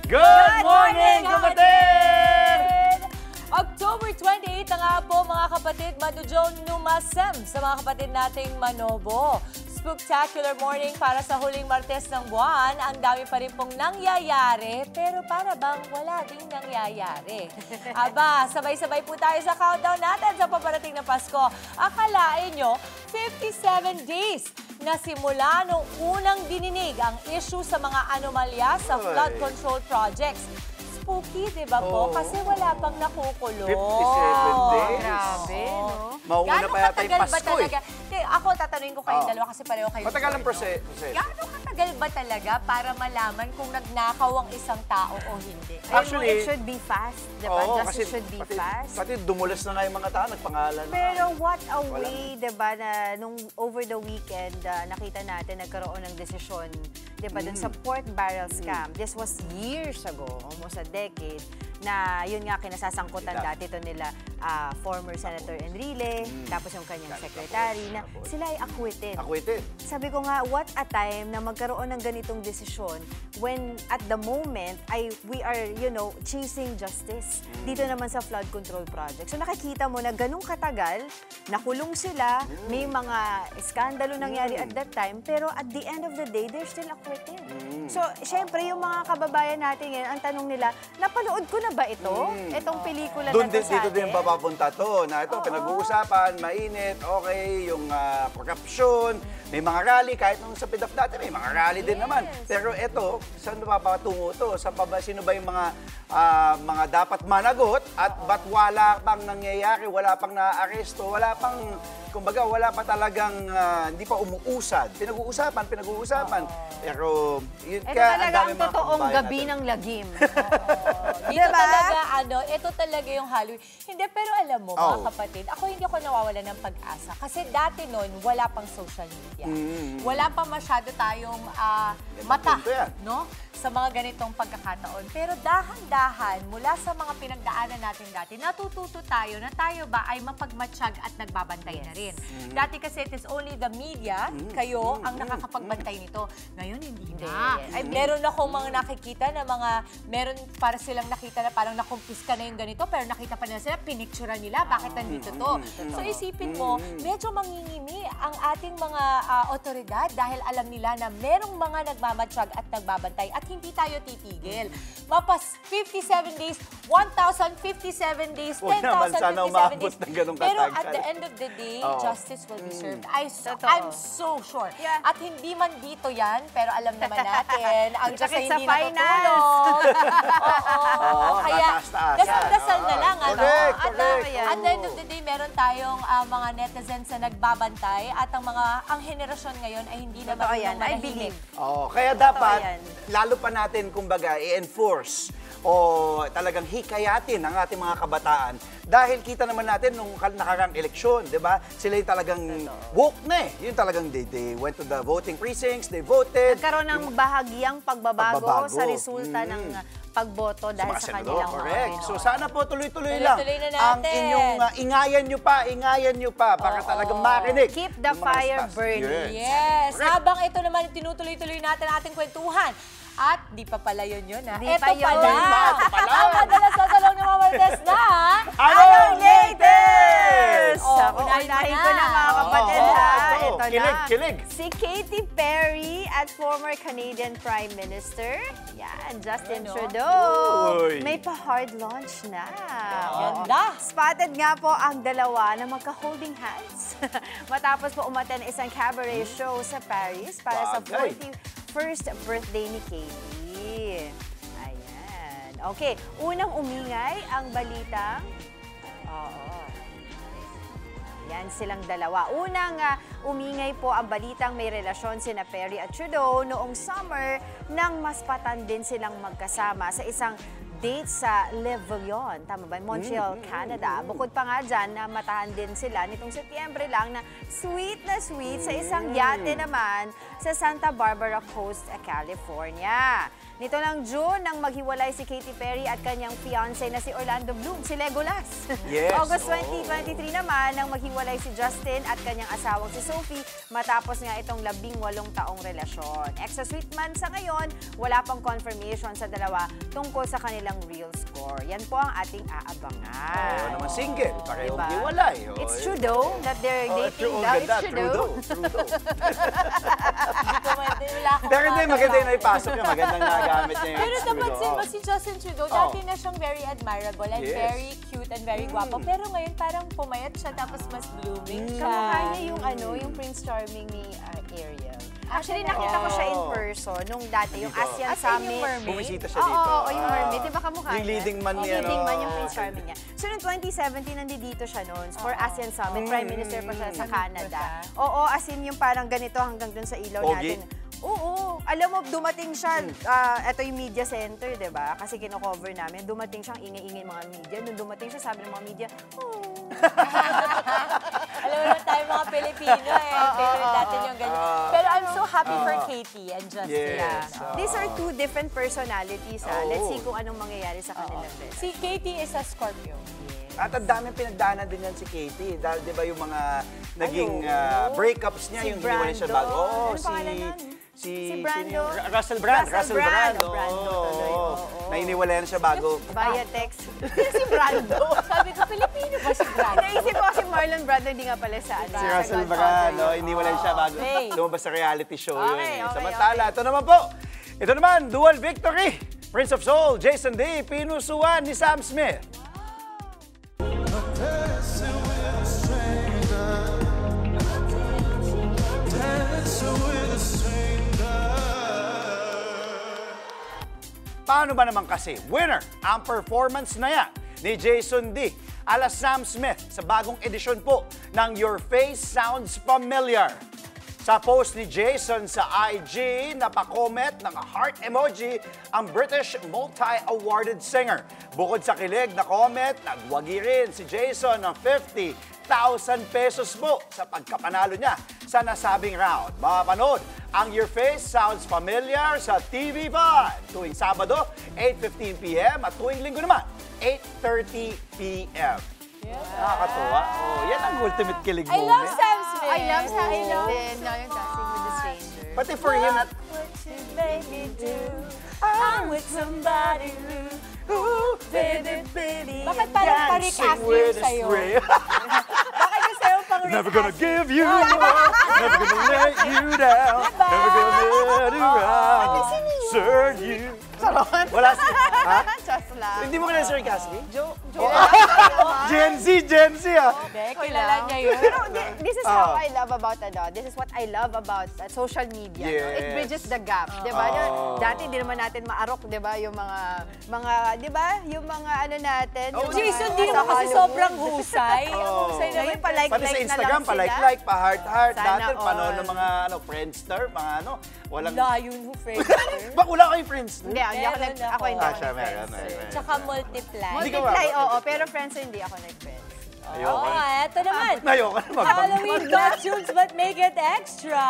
Good morning, kapatid! October 28 na nga po mga kapatid, Madujong Numasem sa mga kapatid nating Manobo. Spectacular morning para sa huling Martes ng buwan. Ang dami pa rin pong nangyayari, pero para bang wala ding nangyayari. Aba, sabay-sabay po tayo sa countdown natin sa paparating na Pasko. Akalain nyo, 57 days na simula nung unang dininig ang issue sa mga anomalya sa flood control projects. Spooky, di ba po? Kasi wala pang nakukulong. 57 days? Grabe, no? Mauuna pa yata yung Pasko eh. Ako, tatanungin ko kayong dalawa kasi pareho kayo. Matagal ang proseso. Gano'ng katagal ba talaga para malaman kung nagnakaw ang isang tao o hindi? Actually, it should be fast, di ba? Justice should be fast. Pati dumulas na nga yung mga tao, nagpangalan na. Pero what a way, di ba, na nung over the weekend, nakita natin, nagkaroon ng desisyon, di ba, dun sa pork barrel scam. This was years ago, almost a decade, na yun nga kinasasangkutan dati ito nila former Senator Enrile, tapos yung kanyang secretary, na sila ay acquitted. Acquitted. Sabi ko nga, what a time na magkaroon ng ganitong desisyon when at the moment we are, you know, chasing justice dito naman sa flood control project. So nakikita mo na ganung katagal, nakulong sila, may mga iskandalo nangyari at that time, pero at the end of the day, they're still acquitted. So, syempre, yung mga kababayan natin ngayon, ang tanong nila, napanood ko na ba ito? Itong pelikula na to sa atin? Dito din papapunta to, na ito, pinag-uusapan, mainit, okay, yung corruption, may mga rally, kahit nung sa PDAP dati, may mga rally din naman. Pero ito, saan napapatungo to? Sino ba yung mga dapat managot at ba't wala pang nangyayari, wala pang na-aresto, wala pang, kumbaga, wala pa talagang, hindi pa umuusad. Pinag-uusapan. Pero, yun ito kaya talaga ang totoong gabi ng lagim. Dito talaga, ito talaga yung Halloween. Hindi, pero alam mo, mga kapatid, hindi ako nawawala ng pag-asa. Kasi dati noon, wala pang social media. Wala pa masyado tayong mata, no? Sa mga ganitong pagkakataon. Pero dahan-dahan, mula sa mga pinagdaanan natin dati, natututo tayo na tayo ba ay mapagmatsyag at nagbabantay na rin. Dati kasi it is only the media, kayo, ang nakakapagbantay nito. Ngayon, hindi na. Meron akong mga nakikita na meron para silang nakita na parang nakumpiska na yung ganito, pero nakita pa nila sila, pinicturean nila, bakit nandito to? So isipin mo, medyo mangingimi ang ating mga otoridad dahil alam nila na merong mga nagmamatsyag at nagbabantay at hindi tayo titigil. Mapas 57 days, 1,057 days, 10,057 days. Pero at the end of the day, justice will be served. I'm so sure. At hindi man dito yan, pero alam naman natin, ang Diyos ay hindi natutulog. Kaya, dasal-dasal na lang. At the end of the day, meron tayong mga netizens na nagbabantay at ang henerasyon ngayon ay hindi na marunong manahimik. Kaya dapat, lalo pa natin, kumbaga, i-enforce o talagang hikayatin ang ating mga kabataan. Dahil kita naman natin nung nakarang eleksyon, di ba? Sila yung talagang woke na eh. Yung talagang they went to the voting precincts, they voted. Nagkaroon ng bahagyang pagbabago sa resulta ng pagboto dahil sa kanilang correct. So sana po tuloy-tuloy lang ang inyong ingayan nyo pa para talagang marinig. Keep the fire burning. Yes. Habang ito naman tinutuloy-tuloy natin ating kwentuhan. At di pa pala yun ha? Ito pala. Ang madalas sasalong ng mga Martes na Anong latest? Unahin ko na mga kapatid ha. Ito na. Kilig. Si Katy Perry at former Canadian Prime Minister, Justin Trudeau, may pa-hard launch na. Ganda. Spotted nga po ang dalawa na magka-holding hands matapos po umattend isang cabaret show sa Paris para sa 41st birthday ni Katy. Ayan. Okay, unang umingay ang balitang yan silang dalawa. Unang umingay po ang balitang may relasyon sina Perry at Trudeau noong summer nang mas patandin silang magkasama sa isang date sa Le Villion, tama ba? Montreal, Canada. Bukod pa nga dyan, namatahan din sila nitong Setyembre lang na sweet sa isang yate naman sa Santa Barbara Coast, California. Nito lang June nang maghiwalay si Katy Perry at kanyang fiancé na si Orlando Bloom, si Legolas. Yes, August 2023 naman nang maghiwalay si Justin at kanyang asawang si Sophie matapos nga itong 18 taong relasyon. Extra sweet man sa ngayon, wala pang confirmation sa dalawa tungkol sa kanilang real score. Yan po ang ating aabangan. Oo naman, single. Parehong Diba? hiwalay. It's true though that they're dating true, now. ganda, It's true though. Hindi ko wala akong Pero hindi, maganda magawa. yung naipasok niya. Magandang nagamit niya yung Pero napansin mo Trudeau. si Justin Trudeau, dati na siyang very admirable and Yes. very cute and very guwapo. Pero ngayon parang pumayat siya tapos mas blooming siya. Kamukha niya yung yung Prince Charming ni Ariel. Actually, nakita ko siya in person nung dati, yung ASEAN As in yung Summit. mermaid? Bumisita siya Oo, dito. oo, yung mermaid. Di ba kamukha Yung niya? leading man niya, Leading no? man yung Prince Charming niya. So, noong 2017, nandito siya noon for ASEAN Summit. Prime Minister pa siya sa Canada. Oo, as in yung parang ganito hanggang dun sa ilaw Pogi? natin. Oo. Alam mo, dumating siya, ito yung media center, di ba? Kasi kino-cover namin. Dumating siya, ingay-ingay mga media. Nung dumating siya, sabi ng mga media, Alam mo naman tayo mga Pilipino eh. Favorite natin yung ganyan. Pero I'm so happy for Katie and Justin. Yes. these are two different personalities. Let's Oo. see kung anong mangyayari sa kanilang best. Si Katie is a Scorpio. At ang daming pinagdaanan din yan si Katie. Dahil di ba yung mga naging breakups niya, Si yung hiniwalay siya Brando. bago. Oo, Anong pangalan nun? Si Brando. sino yun? Russell Brand. Russell Brand. Oo, Brando tuloy, oo. Nainiwalayan siya bago. Via text. si Brando. Sabi ko, Pilipino ba si Brad? Naisip ko si Marlon Brando, hindi nga pala sa ano. Si sa Russell Godfather Brand, yun. iniwalayan siya bago. Okay. Lumabas sa reality show yun. Okay, okay, Samantala, ito naman po. Ito naman, dual victory. Prince of Soul, Jason D, pinusuan ni Sam Smith. Paano ba naman kasi winner ang performance na yan ni Jason D ala Sam Smith sa bagong edisyon po ng Your Face Sounds Familiar. Sa post ni Jason sa IG, napakomment ng heart emoji ang British multi-awarded singer. Bukod sa kilig na comment, nagwagi rin si Jason ng 50,000 pesos po sa pagkapanalo niya sa nasabing round. Mapanood ang Your Face Sounds Familiar sa TV5 tuwing Sabado, 8:15 p.m. at tuwing Linggo naman, 8:30 p.m. Nakakatuwa. Oh, yan ang ultimate kilig I moment. love Sam Smith. I love Sam I love Smith. Now yung Dancing with the Stranger. Pati for him, What you made me do. I'm with somebody who, baby, baby. Bakit parang pa-recast yun sa'yo? Bakit yung sa'yo pang-recast? Never gonna give you up, never gonna let you down, never gonna let you down, serve you. Wala si... Ha? Just lang. Hindi mo kilala si Rick Astley? Joke. Gen Z ah. Hindi, kilala niya yun. Pero this is how I love about this is what I love about social media. No? It Yes. bridges the gap, 'di ba? Dati hindi naman natin maarok, 'di ba, yung mga 'di ba? Yung mga ano natin. Oh, yung mga Jason, di nasa naman kasi Hollywood. sobrang husay. Ang husay naman. Ngayon, palike Pati sa na Instagram, lang sila. pa-like, pa-heart. Sana Dati, paano all. ng mga Friendster, mga walang... Layon who friends. Bak, wala kayong Friendster? Hindi, hindi ako Meron ako hindi Ah, ako siya, nag-friends. meron. Tsaka multiply. Hindi ka Multiply, ba? oo, pero friends hindi ako nag-friends. Ayoko. Eto naman. Ayoko na magbanggit. Halloween costumes but make it extra.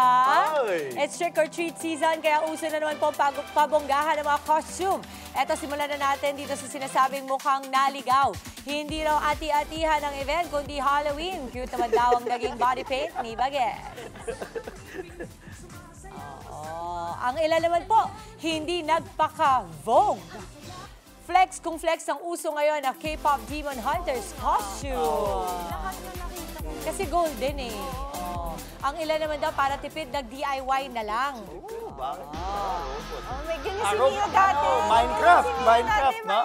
Ay. It's trick or treat season kaya uso na naman po pabonggahan ng mga costume. Eto, simulan na natin dito sa sinasabing mukhang naligaw. Hindi raw ati-atihan ang event kundi Halloween. Cute naman daw ang naging body paint ni Baguette. Ang ilan naman po, hindi nagpaka-vogue. Flex kung flex ang uso ngayon na K-pop Demon Hunters costume. Kasi golden eh. Ang ilan naman daw para tipid nag-DIY na lang. Bakit? Oh my goodness, Araw- hindi na dati. Minecraft, no?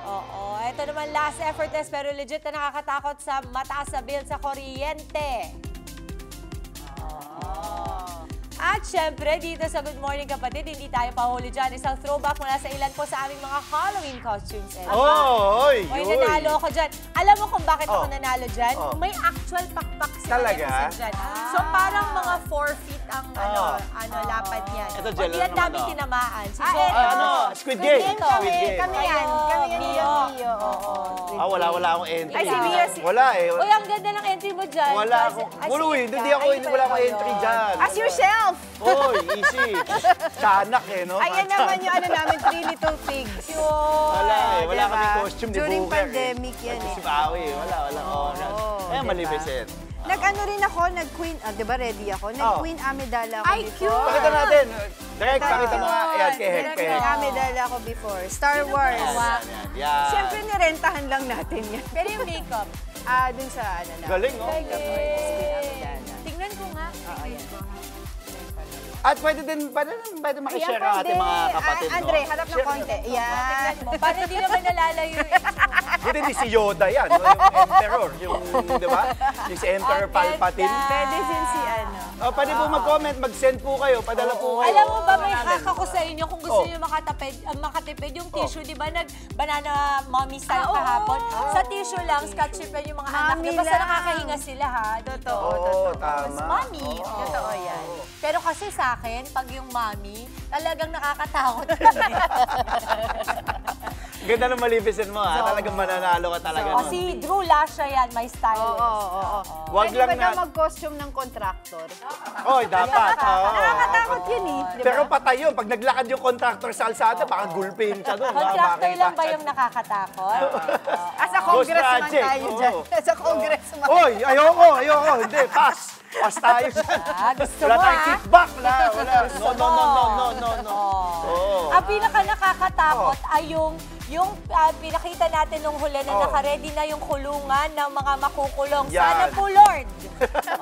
Oo. Ito naman last effort test pero legit na nakakatakot sa mataas na bill sa kuryente. At syempre, dito sa Good Morning Kapatid, hindi tayo pahuli dyan. Isang throwback mula sa ilan po sa aming mga Halloween costumes. Oy! May nanalo ako dyan. Alam mo kung bakit ako Oh. nanalo dyan? Oh. May actual pakpak sila Talaga? dyan. So parang mga 4 feet ang lapad niya. Ito, O, gel di lang ang dami naman, tinamaan. Si Ah, Zoe. eto. Squid Game. Ito. Squid Game. Kami yan. Kami yan Mio. yung Mio. Oo. Wala akong entry. Ay, si Mio, Wala eh. Uy, ang ganda ng entry mo dyan. Wala akong, uy, hindi ako, wala akong entry dyan. As yourself! Oy, easy. Tiyanak eh, no? Ayan naman yung namin, Three Little Pigs. Yun. Wala eh, wala Diba? kami costume ni During Booker. pandemic yan Si eh. Bawi, wala oras. Eh, diba? malibisin. Nag-ano rin ako, nag-Queen, di ba ready ako? Nag-Queen Amidala ako Ay, before. cute! Pakita natin. Direct, pakita mo nga. Ayan, Direct kehek. Queen Amidala ako before. Star Wars. Yan. Siyempre, nirentahan lang natin yan. Pero yung makeup. Dun sa ano na. Galing, oh. Queen Amidala. Tingnan ko nga. Ayan. At pwede makishare ang ating mga kapatid, no? Andre, harap ng Share- konti. Yan. Tingnan mo. Para hindi naman nalalayo yung itsura. Buti hindi si Yoda yan, no? Yung Emperor, di ba? Yung si Emperor Ang Palpatine. ganda. Pwede din si ano. Pwede po mag-comment, mag-send po kayo, padala po kayo. Alam mo ba, may hack ako sa inyo kung gusto Oh. niyo makatipid yung tissue, di ba? Nag-banana mommy style kahapon. Sa tissue lang, scotch tape lang yung mga anak Mommy niyo. Basta lang. nakakahinga sila, ha? Totoo, Oo, totoo. tama. Mommy. Totoo yan. Pero kasi sa akin, pag yung mommy, talagang nakakatakot. Ganda ng malibisin mo, ha? Talagang mananalo ka talaga. O nun. si Drew Lasha yan, my stylist. Oo. Wag Pwede lang ba daw na- mag-costume ng contractor? Oy, dapat. Oo. Nakakatakot yun eh. Di ba? Pero patay yun. Pag naglakad yung contractor sa alsada, baka gulpin ka doon. Contractor lang ba yung nakakatakot? As a congressman project, tayo oo. dyan. As a congressman. Oy, ayoko. Hindi, pass. Pass tayo dyan. Gusto Wala mo, tayong ha? kickback. Wala. Gusto No. mo. Oo. Ang pinaka nakakatakot ay yung pinakita natin nung huli na naka-ready na yung kulungan ng mga makukulong. Yan. Sana po, Lord!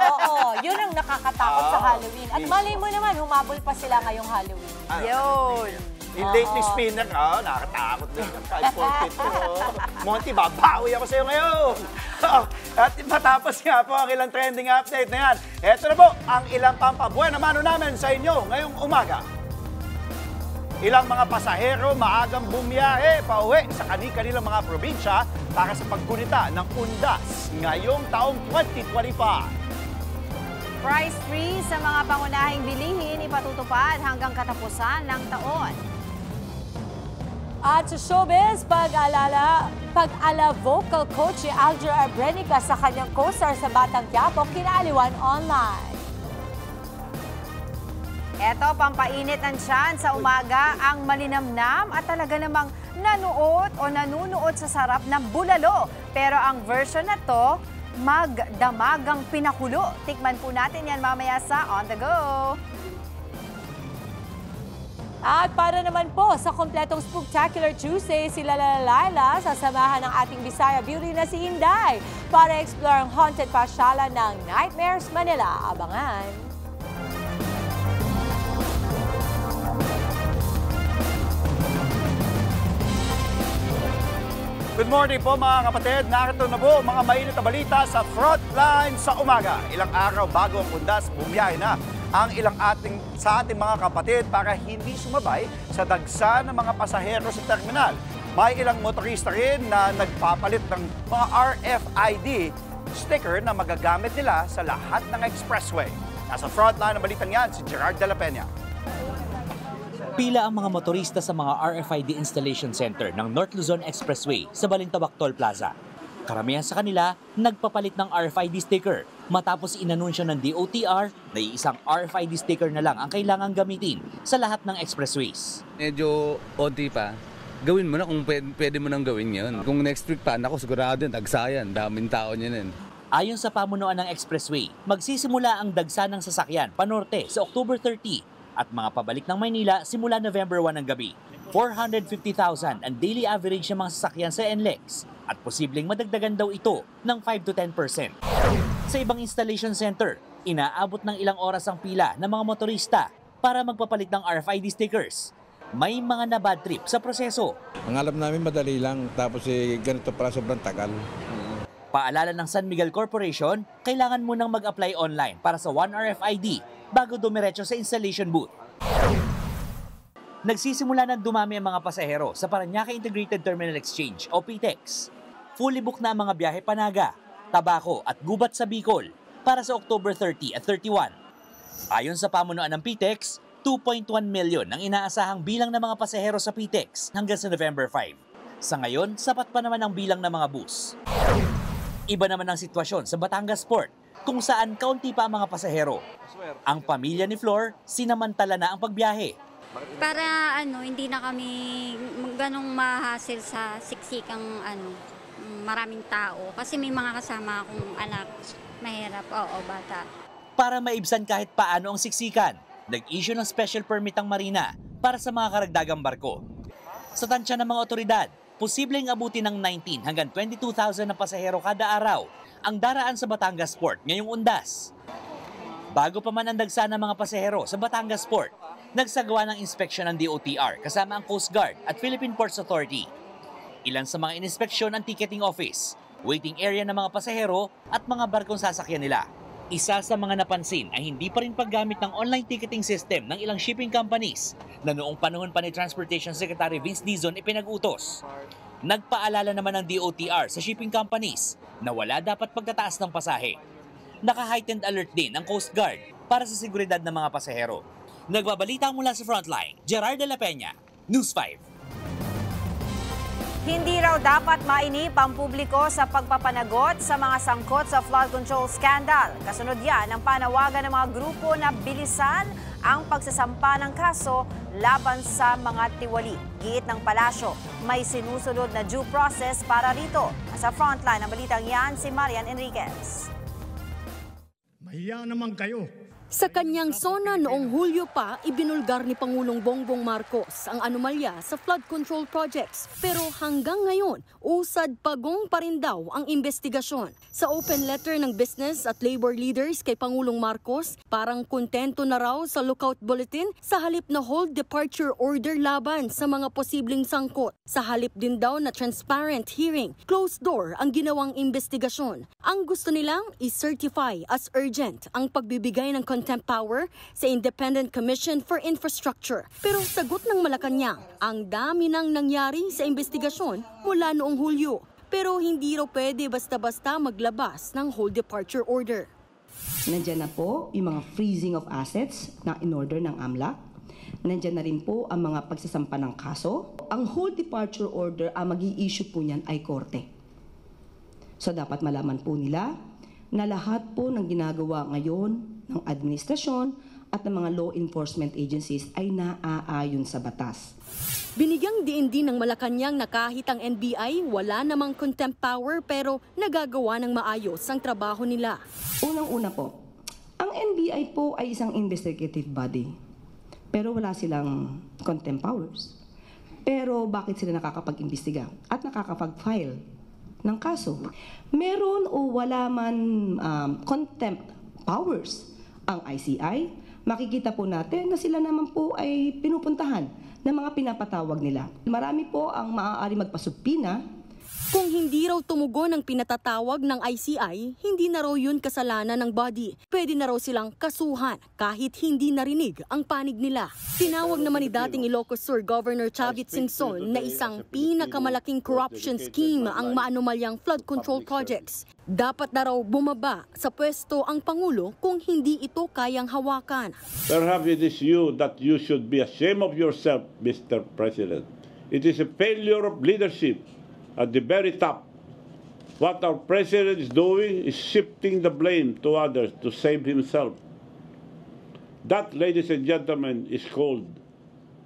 Oo, yun ang nakakatakot sa Halloween. At malay mo naman, humabol pa sila ngayong Halloween. Yun. Yung lately spinner, nakakatakot din. 542. Monty, babawi ako sa'yo ngayon. At matapos nga po ang ilang trending update na yan. Eto na po ang ilang pampabuhay na mano namin sa inyo ngayong umaga. Ilang mga pasahero maagang bumiyahe pauwi sa kanilang mga probinsya para sa paggunita ng undas ngayong taong 2025. Price freeze sa mga pangunahing bilihin ipatutupad hanggang katapusan ng taon. At sa showbiz, pag-ala vocal coach si Alger Abrenica sa kanyang co-star sa Batang Quiapo, kinaaliwan online. Eto, pampainit ng tiyan sa umaga ang malinamnam at talaga namang nanunuot sa sarap ng bulalo. Pero ang version na to, magdamagang pinakulo. Tikman po natin yan mamaya sa On The Go. At para naman po sa kompletong Spooktacular Tuesday, sila Laila sasamahan ng ating Bisaya Beauty na si Inday para explore ang haunted pasyalan ng Nightmares Manila. Abangan! Good morning po mga kapatid. Narito na po mga mainit na balita sa Frontline sa umaga. Ilang araw bago ang undas, bumiyahe na ang sa ating mga kapatid para hindi sumabay sa dagsa ng mga pasahero sa terminal. May ilang motorista rin na nagpapalit ng mga RFID sticker na magagamit nila sa lahat ng expressway. Nasa Frontline ng balitang yan si Gerard de la Peña. Pila ang mga motorista sa mga RFID Installation Center ng North Luzon Expressway sa Balintawak Toll Plaza. Karamihan sa kanila nagpapalit ng RFID sticker matapos inanunsyo ng DOTR na iisang RFID sticker na lang ang kailangang gamitin sa lahat ng expressways. Medyo onti pa. Gawin mo na kung pwede mo nang gawin yun. Kung next week pa, naku, sigurado yun, dagsayan, daming tao niyan. Ayon sa pamunuan ng expressway, magsisimula ang dagsa ng sasakyan panorte sa October 30 at mga pabalik ng Maynila simula November 1 ng gabi. 450,000 ang daily average ng mga sasakyan sa NLEX at posibleng madagdagan daw ito ng 5 to 10%. Sa ibang installation center, inaabot ng ilang oras ang pila ng mga motorista para magpapalit ng RFID stickers. May mga na-bad trip sa proseso. Ang alam namin madali lang, tapos ganito pala sobrang tagal. Paalala ng San Miguel Corporation, kailangan munang mag-apply online para sa One RFID bago dumiretso sa installation booth. Nagsisimula ng dumami ang mga pasahero sa Parañaque Integrated Terminal Exchange o PTEX. Fully book na ang mga biyahe Panaga, Tabaco at Gubat sa Bicol para sa October 30 at 31. Ayon sa pamunuan ng PTEX, 2.1 million ang inaasahang bilang ng mga pasahero sa PTEX hanggang sa November 5. Sa ngayon, sapat pa naman ang bilang ng mga bus. Iba naman ang sitwasyon sa Batangas Port, kung saan kaunti pa ang mga pasahero. Ang pamilya ni Flor, sinamantala na ang pagbiyahe. Para hindi na kami ganong mahassle sa siksikang maraming tao. Kasi may mga kasama akong anak, mahirap, bata. Para maibsan kahit paano ang siksikan, nag-issue ng special permit ang Marina para sa mga karagdagang barko. Sa tansya ng mga otoridad, posibleng abutin ng 19 hanggang 22,000 na pasahero kada araw ang daraan sa Batangas Port ngayong undas. Bago pa man ang dagsa ng mga pasahero sa Batangas Port, nagsagawa ng inspeksyon ng DOTR kasama ang Coast Guard at Philippine Ports Authority. Ilan sa mga inspeksyon ang ticketing office, waiting area ng mga pasahero at mga barkong sasakyan nila. Isa sa mga napansin ay hindi pa rin paggamit ng online ticketing system ng ilang shipping companies na noong panahon pa ni Transportation Secretary Vince Dizon ipinag-utos. Nagpaalala naman ng DOTR sa shipping companies na wala dapat pagtataas ng pasahe. Naka-heightened alert din ang Coast Guard para sa seguridad ng mga pasahero. Nagbabalita mula sa Frontline, Gerard de la Peña, News 5. Hindi raw dapat mainip ang publiko sa pagpapanagot sa mga sangkot sa flood control scandal. Kasunod yan ang panawagan ng mga grupo na bilisan ang pagsasampa ng kaso laban sa mga tiwali. Giit ng palasyo, may sinusunod na due process para rito. Sa Frontline ng balitang yan, si Marian Enriquez. Mahiya naman kayo. Sa kanyang sona noong Hulyo pa, ibinulgar ni Pangulong Bongbong Marcos ang anomalya sa flood control projects. Pero hanggang ngayon, usad pagong pa rin daw ang investigasyon. Sa open letter ng business at labor leaders kay Pangulong Marcos, parang kontento na raw sa lookout bulletin sa halip na hold departure order laban sa mga posibleng sangkot. Sa halip din daw na transparent hearing, closed door ang ginawang investigasyon. Ang gusto nilang i-certify as urgent ang pagbibigay ng contempt power sa Independent Commission for Infrastructure. Pero sagot ng Malacanang, ang dami nang nangyari sa investigasyon mula noong Hulyo. Pero hindi raw pwede basta-basta maglabas ng hold departure order. Nandiyan na po yung mga freezing of assets na in-order ng AMLAC. Nandiyan na rin po ang mga pagsasampa ng kaso. Ang hold departure order, ang mag-i-issue po niyan ay korte. So dapat malaman po nila na lahat po ng ginagawa ngayon ng administrasyon at ng mga law enforcement agencies ay naaayon sa batas. Binigyang diin din ng Malacanang na kahit ang NBI wala namang contempt power pero nagagawa ng maayos ang trabaho nila. Unang-una po, ang NBI po ay isang investigative body pero wala silang contempt powers. Pero bakit sila nakakapag-imbestiga at nakakapag-file ng kaso? Meron o wala man contempt powers ang ICI, makikita po natin na sila naman po ay pinupuntahan ng mga pinapatawag nila. Marami po ang maaari magpasubpina. Kung hindi raw tumugon ang pinatatawag ng ICI, hindi na raw yun kasalanan ng body. Pwede na raw silang kasuhan kahit hindi narinig ang panig nila. Tinawag naman ni dating Ilocos Sur Governor Chavit Singson na isang pinakamalaking corruption scheme ang maanumalyang flood control projects. Dapat na raw bumaba sa pwesto ang Pangulo kung hindi ito kayang hawakan. Perhaps it is you that you should be ashamed of yourself, Mr. President. It is a failure of leadership at the very top. What our President is doing is shifting the blame to others to save himself. That, ladies and gentlemen, is called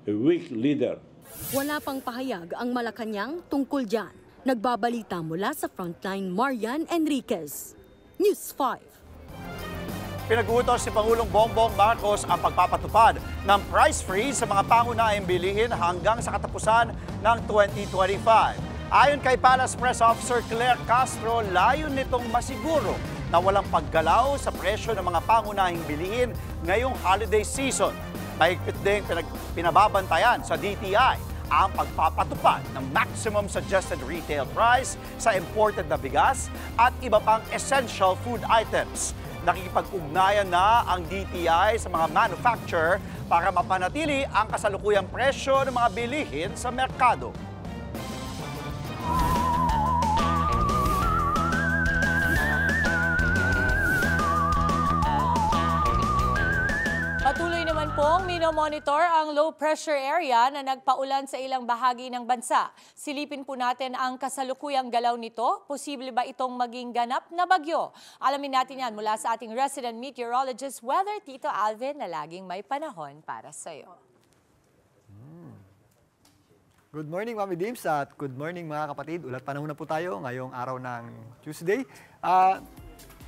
a weak leader. Wala pang pahayag ang Malacanang tungkol dyan. Nagbabalita mula sa Frontline, Marian Enriquez, News 5. Pinag-utos si Pangulong Bongbong Marcos ang pagpapatupad ng price freeze sa mga pangunahing bilihin hanggang sa katapusan ng 2025. Ayon kay Palace Press Officer Claire Castro, layon nitong masiguro na walang paggalaw sa presyo ng mga pangunahing bilihin ngayong holiday season. Mahigpit din pinababantayan sa DTI ang pagpapatupad ng maximum suggested retail price sa imported na bigas at iba pang essential food items. Nakikipag-ugnayan na ang DTI sa mga manufacturer para mapanatili ang kasalukuyang presyo ng mga bilihin sa merkado. pong minomonitor ang low pressure area na nagpaulan sa ilang bahagi ng bansa. Silipin po natin ang kasalukuyang galaw nito. Posible ba itong maging ganap na bagyo? Alamin natin yan mula sa ating resident meteorologist, Weather Tito Alvin, na laging may panahon para sa iyo. Good morning, Mami Dims, at good morning mga kapatid. Ulat panahon na po tayo ngayong araw ng Tuesday.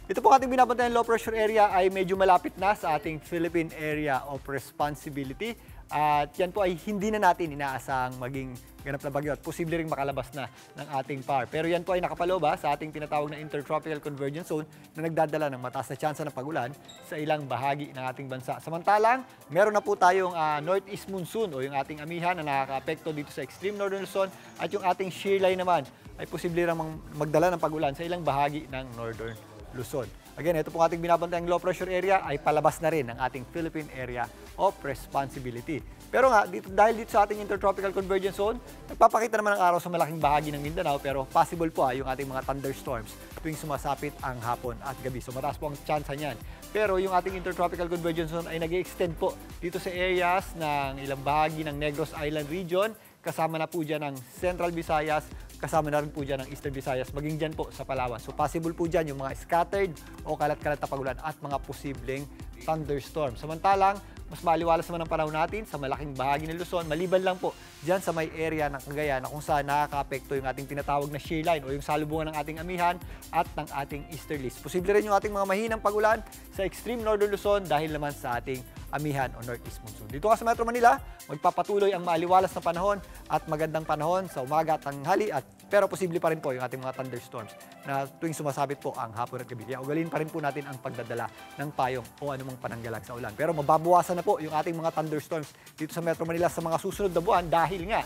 Ito po ating binabantayan low pressure area ay medyo malapit na sa ating Philippine Area of Responsibility. At yan po ay hindi na natin inaasahang maging ganap na bagyo at posible ring makalabas na ng ating PAR. Pero yan po ay nakapaloba sa ating tinatawag na Intertropical Convergence Zone na nagdadala ng mataas na tsansa ng pagulan sa ilang bahagi ng ating bansa. Samantalang, meron na po tayong northeast monsoon o yung ating amihan na nakaka-apekto dito sa extreme northern Luzon at yung ating shear line naman ay posible ring magdala ng pagulan sa ilang bahagi ng northern Luzon. Again, ito pong ating binabantayang low pressure area ay palabas na rin ng ating Philippine Area of Responsibility. Pero nga, dahil dito sa ating Intertropical Convergence Zone, nagpapakita naman ng araw sa malaking bahagi ng Mindanao, pero possible po yung ating mga thunderstorms tuwing sumasapit ang hapon at gabi. So mataas po ang tsansa niyan. Pero yung ating Intertropical Convergence Zone ay nag-extend po dito sa areas ng ilang bahagi ng Negros Island Region, kasama na po dyan ng Central Visayas, kasama na rin po dyan ng Eastern Visayas, maging dyan po sa Palawan. So possible po dyan yung mga scattered o kalat-kalat na pagulan at mga posibleng thunderstorm. Samantalang, mas maliwalas naman ang panahon natin sa malaking bahagi ng Luzon, maliban lang po dyan sa may area ng Cagayan na kung saan nakaka-apekto yung ating tinatawag na shear line o yung salubungan ng ating amihan at ng ating easterlies. Posible rin yung ating mga mahinang pagulan sa extreme northern Luzon dahil naman sa ating amihan o northeast monsoon. Dito sa Metro Manila, magpapatuloy ang maliwalas na panahon at magandang panahon sa umaga at tanghali pero posible pa rin po yung ating mga thunderstorms na tuwing sumasabit po ang hapon at gabi. Kaya ugalin pa rin po natin ang pagdadala ng payong o anumang pananggalang sa ulan. Pero mababawasan na po yung ating mga thunderstorms dito sa Metro Manila sa mga susunod na buwan dahil nga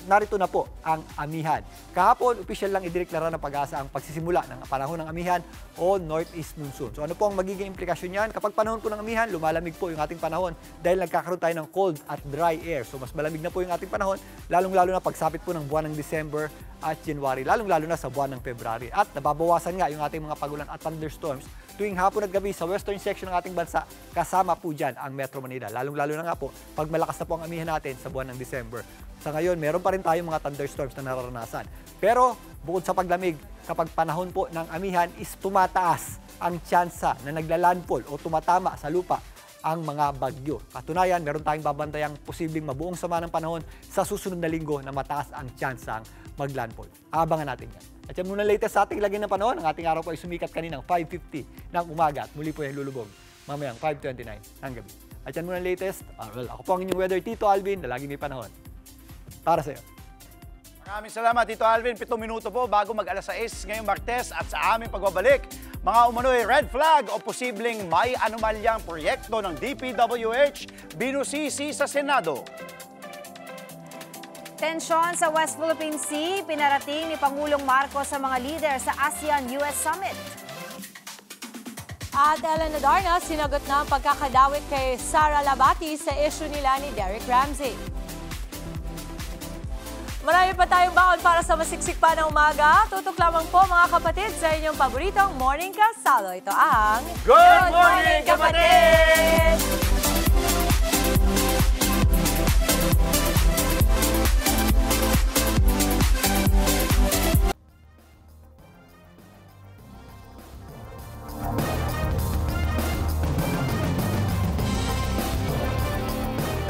narito na po ang amihan. Kahapon, opisyal lang ideklara ng Pag-asa ang pagsisimula ng panahon ng amihan o northeast monsoon. So ano po ang magiging implikasyon niyan? Kapag panahon po ng amihan, lumalamig po yung ating panahon dahil nagkakaroon tayo ng cold at dry air. So mas malamig na po yung ating panahon, lalong-lalo na pagsapit po ng buwan ng December at January, lalong-lalo na sa buwan ng February. At nababawasan nga yung ating mga pagulan at thunderstorms tuwing hapon at gabi sa western section ng ating bansa, kasama po dyan ang Metro Manila. Lalong-lalo na nga po pag malakas na po ang amihan natin sa buwan ng December. Sa ngayon, meron pa rin tayong mga thunderstorms na nararanasan. Pero bukod sa paglamig, kapag panahon po ng amihan is tumataas ang tsansa na naglalandfall o tumatama sa lupa ang mga bagyo. Katunayan, meron tayong babantayang posibleng mabuong sama ng panahon sa susunod na linggo na mataas ang tsansang maglandfall. Abangan natin yan. At yan muna latest sa ating lagay ng panahon. Ang ating araw po ay sumikat kaninang 5:50 ng umaga at muli po yung lulubog mamayang 5:29 ng gabi. At yan muna latest. Ako po ang inyong Weather Tito Alvin na lagi may panahon. Para sa iyo. Maraming salamat, Tito Alvin. 7 minuto po bago mag-alas 6 ngayong Martes at sa aming pagbabalik, mga umano'y red flag o posibleng may anomalyang proyekto ng DPWH binusisi sa Senado. Tensyon sa West Philippine Sea, pinarating ni Pangulong Marcos sa mga leader sa ASEAN-US Summit. At Ellen Adarna, sinagot na ang pagkakadawit kay Sara Labati sa issue nila ni Derek Ramsey. Marami pa tayong baon para sa masiksik pa ng umaga. Tutok lamang po mga kapatid sa inyong paboritong Morning Kasalo. Ito ang Good Morning Kapatid!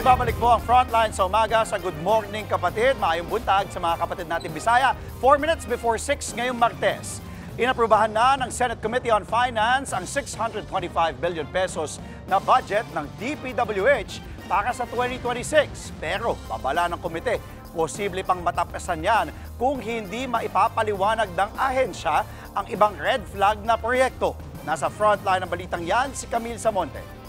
Babalik po ang Frontline sa umaga sa Good Morning Kapatid. Maayong buntag sa mga kapatid natin Bisaya. 4 minutes before 6 ngayong Martes. Inaprubahan na ng Senate Committee on Finance ang 625 billion pesos na budget ng DPWH para sa 2026. Pero babala ng komite, posible pang matapasan yan kung hindi maipapaliwanag ng ahensya ang ibang red flag na proyekto. Nasa frontline ng balitang yan si Camille Samonte.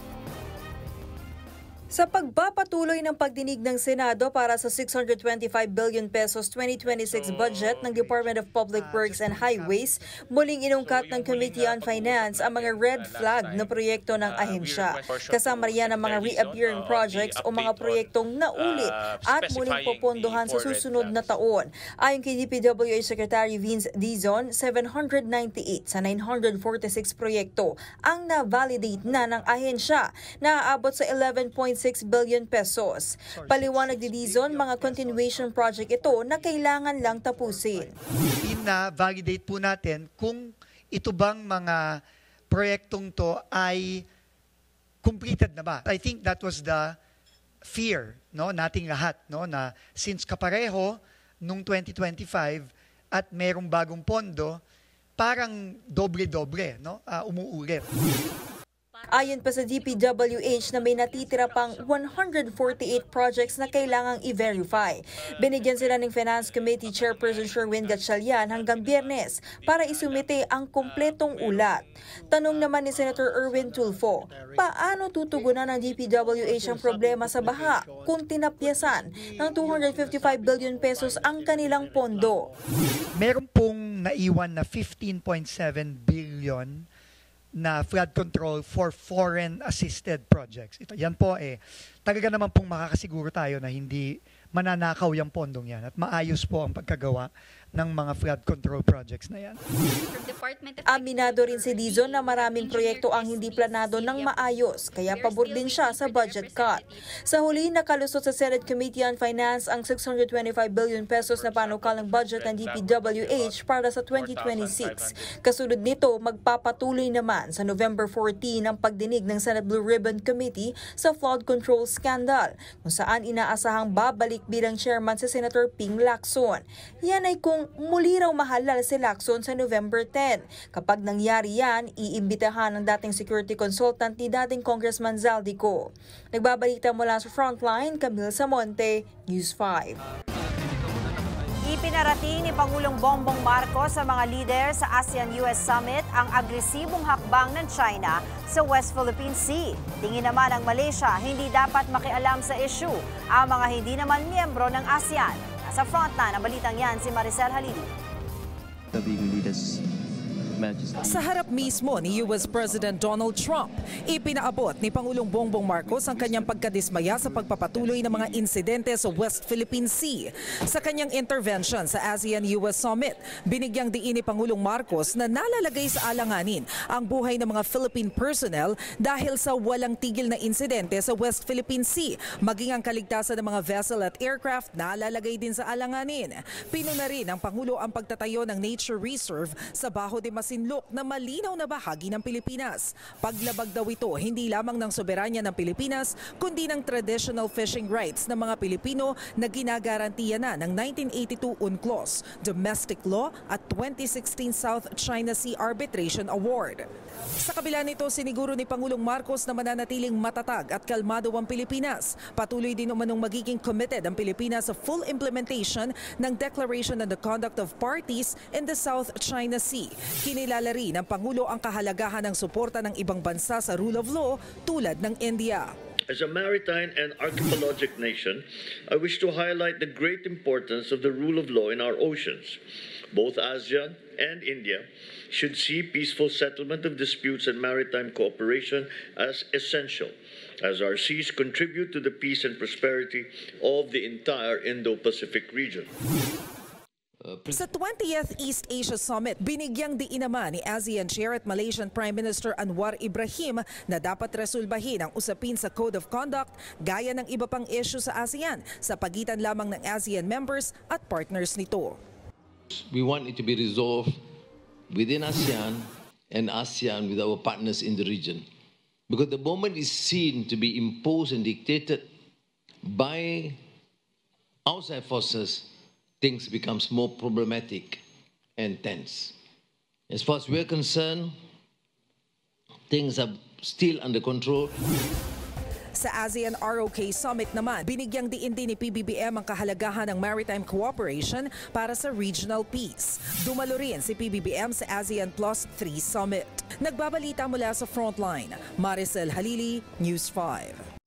Sa pagpapatuloy ng pagdinig ng Senado para sa 625 billion pesos 2026 budget ng Department of Public Works and Highways, muling inungkat ng Committee on Finance ang mga red flag na proyekto ng ahensya. Kasama riyan ang mga reappearing projects o mga proyektong naulit at muling popondohan sa susunod na taon. Ayon kay DPWH Secretary Vince Dizon, 798 sa 946 proyekto ang na-validate na ng ahensya na aabot sa 11.6 billion pesos. Paliwanag ni Dizon, mga continuation project ito na kailangan lang tapusin. Ina-validate po natin kung ito bang mga proyektong to ay completed na ba. I think that was the fear, no, nating lahat, no, na since kapareho nung 2025 at merong bagong pondo, parang doble-doble, no, umuulit. Ayon pa sa DPWH na may natitira pang 148 projects na kailangang i-verify. Binigyan sila ng Finance Committee Chairperson Sherwin Gatchalian hanggang Biyernes para isumite ang kumpletong ulat. Tanong naman ni Senator Erwin Tulfo, paano tutugunan ng DPWH ang problema sa baha kung tinapyasan ng 255 billion pesos ang kanilang pondo? Meron pong naiwan na 15.7 billion na flood control for foreign-assisted projects. Yan po talaga naman pong makakasiguro tayo na hindi mananakaw yung pondong yan at maayos po ang pagkagawa ng mga flood control projects na yan. Aminado rin si Dizon na maraming proyekto ang hindi planado ng maayos, kaya pabor din siya sa budget cut. Sa huli, nakalusot sa Senate Committee on Finance ang 625 billion pesos na panukalang budget ng DPWH para sa 2026. Kasunod nito, magpapatuloy naman sa November 14 ang pagdinig ng Senate Blue Ribbon Committee sa flood control scandal, kung saan inaasahang babalik bilang chairman si Senator Ping Lacson. Yan ay kung muli raw mahalal si Lacson sa November 10. Kapag nangyari yan, iimbitahan ng dating security consultant ni dating Congressman Zaldico. Nagbabalita mula sa Frontline, Camille Samonte, News 5. Ipinarating ni Pangulong Bongbong Marcos sa mga lider sa ASEAN-US Summit ang agresibong hakbang ng China sa West Philippine Sea. Tingin naman ng Malaysia, hindi dapat makialam sa issue ang mga hindi naman miyembro ng ASEAN. Sa frontline, ang balitang yan si Maricel Halili. Sa harap mismo ni US President Donald Trump, ipinaabot ni Pangulong Bongbong Marcos ang kanyang pagkadismaya sa pagpapatuloy ng mga insidente sa West Philippine Sea. Sa kanyang intervention sa ASEAN-US Summit, binigyang diin ni Pangulong Marcos na nalalagay sa alanganin ang buhay ng mga Philippine personnel dahil sa walang tigil na insidente sa West Philippine Sea. Maging ang kaligtasan ng mga vessel at aircraft nalalagay din sa alanganin. Pinuna rin ng Pangulo ang pagtatayo ng Nature Reserve sa Bajo de Masinloc na malinaw na bahagi ng Pilipinas. Paglabag daw ito hindi lamang ng soberanya ng Pilipinas kundi ng traditional fishing rights ng mga Pilipino na ginagarantiya na ng 1982 UNCLOS, Domestic Law at 2016 South China Sea Arbitration Award. Sa kabila nito, siniguro ni Pangulong Marcos na mananatiling matatag at kalmado ang Pilipinas. Patuloy din umanong magiging committed ang Pilipinas sa full implementation ng Declaration on the Conduct of Parties in the South China Sea. Kinilala rin ng Pangulo ang kahalagahan ng suporta ng ibang bansa sa rule of law tulad ng India. As a maritime and archipelagic nation, I wish to highlight the great importance of the rule of law in our oceans. Both ASEAN and India should see peaceful settlement of disputes and maritime cooperation as essential, as our seas contribute to the peace and prosperity of the entire Indo-Pacific region. Sa 20th East Asia Summit, binigyang diin naman ni ASEAN Chair at Malaysian Prime Minister Anwar Ibrahim na dapat resolbahin ang usapin sa Code of Conduct gaya ng iba pang issue sa ASEAN sa pagitan lamang ng ASEAN members at partners nito. We want it to be resolved within ASEAN and ASEAN with our partners in the region. Because the moment is seen to be imposed and dictated by outside forces, things becomes more problematic and tense. As far as we're concerned, things are still under control. Sa ASEAN ROK Summit naman, binigyang diin din ni PBBM ang kahalagahan ng maritime cooperation para sa regional peace. Dumalo rin si PBBM sa ASEAN Plus 3 Summit. Nagbabalita mula sa Frontline, Maricel Halili, News 5.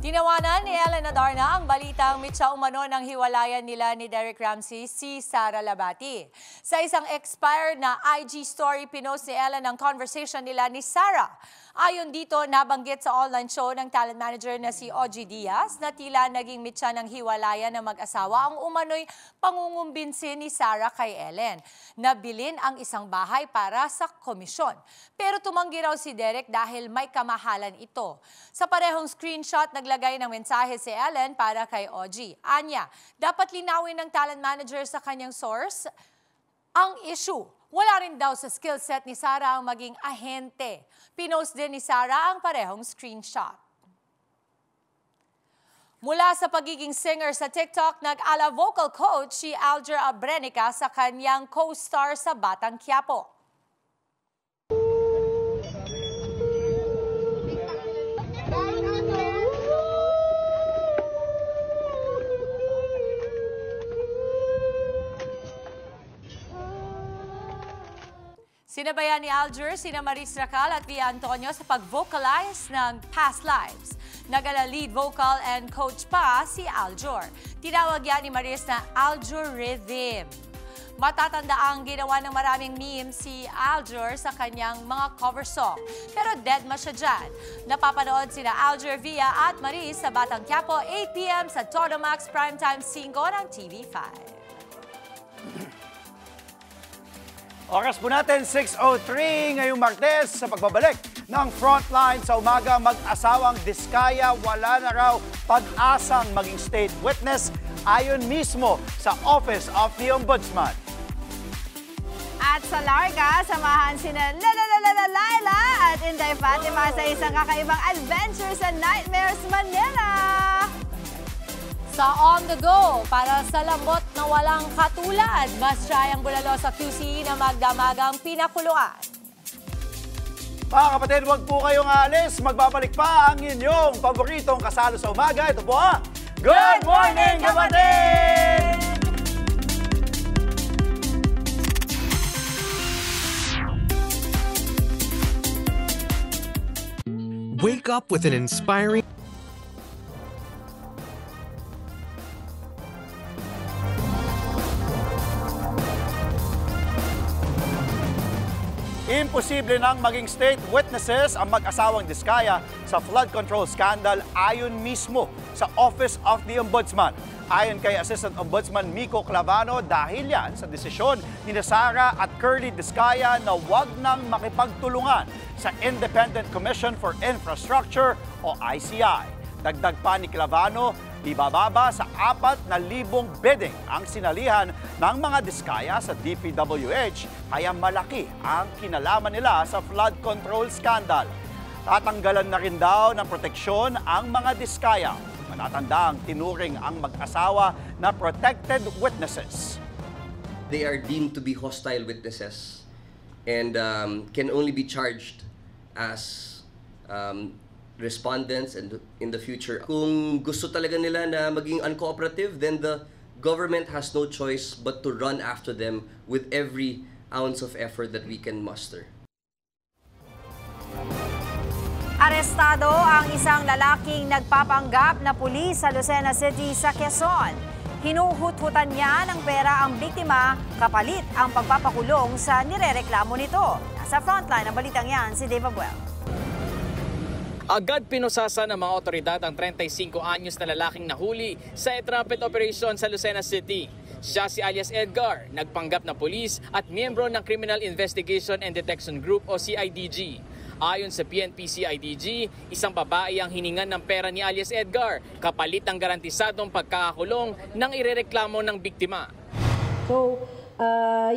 Ginawa na ni Ellen Adarna ang balitang mitsa umano ng hiwalayan nila ni Derek Ramsey si Sara Labati. Sa isang expired na IG story, pinost ni Ellen ang conversation nila ni Sara. Ayon dito, nabanggit sa online show ng talent manager na si Ogie Diaz na tila naging mitsa ng hiwalayan ng mag-asawa ang umano'y pangungumbinsi ni Sara kay Ellen. Nabilin ang isang bahay para sa komisyon. Pero tumanggi raw si Derek dahil may kamahalan ito. Sa parehong screenshot, naglagay ng mensahe si Ellen para kay Ogie. Anya, dapat linawin ng talent manager sa kanyang source ang issue. Wala rin daw sa skill set ni Sara ang maging ahente. Pinost din ni Sara ang parehong screenshot. Mula sa pagiging singer sa TikTok, nag-ala vocal coach si Alger Abrenica sa kanyang co-star sa Batang Quiapo. Sinabayan ni Alger, sina Maris Racal at Via Antonio sa pag-vocalize ng Past Lives. Nagala lead vocal and coach pa si Alger. Tinawag yan ni Maris na Algorithm. Matatanda ang ginawa ng maraming memes si Alger sa kanyang mga cover song. Pero dead ma siya dyan. Napapanood sina Alger, Via at Maris sa Batang Quiapo, 8 p.m. sa Todo Max Primetime 5 ng TV5. Oras po natin, 6:03 ngayong Martes sa pagbabalik ng Frontline sa umaga. Mag-asawang Diskaya, wala na raw pag-asang maging state witness ayon mismo sa Office of the Ombudsman. At sa Larga, samahan sina Laila at Inday Fatima sa isang kakaibang adventure sa Nightmares, Manila. Sa On The Go, para sa lambot na walang katulad, mas try ang bulalo sa QC na magdamagang pinakuluan. Mga kapatid, huwag po kayong alis. Magbabalik pa ang inyong paboritong kasalo sa umaga. Ito po Good Morning, kapatid! Wake up with an inspiring... Imposible nang maging state witnesses ang mag-asawang Diskaya sa flood control scandal ayon mismo sa Office of the Ombudsman. Ayon kay Assistant Ombudsman Miko Clavano, dahil yan sa desisyon ni Sara at Curly Diskaya na wag nang makipagtulungan sa Independent Commission for Infrastructure o ICI. Dagdag pa ni Clavano, ibababa sa 4,000 bidding ang sinalihan ng mga Diskaya sa DPWH, kaya malaki ang kinalaman nila sa flood control scandal. Tatanggalan na rin daw ng proteksyon ang mga Diskaya. Manatandang tinuring ang mag-asawa na protected witnesses. They are deemed to be hostile witnesses and can only be charged as respondents and in the future. Kung gusto talaga nila na maging uncooperative, then the government has no choice but to run after them with every ounce of effort that we can muster. Arestado ang isang lalaking nagpapanggap na pulis sa Lucena City sa Quezon. Hinuhut-hutan niya ng pera ang biktima kapalit ang pagpapakulong sa nirereklamo nito. Nasa frontline ng balitang yan si Dave Abuel. Agad pinusasa ng mga otoridad ang 35 anyos na lalaking nahuli sa entrapment operation sa Lucena City. Siya si alias Edgar, nagpanggap na pulis at miyembro ng Criminal Investigation and Detection Group o CIDG. Ayon sa PNP-CIDG, isang babae ang hiningan ng pera ni alias Edgar, kapalit ng garantisadong pagkakakulong ng irereklamo ng biktima. So,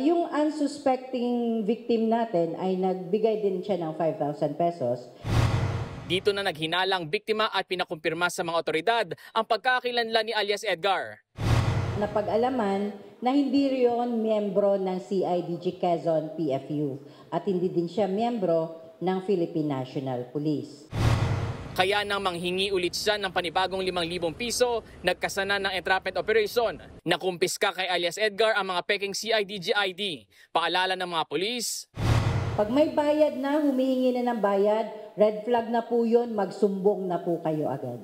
yung unsuspecting victim natin ay nagbigay din siya ng 5,000 pesos. Dito na naghinalang biktima at pinakumpirma sa mga otoridad ang pagkakakilanlan ni alias Edgar. Napag-alaman na hindi riyon miyembro ng CIDG Quezon PFU at hindi din siya miyembro ng Philippine National Police. Kaya nang manghingi ulit siya ng panibagong 5,000 piso, nagkasana ng entrapment operation. Nakumpiska kay alias Edgar ang mga peking CIDG ID. Paalala ng mga pulis, pag may bayad na, humihingi na ng bayad, red flag na po yun, magsumbong na po kayo agad.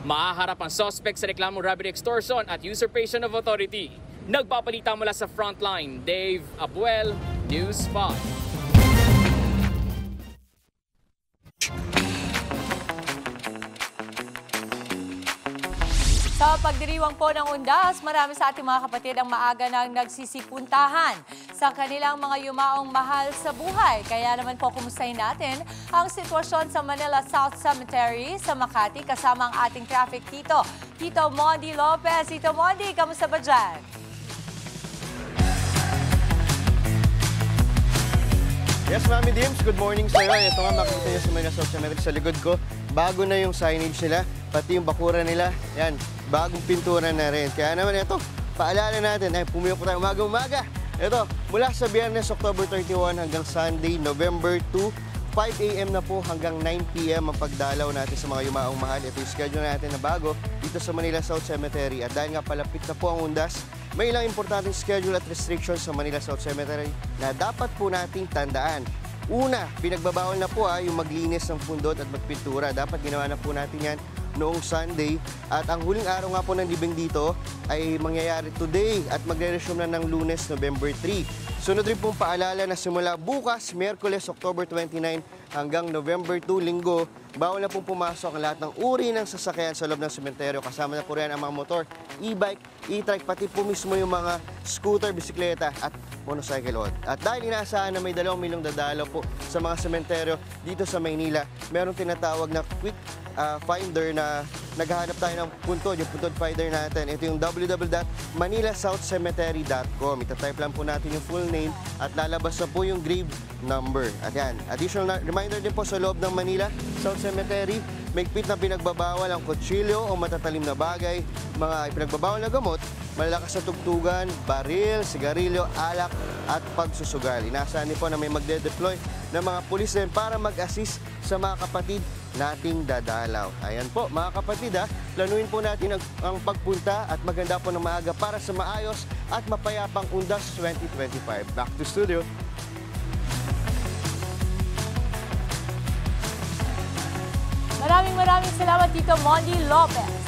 Maaharap ang suspect sa reklamong robbery extortion at usurpation of authority. Nagpapalita mula sa Frontline, Dave Abuel, News 5. Sa pagdiriwang po ng undas, marami sa ating mga kapatid ang maaga nang nagsisipuntahan sa kanilang mga yumaong mahal sa buhay. Kaya naman po kumustahin natin ang sitwasyon sa Manila South Cemetery sa Makati kasama ang ating traffic Tito Mondi Lopez. Tito Mondi, kamusta ba dyan? Yes, Mami Dims, good morning sa'yo. Ito nga, makikita niyo sa Manila South Cemetery sa likod ko. Bago na yung signage nila, pati yung bakura nila. Yan, bagong pintura na rin. Kaya naman ito, paalala natin, ay pumiyo po tayo umaga-umaga. Ito, mula sa Biyernes, October 31 hanggang Sunday, November 2, 5 a.m. na po hanggang 9 p.m. ang pagdalaw natin sa mga yumaong mahal. Ito yung schedule natin na bago dito sa Manila South Cemetery. At dahil nga palapit na po ang undas, may ilang importanteng schedule at restrictions sa Manila South Cemetery na dapat po nating tandaan. Una, pinagbabawal na po yung maglinis ng pundot at magpintura. Dapat ginawa na po natin yan noong Sunday. At ang huling araw nga po ng libing dito ay mangyayari today at magre-resume na ng Lunes, November 3. Sunod rin pong paalala na simula bukas, Miyerkules, October 29 hanggang November 2, Linggo, bawal na pong pumasok ang lahat ng uri ng sasakyan sa loob ng sementeryo. Kasama na po rin ang mga motor, e-bike, e-trike, pati po mismo yung mga scooter, bisikleta at motorcycle. At dahil inaasahan na may 2 milyong dadalaw po sa mga sementeryo dito sa Maynila, merong tinatawag na quick finder na naghahanap tayo ng puntod, yung puntod finder natin. Ito yung www.manilasouthcemetery.com. Itatype lang po natin yung full name at lalabas na po yung grave number. At yan, additional reminder din po sa loob ng Manila South Cemetery, mahigpit na pinagbabawal ang kutsilyo o matatalim na bagay, mga pinagbabawal na gamot, malalakas na tugtugan, baril, sigarilyo, alak at pagsusugal. Inaasahan din po na may magde-deploy ng mga pulis din para mag-assist sa mga kapatid nating dadalaw. Ayan po, mga kapatid, planuin po natin ang pagpunta at maganda po ng maaga para sa maayos at mapayapang Undas 2025. Back to studio. Maraming salamat Tito Mondi Lopez.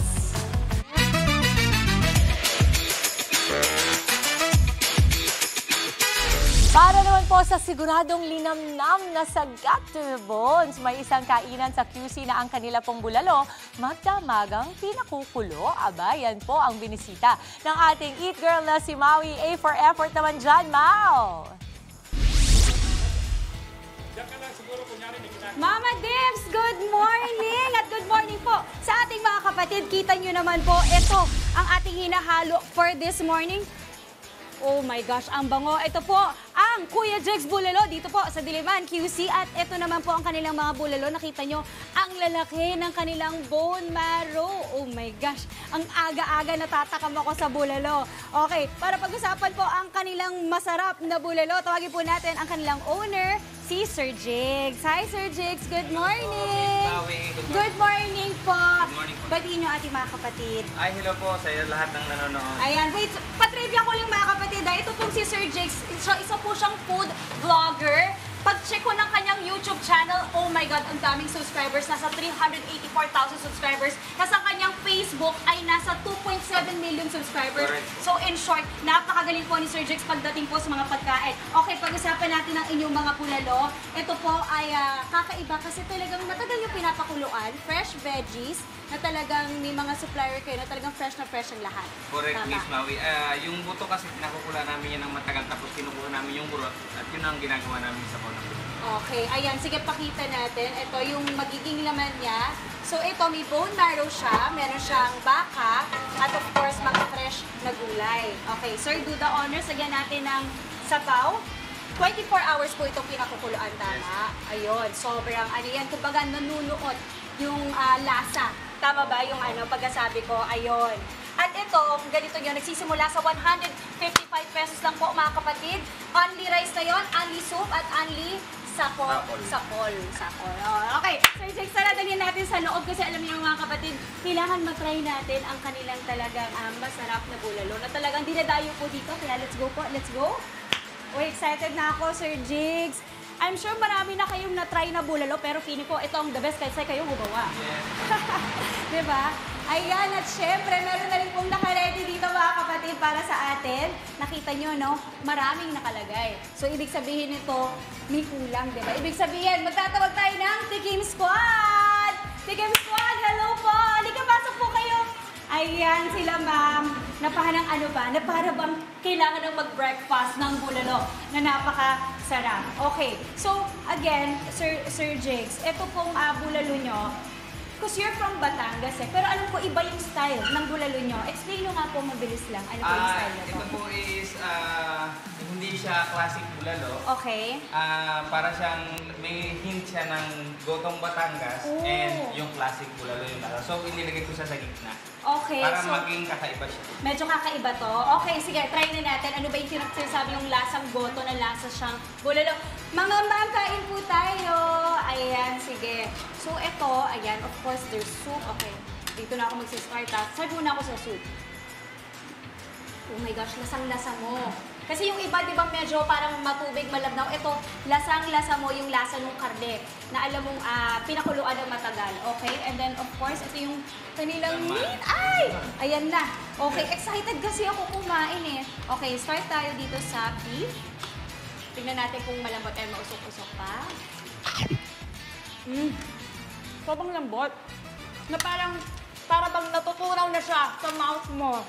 Para naman po sa siguradong linamnam na sagat to the bones, may isang kainan sa QC na ang kanila pong bulalo, magdamagang pinakukulo. Aba, yan po ang binisita ng ating Eat Girl na si Maui. A for effort naman dyan, Mau! Mama Dims, good morning! At good morning po sa ating mga kapatid. Kita nyo naman po, ito ang ating hinahalo for this morning. Oh my gosh, ang bango. Ito po ang Kuya Jegs Bulalo dito po sa Diliman, QC. At ito naman po ang kanilang mga bulalo. Nakita nyo, ang lalaki ng kanilang bone marrow. Oh my gosh, ang aga-aga natatakam ako sa bulalo. Okay, para pag-usapan po ang kanilang masarap na bulalo, tawagin po natin ang kanilang owner, si Sir Jigs. Hi, Sir Jigs. Good morning. Good morning po. Good morning po. Batiin nyo ating mga kapatid. Ay, hello po sa lahat ng nanonood. Ayan, wait. Patrivia ko lang mga kapatid. Ito pong si Sir Jigs. Isa po siyang food vlogger. Pag-check ko ng kanyang YouTube channel, oh my God, ang daming subscribers. Nasa 384,000 subscribers. Nasa kanyang Facebook ay nasa 2.7 million subscribers. Correct. So in short, napakagaling po ni Sir Jigs pagdating po sa mga pagkain. Okay, pag-usapan natin ang inyong mga bulalo. Ito po ay kakaiba kasi talagang matagal yung pinapakuluan. Fresh veggies na talagang may mga supplier kayo na talagang fresh ang lahat. Correct, Miss Maui. Yung buto kasi pinakukula namin yan ng matagal tapos kinukuha namin yung burot at yun ang ginagawa namin sa bono. Okay, ayan. Sige, pakita natin. Ito yung magiging laman niya. So, ito, may bone marrow siya. Meron siyang baka. At of course, mga fresh na gulay. Okay, sir, do the honors. Lagyan natin ng sabaw. 24 hours po itong pinakukuluan, tama? Ayun, sobrang, ano yan, kumbaga nanunuot yung lasa. Tama ba yung pagkasabi ko? Ayun. At ito, ganito nyo, nagsisimula sa 155 pesos lang po mga kapatid. Only rice na yon, only soup at only sapol. Okay, Sir Jigs, dalhin natin sa loob kasi alam niyo mga kapatid, kailangan matry natin ang kanilang talagang masarap na bulalo na talagang dinadayo po dito. Kaya let's go po, let's go. Oh, excited na ako, Sir Jigs. I'm sure marami na kayong na-try na bulalo pero feeling ko ito ang the best kasi kayo gumawa. Yeah. Diba? Ayan, at syempre, meron na rin pong nakaredy dito mga kapatid para sa atin. Nakita nyo, no? Maraming nakalagay. So, ibig sabihin nito, may kulang, di ba? Ibig sabihin, magtatawag tayo ng Tikim Squad! Tikim Squad, hello po! Halika, pasok po kayo! Ayan sila, ma'am. Napahanang ano ba? Na para bang kailangan ng mag-breakfast ng bulalo na napakasarap. Okay, so again, Sir Jigs, ito pong bulalo nyo, because you're from Batangas pero alam ko iba yung style ng bulalo nyo. Explain nyo nga po mabilis lang. Ano po yung style nyo? Ito po is, hindi siya classic bulalo. Okay. Para siyang, may hint siya ng gotong Batangas and yung classic bulalo yung lasa. So, inilagay ko siya sa gitna. Okay. Para so, maging kakaiba siya. Medyo kakaiba to. Okay, sige, try na natin. Ano ba yung sinasabi yung lasang goto na lasa siyang bulalo? Mga ma'am, kain po tayo. Ayan, sige. So, ito, ayan, of course, there's soup. Okay, dito na ako magsistart. Start muna ako sa soup. Oh my gosh, lasang-lasa mo. Kasi yung iba, di ba, medyo parang matubig, malabnaw. Ito, lasang-lasa mo yung lasa ng karne na alam mong pinakuluan ng matagal. Okay? And then, of course, ito yung kanilang meat. Ay! Ayan na. Okay, excited kasi ako kumain eh. Okay, start tayo dito sa beef. Tingnan natin kung malambot ay mausok-usok pa. Sobrang lambot. Na para bang natutunaw na siya sa mouth mo.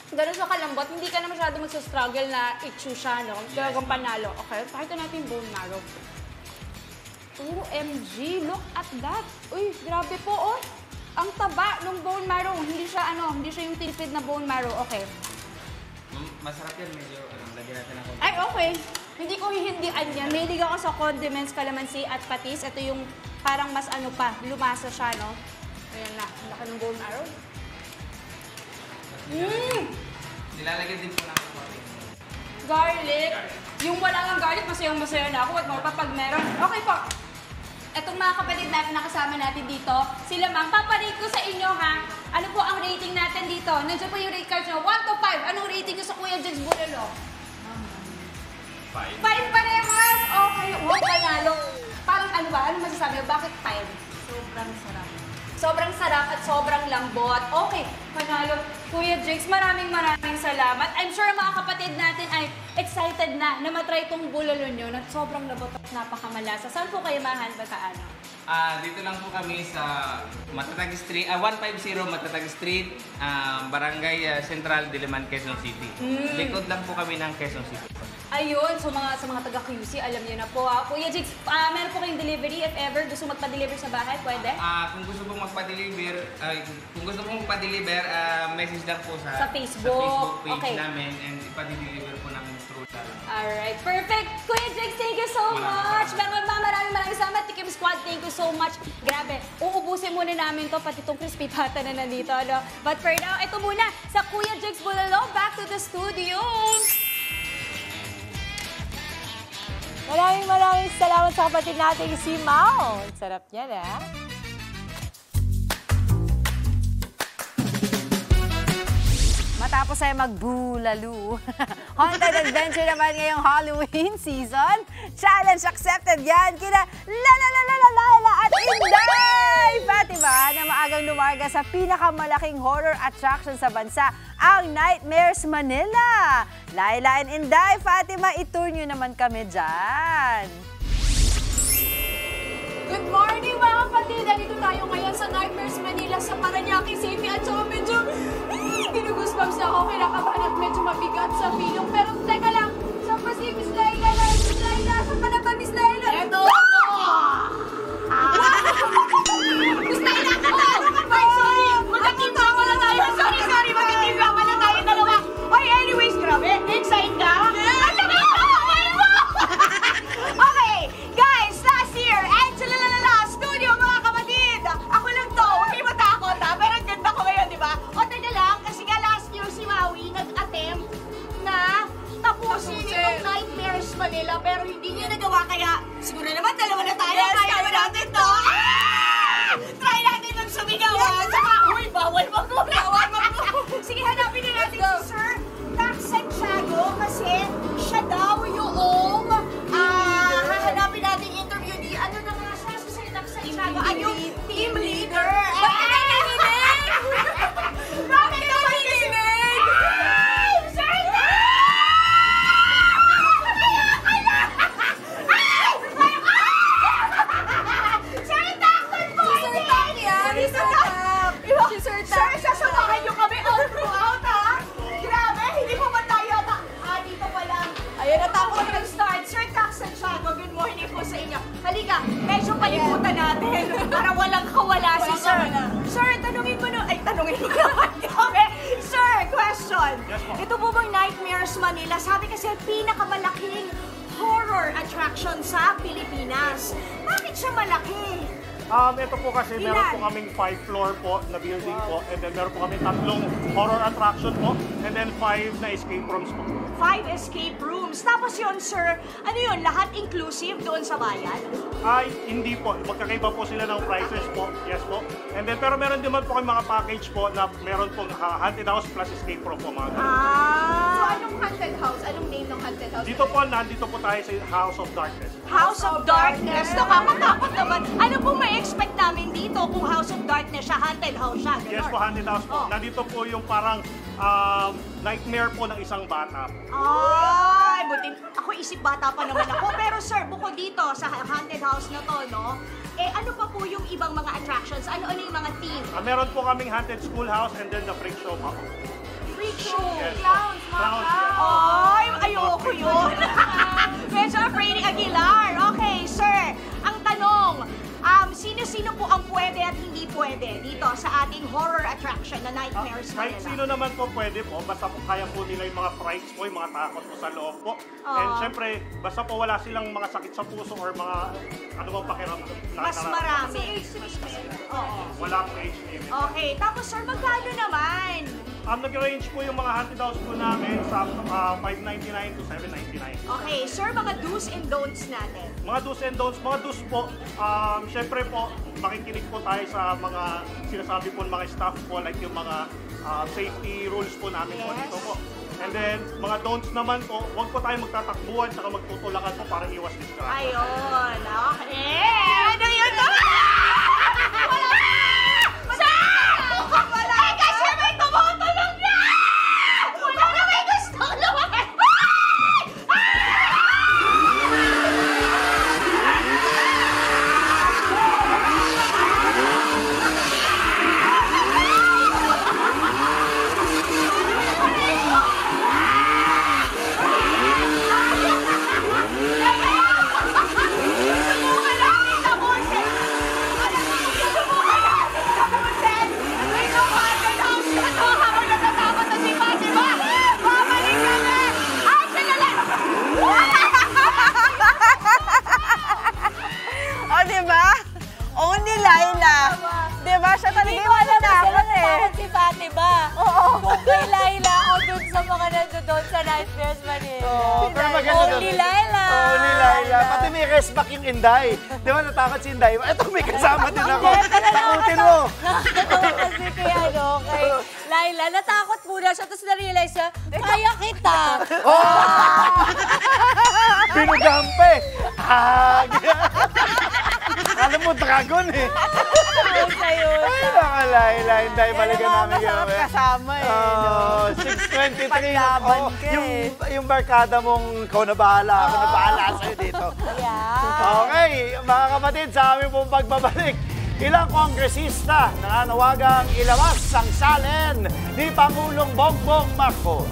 Ganun siya kalambot, hindi ka na masyado magsastruggle na i-chew siya, no? Talagang panalo. Okay, pakita natin yung bone marrow. OMG, look at that. Uy, grabe po, oh. Ang taba ng bone marrow. Hindi siya, hindi siya yung tilpid na bone marrow. Okay. Masarap yan, medyo, lagyan natin ako. Ay, okay. Hindi ko hihindian yan. May ligaw ako sa condiments, calamansi at patis. Ito yung parang mas lumasa siya, no? Ayan na, ang laki ng bone marrow. Nilalagyan din po namin garlic. Garlic. Yung wala ng garlic, masayang-masaya na ako. At mo pa pag meron. Okay po. Etong mga kapatid natin nakasama natin dito, sila ma'am, paparate ko sa inyo ha. Ano po ang rating natin dito? Nandiyan po yung rate cards nyo. 1 to 5. Anong rating nyo sa Kuya Jigs Bulalo? 5. 5 parehas? Okay. Wow, panalo. Parang ano ba? Ano masasabi? Bakit 5? Sobrang sarap. Sobrang sarap at sobrang lambot. Okay, panalo. Kuya Jigs, maraming salamat. I'm sure mga kapatid natin ay excited na matry itong bulalo nyo na sobrang lambot at napakamalasa. Saan po kayo mahanbataan? Dito lang po kami sa Matatag Street, 150 Matatag Street, Barangay Central, Diliman, Quezon City. Likod lang po kami ng Quezon City. Ayun, so sa mga taga-QC, alam niyo na po. Kuya Jigs, meron po kayong delivery if ever gusto magpa-deliver sa bahay, pwede? Kung gusto pong magpa-deliver, message lang po sa Facebook page namin and ipa-deliver po namin through that. Alright, perfect. Kuya Jigs, thank you so much. Maraming salamat. Tikim Squad, thank you so much. Grabe, uubusin muna namin to, pati itong crispy pata na nandito. No? But for now, ito muna sa Kuya Jigs Bulalo. Back to the studio. Maraming salamat sa kapatid natin si Mao. Sarap niya na. Matapos ay magbulalo. Haunted Adventure naman ngayong Halloween season. Challenge accepted yan kina Laila at Inday! Fatima na maagang lumarga sa pinakamalaking horror attraction sa bansa, ang Nightmares Manila. Laila and Inday, Fatima, itour nyo naman kami dyan. Good morning mga kapatid! Dito tayo ngayon sa Nightmares Manila sa Parañaque City at so medyo ginugoosebumps na ako, kinakabahan at medyo mabigat sa pilong. Pero teka lang, saan pa si Miss Laila? Miss Laila, saan pa na ba Miss Laila? Eto ako! Miss Laila ka na! Ay, sorry! Magkakita ko na tayo! Sorry! Magkakita ko na tayo dalawa! Ay, anyways, grabe! Excited ka? Okay, guys, last year, studio mga kapatid! Ako lang to, huwag kayo matakot ha, pero ang ganda ko ngayon, di ba? O taga lang, kasi nga last year si Maui nag-attempt na tapusin itong Nightmares Manila. natin para walang kawala si Sir. Sir, tanungin mo naman. Okay. Sir, question. Ito po bang Nightmares Manila? Sabi kasi pinakamalaking horror attraction sa Pilipinas. Bakit siya malaki? Ito po kasi meron po kaming 5 floor po na building po, and then meron po kami 3 horror attraction po, and then 5 na escape rooms po. 5 escape rooms. Tapos yun, sir, ano yun, lahat inclusive doon sa bayan? Ay, hindi po. Magkakaiba po sila ng prices po. Yes po. And then, pero meron din man po kayong mga package po na meron pong haunted house plus escape room po mga ganun. So, anong haunted house? Anong name ng haunted house? Dito po, nandito po tayo sa House of Darkness. House of Darkness. Nakakatakot naman. Ano po may expect namin dito kung House of Darkness siya, haunted house siya? Ganun. Yes po, haunted house po. Nandito po yung parang nightmare po ng isang bata. Ay, buti. Ako isip bata pa naman ako. Pero sir, bukod dito sa haunted house na to, no? Ano pa po yung ibang mga attractions? Ano-ano yung mga theme? Meron po kaming haunted schoolhouse and then the freak show po. Freak show? Yes. Clowns, mga clowns. Ay, ayoko yun. Medyo Freddy Aguilar. Okay, sir. Ang tanong, sino-sino po ang pwede at hindi pwede dito sa ating horror attraction na Nightmares Manila? Kahit sino naman po pwede po, basta po kaya po nila yung mga frights po, yung mga takot po sa loob po. And syempre, basta po wala silang mga sakit sa puso or mga ano bang pakiramdam. Mas marami. Oo. Wala po age limit. Okay, tapos sir, magkano naman? Nag-range po yung mga haunted house po namin sa $599 to $799. Okay, sir, mga do's and don'ts natin. Mga do's and don'ts, mga do's po, syempre po, makikinig po tayo sa mga sinasabi po ng mga staff po, like yung mga safety rules po namin po dito po. And then, mga don'ts naman po, huwag po tayo magtatakbuhan saka magtutulakan po para iwas disgrasya. Ayun, okay. Ano yun? Inday. Di ba natakot si Inday? Ito may kasama din ako. Takutin mo. Nakakatawa kasi kay kay Laila. Natakot muna siya, tapos na-realize siya, kaya kita. Binugampe. Alam mo, dragon eh. Ay, naka Laila. Inday, balikan namin yun. Masarap kasama eh. 6:23 na. Yung barkada mong ikaw na bahala. Ako na bahala sa'yo dito. Okay, mga kapatid, sa aming pong pagbabalik, ilang kongresista nananawagang ilawas ang salin ni Pangulong Bongbong Marcos.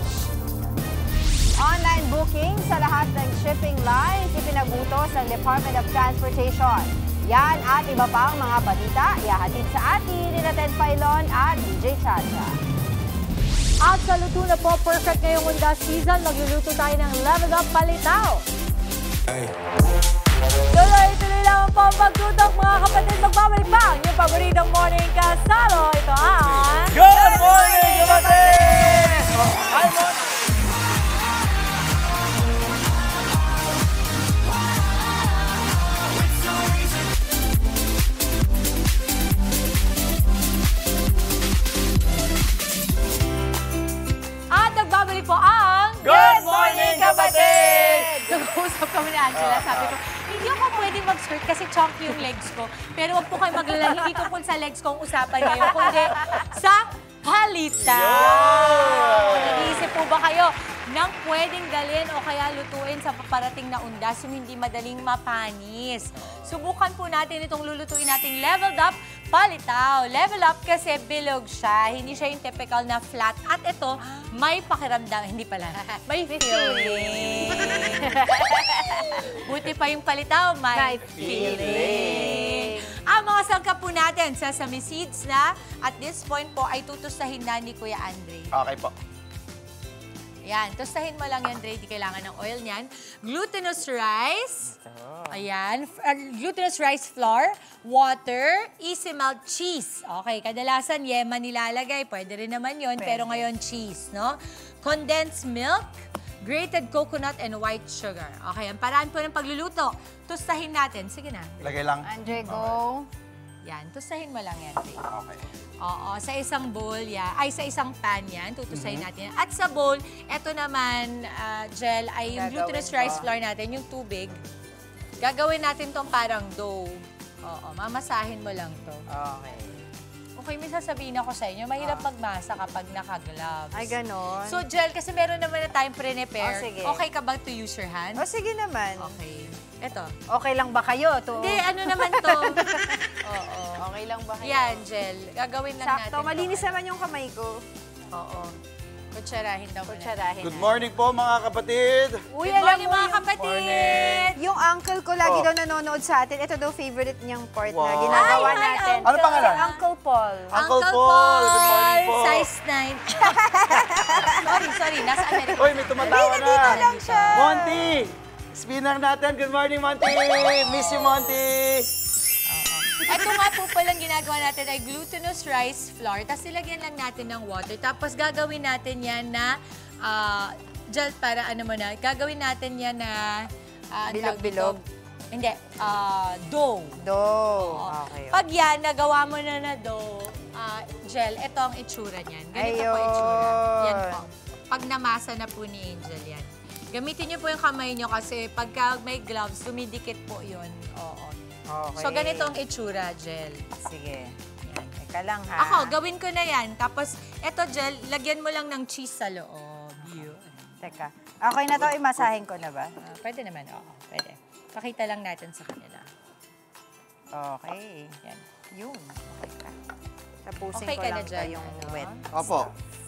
Online booking sa lahat ng shipping lines ipinagutos ng Department of Transportation. Yan at iba pang mga balita, ihahatid sa atin ni Ted Pailon at DJ Chacha. At sa luto na po, perfect ngayong unda season, magluluto tayo ng Level Up Palitaw. Tuloy-tuloy lang po ang pagtutok, mga kapatid. Magbabalik pa ang yung paboritong morning kasalo. Ito ang... Good morning, kapatid! Hi, morning! At nagbabalik po ang... Good morning, kapatid! Nag-uusap kami ni Angela, sabi ko, hindi ako pwede mag-skirt kasi chunky yung legs ko. Pero wag po kayo maglala, hindi tungkol sa legs ko ang usapan ngayon, kundi sa palitaw. Nag-iisip po ba kayo ng pwedeng dalhin o kaya lutuin sa paparating na undas yung hindi madaling mapanis? Subukan po natin itong lulutuin nating leveled up palitaw. Level up kasi bilog siya. Hindi siya yung typical na flat. At ito, may pakiramdam. Hindi pala. May feeling. Buti pa yung palitaw, may feeling. mga sangkap po natin, sesame seeds na. At this point po ay tutustahin na ni Kuya Andre. Okay po. Ayan, tustahin mo lang yan, Dre. Di kailangan ng oil niyan. Glutinous rice. Ayan. Glutinous rice flour, water, easy melt cheese. Okay, kadalasan yema nilalagay. Pwede rin naman yon, pero ngayon cheese, no? Condensed milk, grated coconut, and white sugar. Okay, ang paraan po ng pagluluto. Tustahin natin. Sige na. Lagay lang. Andre, go. Yan, tustahin mo lang yan, Dre. Okay. Oo, sa isang bowl yan, ay sa isang pan yan, tutusayin natin yan. At sa bowl, eto naman, Jel, ay yung glutinous rice flour natin, yung tubig. Gagawin natin tong parang dough. Oo, mamasahin mo lang to. Okay. Okay, may sasabihin ako sa inyo, mahirap magmasa kapag naka-gloves. Ay, ganon. So, Jel, kasi meron naman na tayong prepare. Sige. Okay ka ba to use your hand? Sige naman. Okay. Eto. Okay lang ba kayo? Hindi, ano naman to? Oo. Okay lang ba kayo? Yan, Jel. Gagawin lang natin. Sakto, malinis naman yung kamay ko. Oo. Kutsarahin daw muna. Kutsarahin. Good morning po mga kapatid. Uy, Good alam morning mo mga kapatid. Morning. Yung uncle ko lagi daw nanonood sa atin. Ito daw favorite niyang part na Wow. ginagawa Hi, natin. Ano pangalan? Si Uncle Paul. Uncle Paul. Good morning po. Size 9. sorry. Nasa Amerika. Uy, may tumatawa na. Dito lang siya. Monty! Spinner natin. Good morning, Monty. Miss you, Monty. Ito nga po palang ginagawa natin ay glutinous rice flour. Tapos ilagyan lang natin ng water. Tapos gagawin natin yan na, Jel, para ano mo na, gagawin natin yan na, Bilog-bilog. Hindi, dough. Dough. Okay. Pag yan, nagawa mo na dough, Jel, ito ang itsura niyan. Ganito po itsura. Yan po. Pag namasa na po ni Angel yan. Gamitin niyo po yung kamay niyo kasi pagka may gloves, dumidikit po yun. Oo. Okay. So, ganito ang itsura, Jel. Sige. Yan. Teka lang, ha? Ako, gawin ko na yan. Tapos, eto, Jel, lagyan mo lang ng cheese sa loob. Yun. Teka. Okay na to, imasahin ko na ba? Pwede naman, oo. Pwede. Pakita lang natin sa kanila. Okay. Yan. Yun. Okay ka. Tapusin Okay ko ka lang na dyan, yung ano? wet. Opo.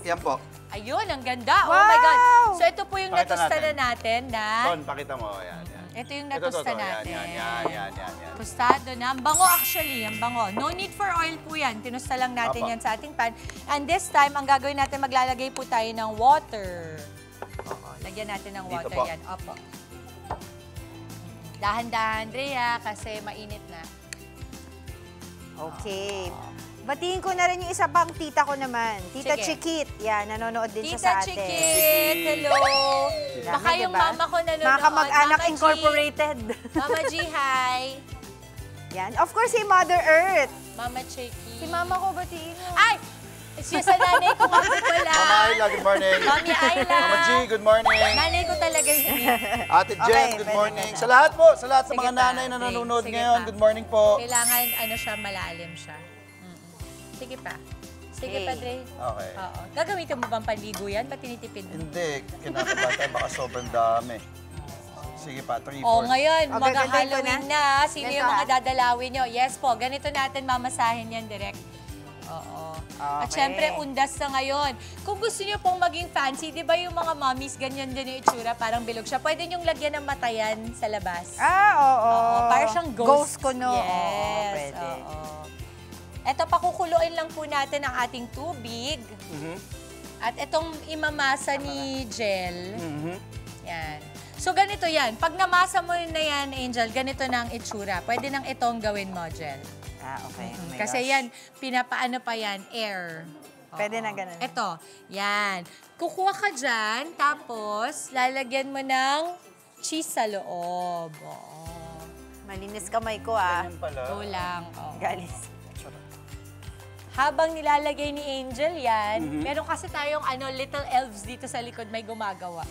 Yan po. Ayun, ang ganda. Wow! Oh my God. So, ito po yung Pakita natusta na natin. natin na... Son, pakita mo. Yan. Ito yung Ito, natusta to. natin. Yan. Tostado na. Ang bango actually, ang bango. No need for oil po yan. Tinusta lang natin Opo. yan sa ating pan. And this time, ang gagawin natin, maglalagay po tayo ng water. Oo, lagyan natin ng Dito water po. yan. Opo. Dahan-dahan, Rhea, kasi mainit na. Okay. Batiin ko na rin yung isa pang tita ko naman. Tita Sige. Chikit. Yan, nanonood din siya Tita sa atin. Chikit, hello. Baka yung diba? mama ko nanonood. Mga kamag-anak Mama G. incorporated. Mama G, hi. Yan. Of course, si Mother Earth. Mama Chiki. Si mama ko, batiin mo. Ay! Siya sa nanay ko nga po pala. Mama Ayla, good morning. Mami Ayla. Mama G, good morning. Nanay ko talaga yun. Ate Jen, Okay, good pwede morning. ka na. Sa lahat po, sa lahat sa Sige mga pa, nanay na sige. nanonood Sige ngayon, pa. good morning po. Kailangan, siya, malalim siya. Sige pa. Sige pa, Dre. Okay. Oo. Gagamitin mo bang panligo yan? Ba't tinitipid mo? Hindi, kinakabata, baka sobrang dami. Sige pa, 3, 4. Oh, ngayon, Okay, ganito mag-Halloween na? na. Sino yung mga dadalawin nyo? Yes po, ganito natin mamasahin yan direct. Oo. At Okay. syempre, undas na ngayon. Kung gusto nyo pong maging fancy, di ba yung mga mommies, ganyan din yung itsura, parang bilog siya. Pwede nyong lagyan ng matayan sa labas. Oo. Parang siyang ghost. Ghost ko, no? Yes. Oo, pwede. Oo. Eto, pakukuluin lang po natin ang ating tubig. At itong imamasa ni Jel. Yan. So, ganito yan. Pag namasa mo na yan, Angel, ganito na ang itsura. Pwede nang itong gawin mo, Jel. Okay. Oh my Kasi gosh. yan, pinapaano pa yan, air. Pwede na ganun. Ito, yan. Kukuha ka dyan, tapos lalagyan mo ng cheese sa loob. Oo. Malinis kamay ko, ah. Ito lang. Oo. Galis. Habang nilalagay ni Angel yan, meron kasi tayong little elves dito sa likod may gumagawa.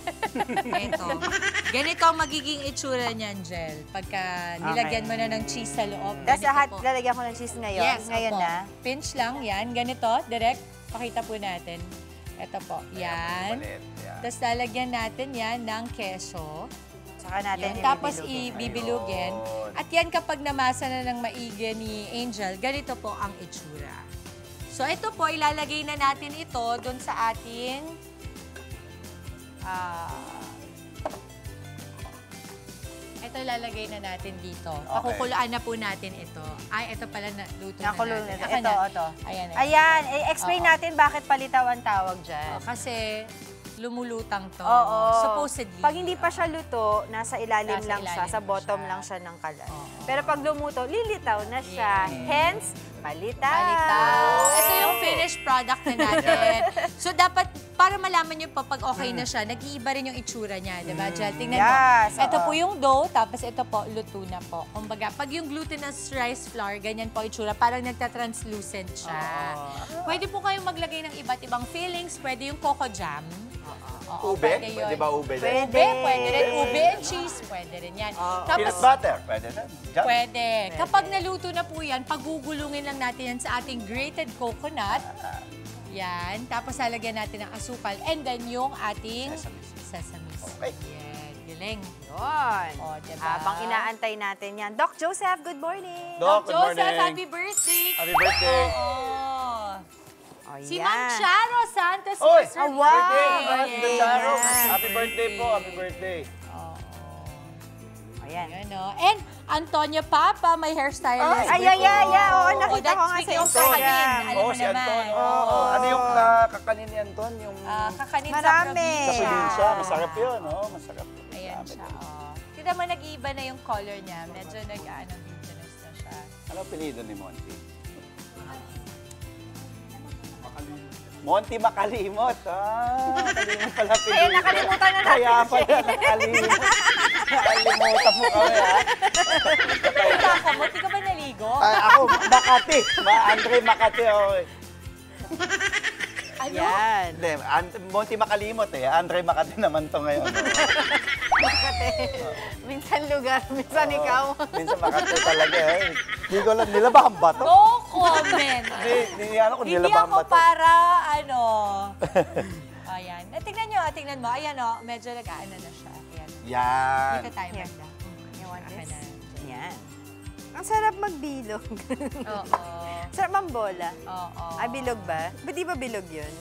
Ito. Ganito ang magiging itsura niyan, Jel. Pagka nilagyan mo na ng cheese sa loob. Tapos Ganito po. lalagyan ko ng cheese ngayon. Yes, Ngayon opo. na. Pinch lang, yan. Ganito, direct. Pakita po natin. Ito po, yan. Tapos lalagyan natin yan ng keso. Saka natin Tapos ibibilugin. ibibilugin. At yan kapag namasa na ng maigi ni Angel, ganito po ang itsura. So ito po, ilalagay na natin ito dun sa ating Ito lalagay na natin dito. Okay. Pakukuluan na po natin ito. Ay, ito pala na luto na Nakulo natin. na. Aka Ito. Ayan. Ayan, explain natin bakit palitaw ang tawag dyan. Kasi lumulutang to. Oo. Supposedly. Pag hindi pa siya luto, nasa ilalim Nasa lang siya, ilalim sa bottom lang siya ng kalan. Pero pag lumuto, lilitaw na siya. Hence, palitaw. Ito yung finished product na natin. So, dapat, para malaman nyo pa pag okay na siya, nag-iiba rin yung itsura niya, di ba, Jel? Tingnan Yes, mo. Ito po yung dough, tapos ito po, luto na po. Kumbaga, pag yung glutinous rice flour, ganyan po itsura, parang nagtatranslucent siya. Pwede po kayong maglagay ng iba't ibang fillings. Pwede yung coco jam. Ube? Pwede ba ube din? Pwede rin. Ube and cheese, pwede rin yan. Peanut butter? Pwede din. Jam? Pwede. Kapag naluto na po yan, pagugulungin lang natin yan sa ating grated coconut. Yan. Tapos lalagyan natin ng asukal. And then yung ating sesame seeds. Okay. Yan. Galing. Yun. O, diba? Habang inaantay natin yan. Doc Joseph, good morning. Doc, good Joseph, morning. happy birthday. Happy birthday. Si Ma'am Charo Santos. Oy! Wow! Birthday, Charo. Happy birthday po. Happy birthday. Ayan. Yan, no? And Antonio Papa, my hairstylist. Ay, oo, nakita ko nga sa Instagram. Instagram. Alam mo si naman. Anton. Ano yung kakanin ni Anton? Yung Kakanin Marami. sa sa probinsya. probinsya. Masarap yun, no? Masarap. Ayan siya, Kita mo, nag-iiba na yung color niya. Medyo glutinous na siya. Ano apelido ni Monty? Monty Makalimot. Makalimot pala apelido. Kaya nakalimutan na natin Kaya pala nakalimot. Nakalimutan mo kami, ha? Hindi ka ba naligo? Ako, Makati. Andre Makati ako. Ano? Yan. Hindi, Monty Makalimot eh. Andre Makati naman to ngayon. Makati. Minsan lugar, minsan ikaw. Minsan Makati talaga eh. Hindi ko alam, nilabahan ba to? No comment. Hindi ano kung Hindi nilabahan ako ba to. para, Ayan. Tingnan mo. Ayan, medyo nag-aano na siya. Ayan. Yan. Dito tayo banda. You want this? Yan. Ang sarap magbilog. Oo. Sarap mambola. Oo. Ay, bilog ba? Ba't di ba bilog yun?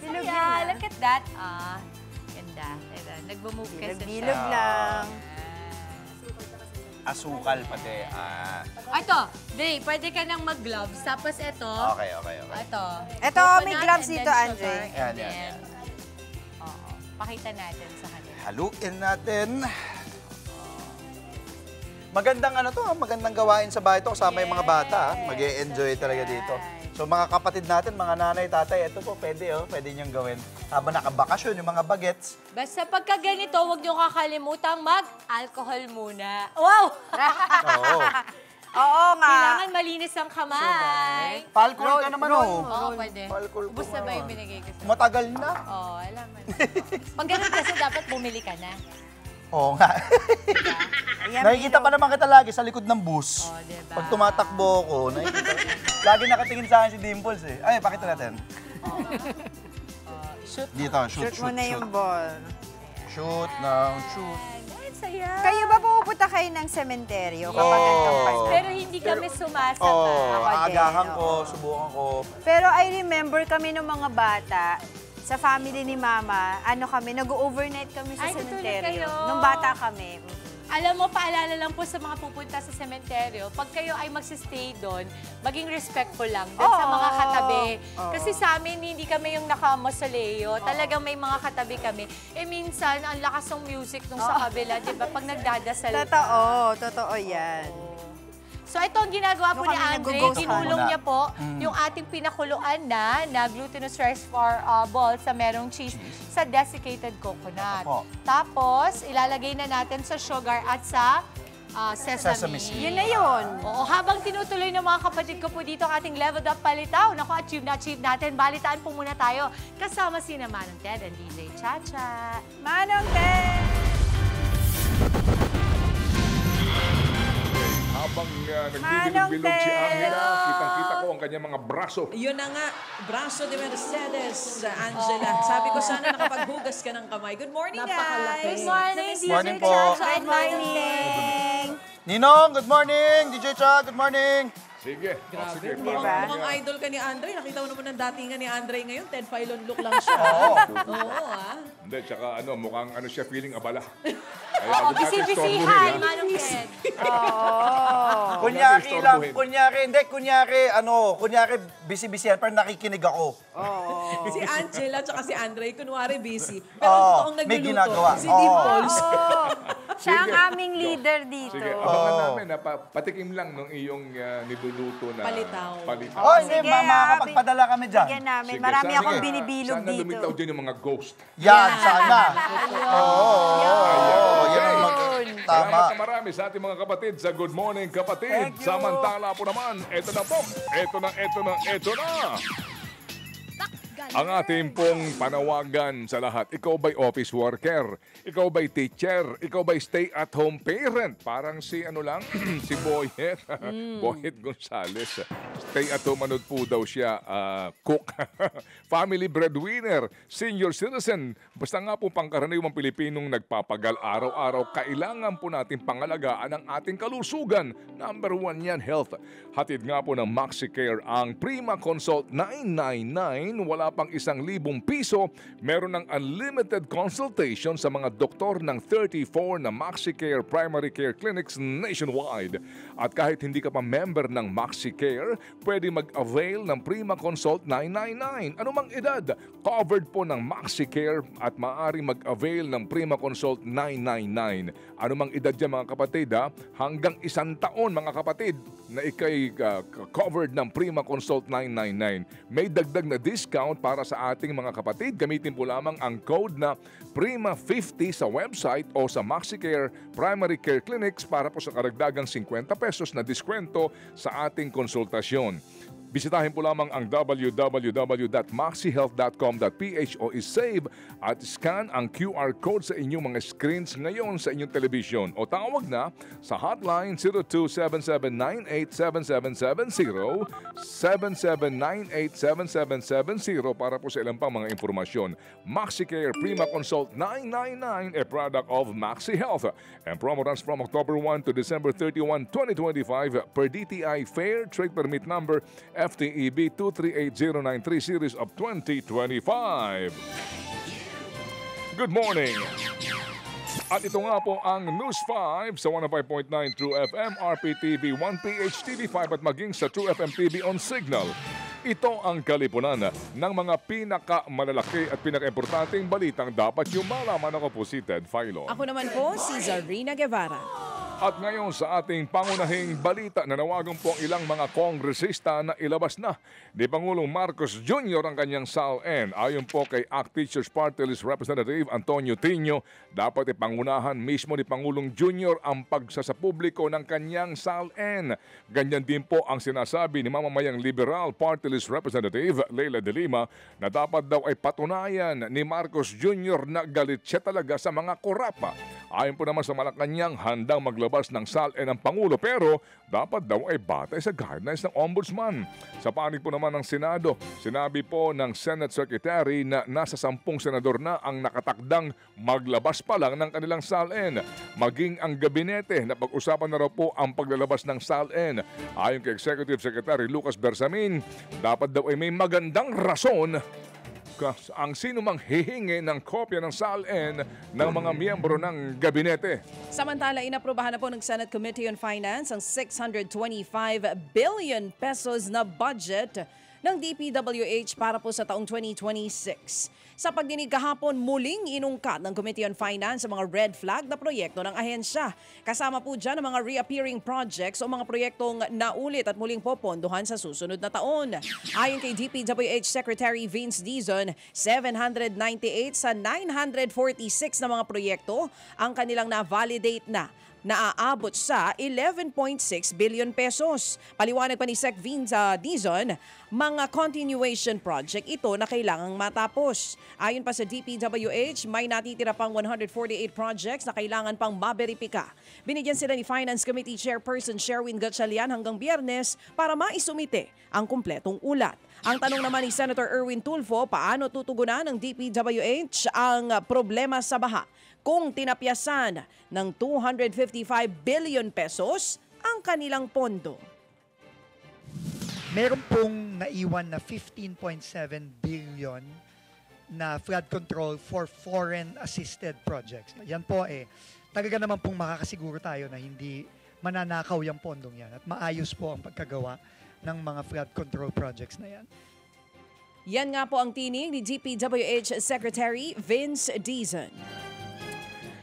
Bilog Saya, yun, look at that. Ganda. Nagbo-move kasi siya. Bilog lang. Asukal pati. Ito, Dre, pwede ka nang mag-gloves. Tapos ito. Okay. Ito. Ito, may Coconut gloves and dito, then Andre. sugar, and Yan. then, Oo. Pakita natin sa kanila. Haluin natin. Magandang gawain sa bahay ito kasama yung mga bata. Mag-e-enjoy talaga dito. So mga kapatid natin, mga nanay, tatay, ito po pwede niyong gawin. Habang nakabakasyon, yung mga bagets. Basta pagka ganito, huwag niyo kakalimutang mag-alcohol muna. Wow! Oo. Oo nga. Kailangan malinis ang kamay. Palcol ka naman, Oo, pwede. Palcol Ubus na ba yung binigay ko sa'yo? Matagal na. Oo, alam mo. Pag ganun kasi, dapat bumili ka na. Oo nga. Nakikita pa naman kita lagi sa likod ng bus. Oo, diba? Pag tumatakbo ako, nakikita. Lagi nakatingin sa akin si Dimples eh. Ay, pakita natin. Shoot. Dito, shoot. Shoot mo na yung ball. Shoot now, shoot. Saya. Kayo ba pumupunta kayo ng sementeryo kapag gantong part? Pero hindi kami sumasama. Aagahan ko, subukan ko. Pero I remember kami nung mga bata, sa family ni Mama, nag-overnight kami sa Ay, tutulog sementeryo. kayo. Nung bata kami. Alam mo, paalala lang po sa mga pupunta sa sementeryo, pag kayo ay magsistay doon, maging respectful lang doon sa mga katabi. Kasi sa amin, hindi kami yung naka-mausoleo. Talagang may mga katabi kami. Minsan, ang lakas ng music nung sa kabila, di ba? Pag nagdadasal ka. Totoo yan. So ito ang ginagawa po ni Andre, kinulong niya po yung ating pinakuluan na glutinous rice flour ball sa merong cheese sa desiccated coconut. Tapos, ilalagay na natin sa sugar at sa sesame. Yun na yun. Oo, habang tinutuloy ng mga kapatid ko po dito ang ating leveled up palitaw, naku, achieve natin. Balitaan po muna tayo kasama sina Manong Ted and DJ Chacha. Manong Ted! Habang nagbibilog-bilog si Angela, kitang-kita ko ang kanyang mga braso. Yun na nga, braso de Mercedes, Angela. Sabi ko sana nakapaghugas ka ng kamay. Good morning, guys! Good morning, Good morning po. Good morning! Ninong, good morning! DJ Cha, good morning! Sige. Grabe. Sige, Mukhang idol ka ni Andre. Nakita mo naman ang datingan ni Andre ngayon. Ted Filon look lang siya. Oo, ah. Hindi, tsaka mukhang siya feeling abala. Oo, busy-busyhan, Manong Ted. Kunyari lang, kunyari, busy-busyhan, pero nakikinig ako. Si Angela at si Andre, kunwari busy. Pero ang totoong may nagluluto, ginagawa. si Dimples. Siya ang aming leader dito. Sige, abangan namin. Patikim lang nung iyong niluluto na Palitaw. Hindi, makakapagpadala kami dyan. Bigyan namin. Sige, Marami sana- akong binibilog Sana dito. lumitaw din yung mga ghost. Yan, sana. Yan ang Salamat tama. na marami sa ating mga kapatid sa Good Morning Kapatid. Samantala po naman, eto na po. Eto na. Ang ating pong panawagan sa lahat. Ikaw ba'y office worker? Ikaw ba'y teacher? Ikaw ba'y stay-at-home parent? Parang si si Boyet. Boyet Gonzales. Stay-at-home po daw siya, cook. Family breadwinner, senior citizen. Basta nga po pangkaraniwang Pilipinong nagpapagal araw-araw, kailangan po natin pangalagaan ang ating kalusugan. Number 1 yan, health. Hatid nga po ng MaxiCare ang Prima Consult 999. Wala pang 1,000 piso. Meron ng unlimited consultation sa mga doktor ng 34 na MaxiCare primary care clinics nationwide. At kahit hindi ka pa member ng MaxiCare, pwede mag-avail ng Prima Consult 999. Anumang edad, covered po ng MaxiCare at maaari mag-avail ng Prima Consult 999. Anumang edad yan mga kapatid, hanggang 1 taon mga kapatid na ikay covered ng Prima Consult 999. May dagdag na discount para sa ating mga kapatid. Gamitin po lamang ang code na PRIMA50 sa website o sa MaxiCare Primary Care Clinics para po sa karagdagang 50 pesos na diskwento sa ating konsultasyon. Bisitahin po lamang ang www.maxihealth.com.ph o isave at scan ang QR code sa inyong mga screens ngayon sa inyong television o tawag na sa hotline 0277987770 77987770 para po sa ilang pang mga impormasyon. MaxiCare Prima Consult 999, a product of MaxiHealth and promo runs from October 1 to December 31, 2025 per DTI Fair Trade Permit Number FTEB 238093 Series of 2025. Good morning. At ito nga po ang News 5 sa 105.9 True FM, RPTV 1, PHTV 5 at maging sa True FM TV on Signal. Ito ang kalipunan ng mga pinakamalalaki at pinaka-importanting balitang dapat yung malaman. Ako po si Ted Filon. Ako naman po si Zarina Guevara. At ngayon sa ating pangunahing balita, nanawagan po ang ilang mga kongresista na ilabas na ni Pangulong Marcos Jr. ang kanyang SALN. Ayon po kay ACT Teachers Party List Representative Antonio Tino, dapat ipangunahan mismo ni Pangulong Jr. ang pagsasapubliko ng kanyang SALN. Ganyan din po ang sinasabi ni mamamayang Liberal Party List Representative Leila de Lima na dapat daw ay patunayan ni Marcos Jr. na galit siya talaga sa mga korapa. Ayon po naman sa Malacanang, handang maglabas ng SALN ang Pangulo pero dapat daw ay batay sa guidelines ng Ombudsman. Sa panig po naman ng Senado, sinabi po ng Senate Secretary na nasa 10 senador na ang nakatakdang maglabas pa lang ng kanilang SALN. Maging ang gabinete na pag-usapan na raw po ang paglalabas ng SALN. Ayon kay Executive Secretary Lucas Bersamin, dapat daw ay may magandang rason ang sino mang hihingi ng kopya ng SALN ng mga miyembro ng gabinete. Samantala, inaprobahan na po ng Senate Committee on Finance ang 625 billion pesos na budget ng DPWH para po sa taong 2026. Sa pagdinig kahapon, muling inungkat ng Committee on Finance ang mga red flag na proyekto ng ahensya. Kasama po dyan ang mga reappearing projects o mga proyektong naulit at muling popondohan sa susunod na taon. Ayon kay DPWH Secretary Vince Dizon, 798 sa 946 na mga proyekto ang kanilang na-validate na naaabot sa 11.6 billion pesos. Paliwanag pa ni Sec Vince Dizon, mga continuation project ito na kailangang matapos. Ayon pa sa DPWH, may natitira pang 148 projects na kailangan pang maberipika. Binigyan sila ni Finance Committee Chairperson Sherwin Gatchalian hanggang Biyernes para maisumite ang kumpletong ulat. Ang tanong naman ni Senator Erwin Tulfo, paano tutugunan ng DPWH ang problema sa baha kung tinapyasan ng 255 billion pesos ang kanilang pondo? meron pong naiwan na 15.7 billion na flood control for foreign assisted projects. Yan po talaga naman pong makakasiguro tayo na hindi mananakaw yung pondong yan at maayos po ang pagkagawa ng mga flood control projects na yan. Yan nga po ang tinig ni DPWH Secretary Vince Dizon.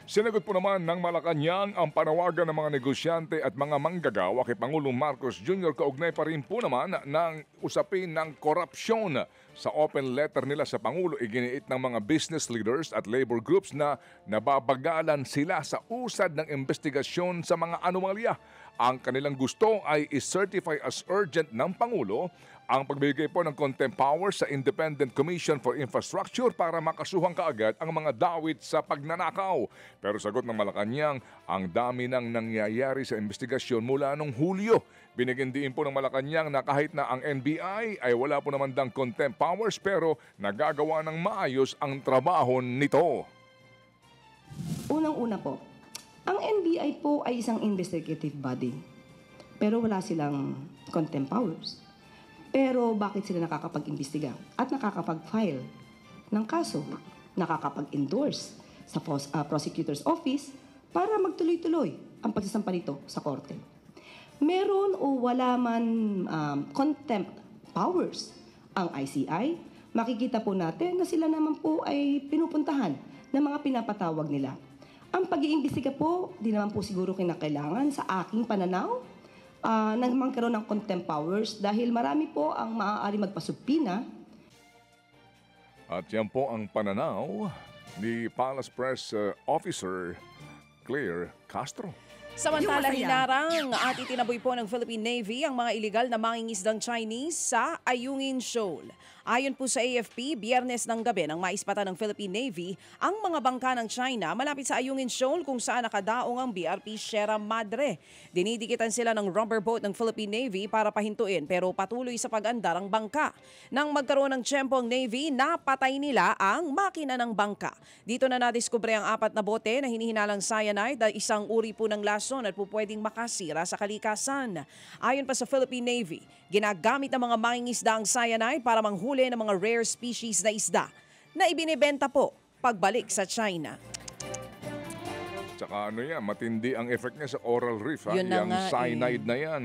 Sinagot po naman ng Malacanang ang panawagan ng mga negosyante at mga manggagawa kay Pangulong Marcos Jr. kaugnay pa rin po naman ng usapin ng korupsyon. Sa open letter nila sa Pangulo, iginiit ng mga business leaders at labor groups na nababagalan sila sa usad ng investigasyon sa mga anomalya. Ang kanilang gusto ay i-certify as urgent ng Pangulo ang pagbibigay po ng contempt powers sa Independent Commission for Infrastructure para makasuhan kaagad ang mga dawit sa pagnanakaw. Pero sagot ng Malacanang, ang dami nang nangyayari sa investigasyon mula noong Hulyo. Binigyan din po ng Malacanang na kahit na ang NBI ay wala po naman dang contempt powers pero nagagawa ng maayos ang trabaho nito. Unang-una po, ang NBI po ay isang investigative body pero wala silang contempt powers. Pero bakit sila nakakapag-imbestiga at nakakapag-file ng kaso, nakakapag-endorse sa prosecutor's office para magtuloy-tuloy ang pagsasampa nito sa korte? Meron o wala man contempt powers ang ICI, makikita po natin na sila naman po ay pinupuntahan ng mga pinapatawag nila. Ang pag-iimbestiga po, di naman po siguro kinakailangan sa aking pananaw nang magkaroon ng contempt powers dahil marami po ang maaari magpasubpina. At yan po ang pananaw ni Palace Press Officer Claire Castro. Samantala, hinarang at itinaboy po ng Philippine Navy ang mga iligal na mangingisdang Chinese sa Ayungin Shoal. Ayon po sa AFP, Biyernes ng gabi nang maispatan ng Philippine Navy ang mga bangka ng China malapit sa Ayungin Shoal kung saan nakadaong ang BRP Sierra Madre. Dinidikitan sila ng rubber boat ng Philippine Navy para pahintuin pero patuloy sa pag-andar ang bangka. Nang magkaroon ng tiyempo ang Navy, napatay nila ang makina ng bangka. Dito na nadiskubre ang 4 na bote na hinihinalang cyanide na isang uri po ng lason at po pwedeng makasira sa kalikasan. Ayon pa sa Philippine Navy, ginagamit ng mga mangingisda ang cyanide para manghuli ng mga rare species na isda na ibinibenta po pagbalik sa China. Tsaka matindi ang effect niya sa coral reef. Yun na yung nga cyanide na yan.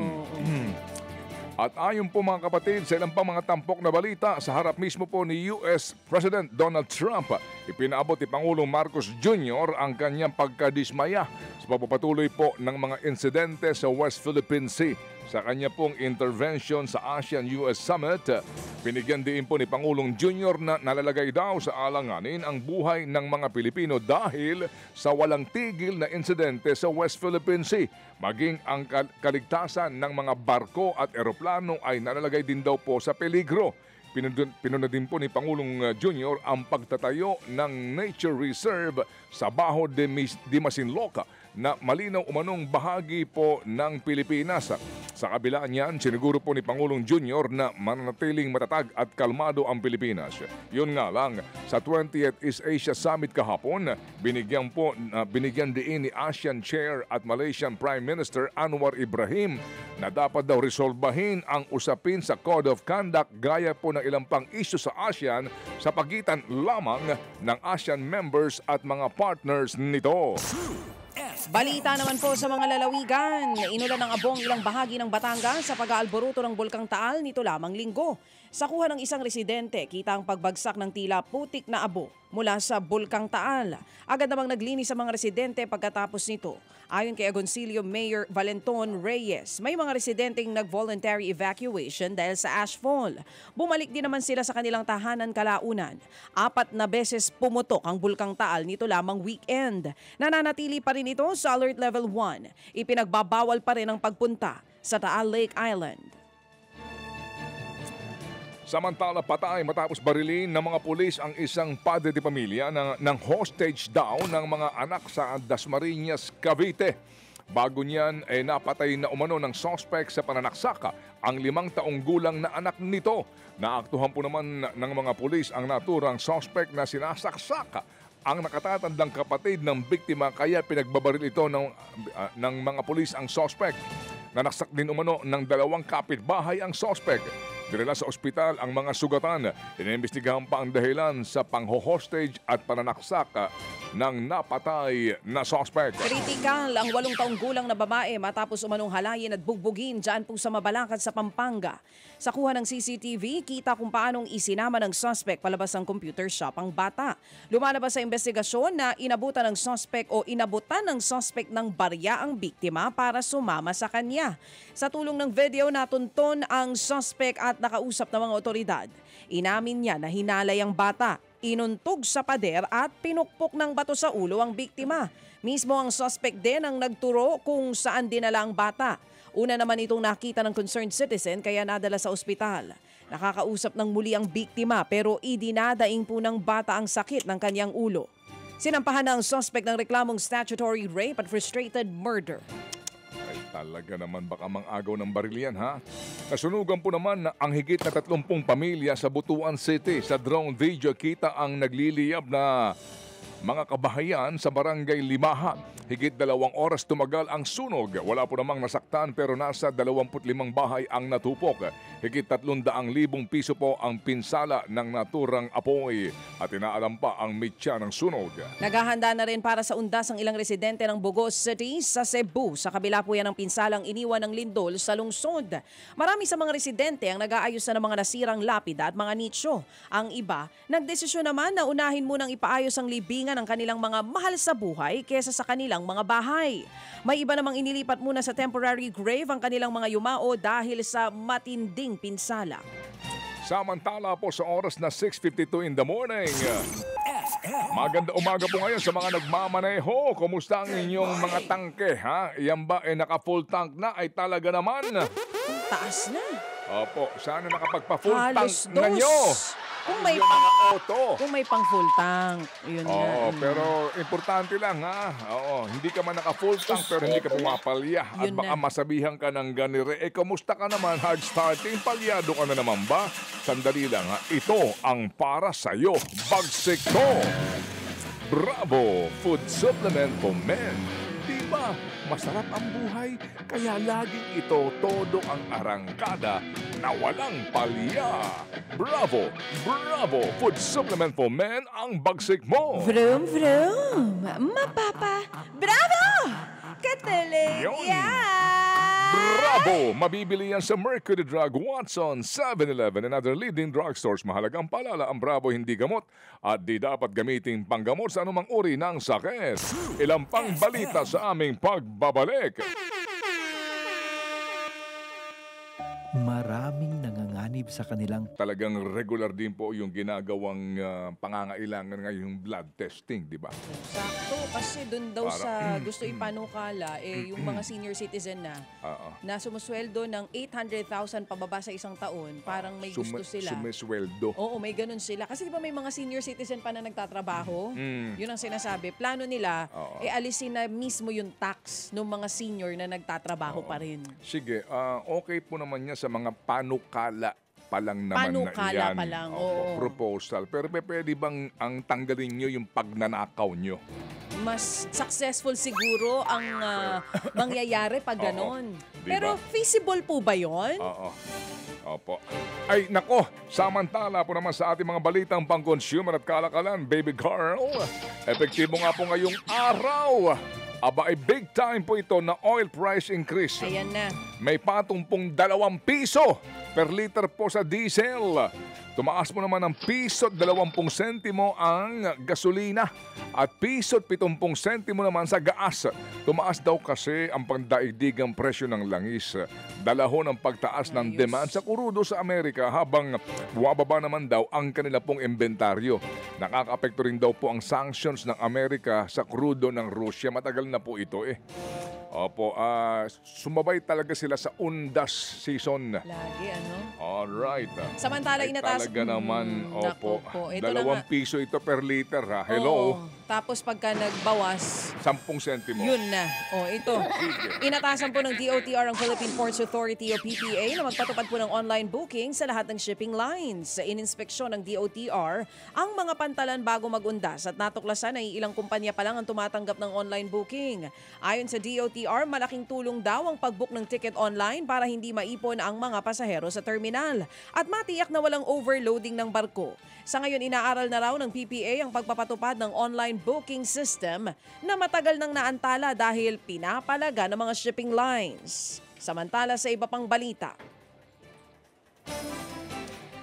At ayon po mga kapatid sa ilang pang mga tampok na balita, sa harap mismo po ni US President Donald Trump, ipinaabot ni Pangulong Marcos Jr. ang kanyang pagkadismaya sa pagpapatuloy po ng mga insidente sa West Philippine Sea. Sa kanya pong intervention sa ASEAN-US Summit, binigyan din po ni Pangulong Jr. na nalalagay daw sa alanganin ang buhay ng mga Pilipino dahil sa walang tigil na insidente sa West Philippine Sea. Maging ang kaligtasan ng mga barko at eroplano ay nalalagay din daw po sa peligro. Pinuna din po ni Pangulong Jr. ang pagtatayo ng Nature Reserve sa Bajo de Masinloc na malinaw umanong bahagi po ng Pilipinas. Sa kabila niyan, siniguro po ni Pangulong Jr. na mananatiling matatag at kalmado ang Pilipinas. Yun nga lang, sa 20th East Asia Summit kahapon, binigyan diin ni ASEAN Chair at Malaysian Prime Minister Anwar Ibrahim na dapat daw resolbahin ang usapin sa Code of Conduct gaya po ng ilang pang issue sa ASEAN sa pagitan lamang ng ASEAN members at mga partners nito. Balita naman po sa mga lalawigan. Inulan ng abong ilang bahagi ng Batangas sa pag-aalboruto ng Bulkang Taal nito lamang linggo. Sa kuha ng isang residente, kita ang pagbagsak ng tila putik na abo mula sa Bulkang Taal. Agad namang naglinis sa mga residente pagkatapos nito. Ayon kay Agoncillo Mayor Valenton Reyes, may mga residenteng nag-voluntary evacuation dahil sa ashfall. Bumalik din naman sila sa kanilang tahanan kalaunan. 4 na beses pumutok ang Bulkang Taal nito lamang weekend. Nananatili pa rin ito sa Alert Level 1. Ipinagbabawal pa rin ang pagpunta sa Taal Lake Island. Samantala, patay matapos barilin ng mga pulis ang isang padre de pamilya ng hostage daw ng mga anak sa Dasmariñas, Cavite. Bago niyan, napatay na umano ng suspect sa pananaksaka ang 5 taong gulang na anak nito. Naaktuhan po naman ng mga pulis ang naturang suspect na sinasaksaka ang nakatatandang kapatid ng biktima kaya pinagbabaril ito ng mga pulis ang suspect. Nanaksak din umano ng 2 kapitbahay ang sospek. Dinala sa ospital ang mga sugatan. Inimbestigahan pa ang dahilan sa pang-hostage at pananaksak ng napatay na sospek. Kritikal ang 8 taong gulang na babae matapos umanong halayin at bugbugin dyan po sa Mabalacat sa Pampanga. Sa kuha ng CCTV, kita kung paanong isinama ng suspect palabas ng computer shop ang bata. Lumalabas sa investigasyon na inabutan ng suspect ng barya ang biktima para sumama sa kanya. Sa tulong ng video, natunton ang suspect at nakausap ng mga otoridad. Inamin niya na hinalay ang bata, inuntog sa pader at pinukpok ng bato sa ulo ang biktima. Mismo ang suspect din ang nagturo kung saan dinala ang bata. Una naman itong nakita ng concerned citizen kaya nadala sa ospital. Nakakausap ng muli ang biktima pero idinadaing po ng bata ang sakit ng kanyang ulo. Sinampahan na ang suspect ng reklamong statutory rape at frustrated murder. Ay talaga naman baka mang-agaw ng baril yan, ha? Nasunugan po naman na ang higit na 30 pamilya sa Butuan City. Sa drone video kita ang nagliliyab na mga kabahayan sa barangay Limaha. Higit 2 oras tumagal ang sunog. Wala po namang nasaktan pero nasa 25 bahay ang natupok. Higit 300,000 piso po ang pinsala ng naturang apoy. At inaalam pa ang mitya ng sunog. Naghahanda na rin para sa undas ang ilang residente ng Bugos City sa Cebu. Sa kabila po yan ng pinsalang iniwan ng lindol sa lungsod. Marami sa mga residente ang nag-aayos na ng mga nasirang lapida at mga nicho. Ang iba, nagdesisyon naman na unahin munang ipaayos ang libingan ng kanilang mga mahal sa buhay kesa sa kanilang mga bahay. May iba namang inilipat muna sa temporary grave ang kanilang mga yumao dahil sa matinding pinsala. Samantala po sa oras na 6:52 in the morning. Maganda umaga po ngayon sa mga nagmamaneho. Kumusta ang inyong mga tangke, ha? Yan ba naka-full tank na ay talaga naman? Taas na. Opo, sana nakapagpa-full Halos tank na nyo. Kung may Yung mga auto. Kung may pang full tank. Yun Oo, na. pero importante lang, ha? Oo, hindi ka man naka-full tank pero hindi ka pumapalya. At Yun baka na. masabihan ka ng ganire. Kamusta ka naman? Hard starting, palyado ka na naman ba? Sandali lang, ha? Ito ang para sa'yo. Bagsik ko! Bravo! Food supplement for men. Diba? Masarap ang buhay, kaya laging ito todo ang arangkada na walang palya. Bravo! Bravo! Food supplement for men ang bagsik mo. Vroom, vroom. Mapapa. Bravo! Katalig. Yun. Yeah! Bravo! Mabibili yan sa Mercury Drug, Watson, 7-Eleven and other leading drugstores. Mahalagang paalala, ang Bravo hindi gamot at di dapat gamitin panggamot sa anumang uri ng sakit. Ilang pang balita sa aming pagbabalik. Maraming nanganganib sa kanilang Talagang regular din po yung ginagawang pangangailangan ngayong blood testing, di ba? Sakto, kasi dun daw Para- sa gusto ipanukala, yung mga senior citizen na sumusweldo ng 800,000 pababa sa isang taon, parang may gusto sila. Sumisweldo. Oo, may ganun sila. Kasi di ba may mga senior citizen pa na nagtatrabaho? Yun ang sinasabi. Plano nila, alisin na mismo yung tax ng mga senior na nagtatrabaho pa rin. Sige, okay po naman niya sa mga panukala pa lang naman Panukala na yan. pa lang, Opo, oo. proposal. Pero pwede bang ang tanggalin nyo yung pagnanakaw nyo? Mas successful siguro ang mangyayari pag ganon. Diba? Pero feasible po ba yun? Oo. Opo. Ay, nako, samantala po naman sa ating mga balitang pang-consumer at kalakalan, Baby Carl, epektibo nga po ngayong araw. Aba ay big time po ito na oil price increase. Ayan na. May patong pong 2 piso per liter po sa diesel. Tumaas mo naman ng piso at 20 sentimo ang gasolina at piso at 70 sentimo naman sa gas. Tumaas daw kasi ang pandaigdigang presyo ng langis. Dalaho ng pagtaas ng demand sa kurudo sa Amerika habang buwababa naman daw ang kanila pong inventaryo. Nakaka-apekto rin daw po ang sanctions ng Amerika sa krudo ng Russia. Matagal na po ito eh. Opo, sumabay talaga sila sa undas season. Lagi, ano? Alright. Samantala, Ay, inataas. talaga naman, opo. Naku po, ito na 2 nga. piso ito per liter, ha? Hello? Oo. Tapos pagka nagbawas, 10 sentimo. yun na. Ito. Inatasan po ng DOTR ang Philippine Ports Authority o PPA na magpatupad po ng online booking sa lahat ng shipping lines. Ininspeksyon ng DOTR ang mga pantalan bago magundas at natuklasan na ilang kumpanya pa lang ang tumatanggap ng online booking. Ayon sa DOTR, malaking tulong daw ang pag-book ng ticket online para hindi maipon ang mga pasahero sa terminal at matiyak na walang overloading ng barko. Sa ngayon, inaaral na raw ng PPA ang pagpapatupad ng online booking system na matagal nang naantala dahil pinapalaga ng mga shipping lines. Samantala sa iba pang balita.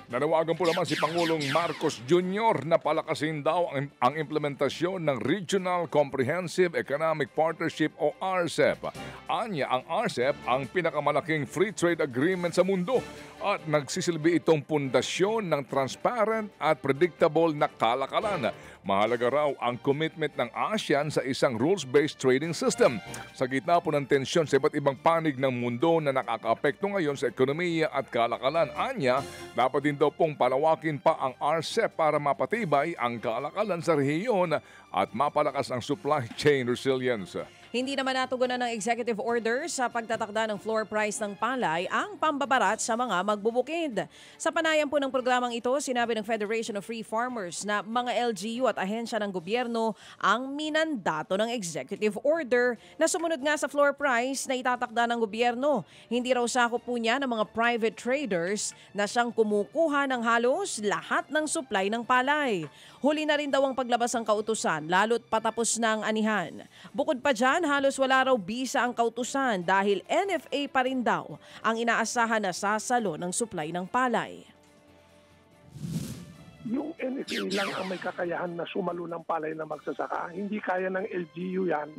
Nanawagan po naman si Pangulong Marcos Jr. na palakasin daw ang implementasyon ng Regional Comprehensive Economic Partnership o RCEP. Anya, ang RCEP ang pinakamalaking free trade agreement sa mundo at nagsisilbi itong pundasyon ng transparent at predictable na kalakalan. Mahalaga raw ang commitment ng ASEAN sa isang rules-based trading system. Sa gitna po ng tensyon sa iba't ibang panig ng mundo na nakakaapekto ngayon sa ekonomiya at kalakalan, anya, dapat din daw pong palawakin pa ang RCEP para mapatibay ang kalakalan sa rehiyon at mapalakas ang supply chain resilience. Hindi naman natugunan ng executive order sa pagtatakda ng floor price ng palay ang pambabarat sa mga magbubukid. Sa panayam po ng programang ito, sinabi ng Federation of Free Farmers na mga LGU at ahensya ng gobyerno ang minandato ng executive order na sumunod nga sa floor price na itatakda ng gobyerno. Hindi raw sakop po niya ng mga private traders na siyang kumukuha ng halos lahat ng supply ng palay. Huli na rin daw ang paglabas ng kautusan, lalo't patapos na ang anihan. Bukod pa dyan, halos wala raw bisa ang kautusan dahil NFA pa rin daw ang inaasahan na sasalo ng supply ng palay. Yung NFA lang ang may kakayahan na sumalo ng palay na magsasaka. Hindi kaya ng LGU yan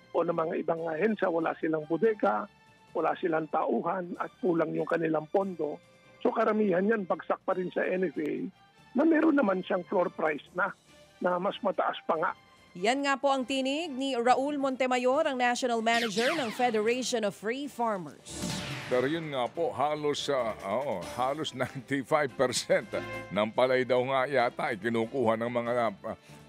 o ng mga ibang ahensya. Wala silang bodega, wala silang tauhan at kulang yung kanilang pondo. So karamihan yan bagsak pa rin sa NFA na meron naman siyang floor price na mas mataas pa nga. Yan nga po ang tinig ni Raul Montemayor, ang National Manager ng Federation of Free Farmers. Pero yun nga po, halos 95% ng palay daw nga yata ay kinukuha ng mga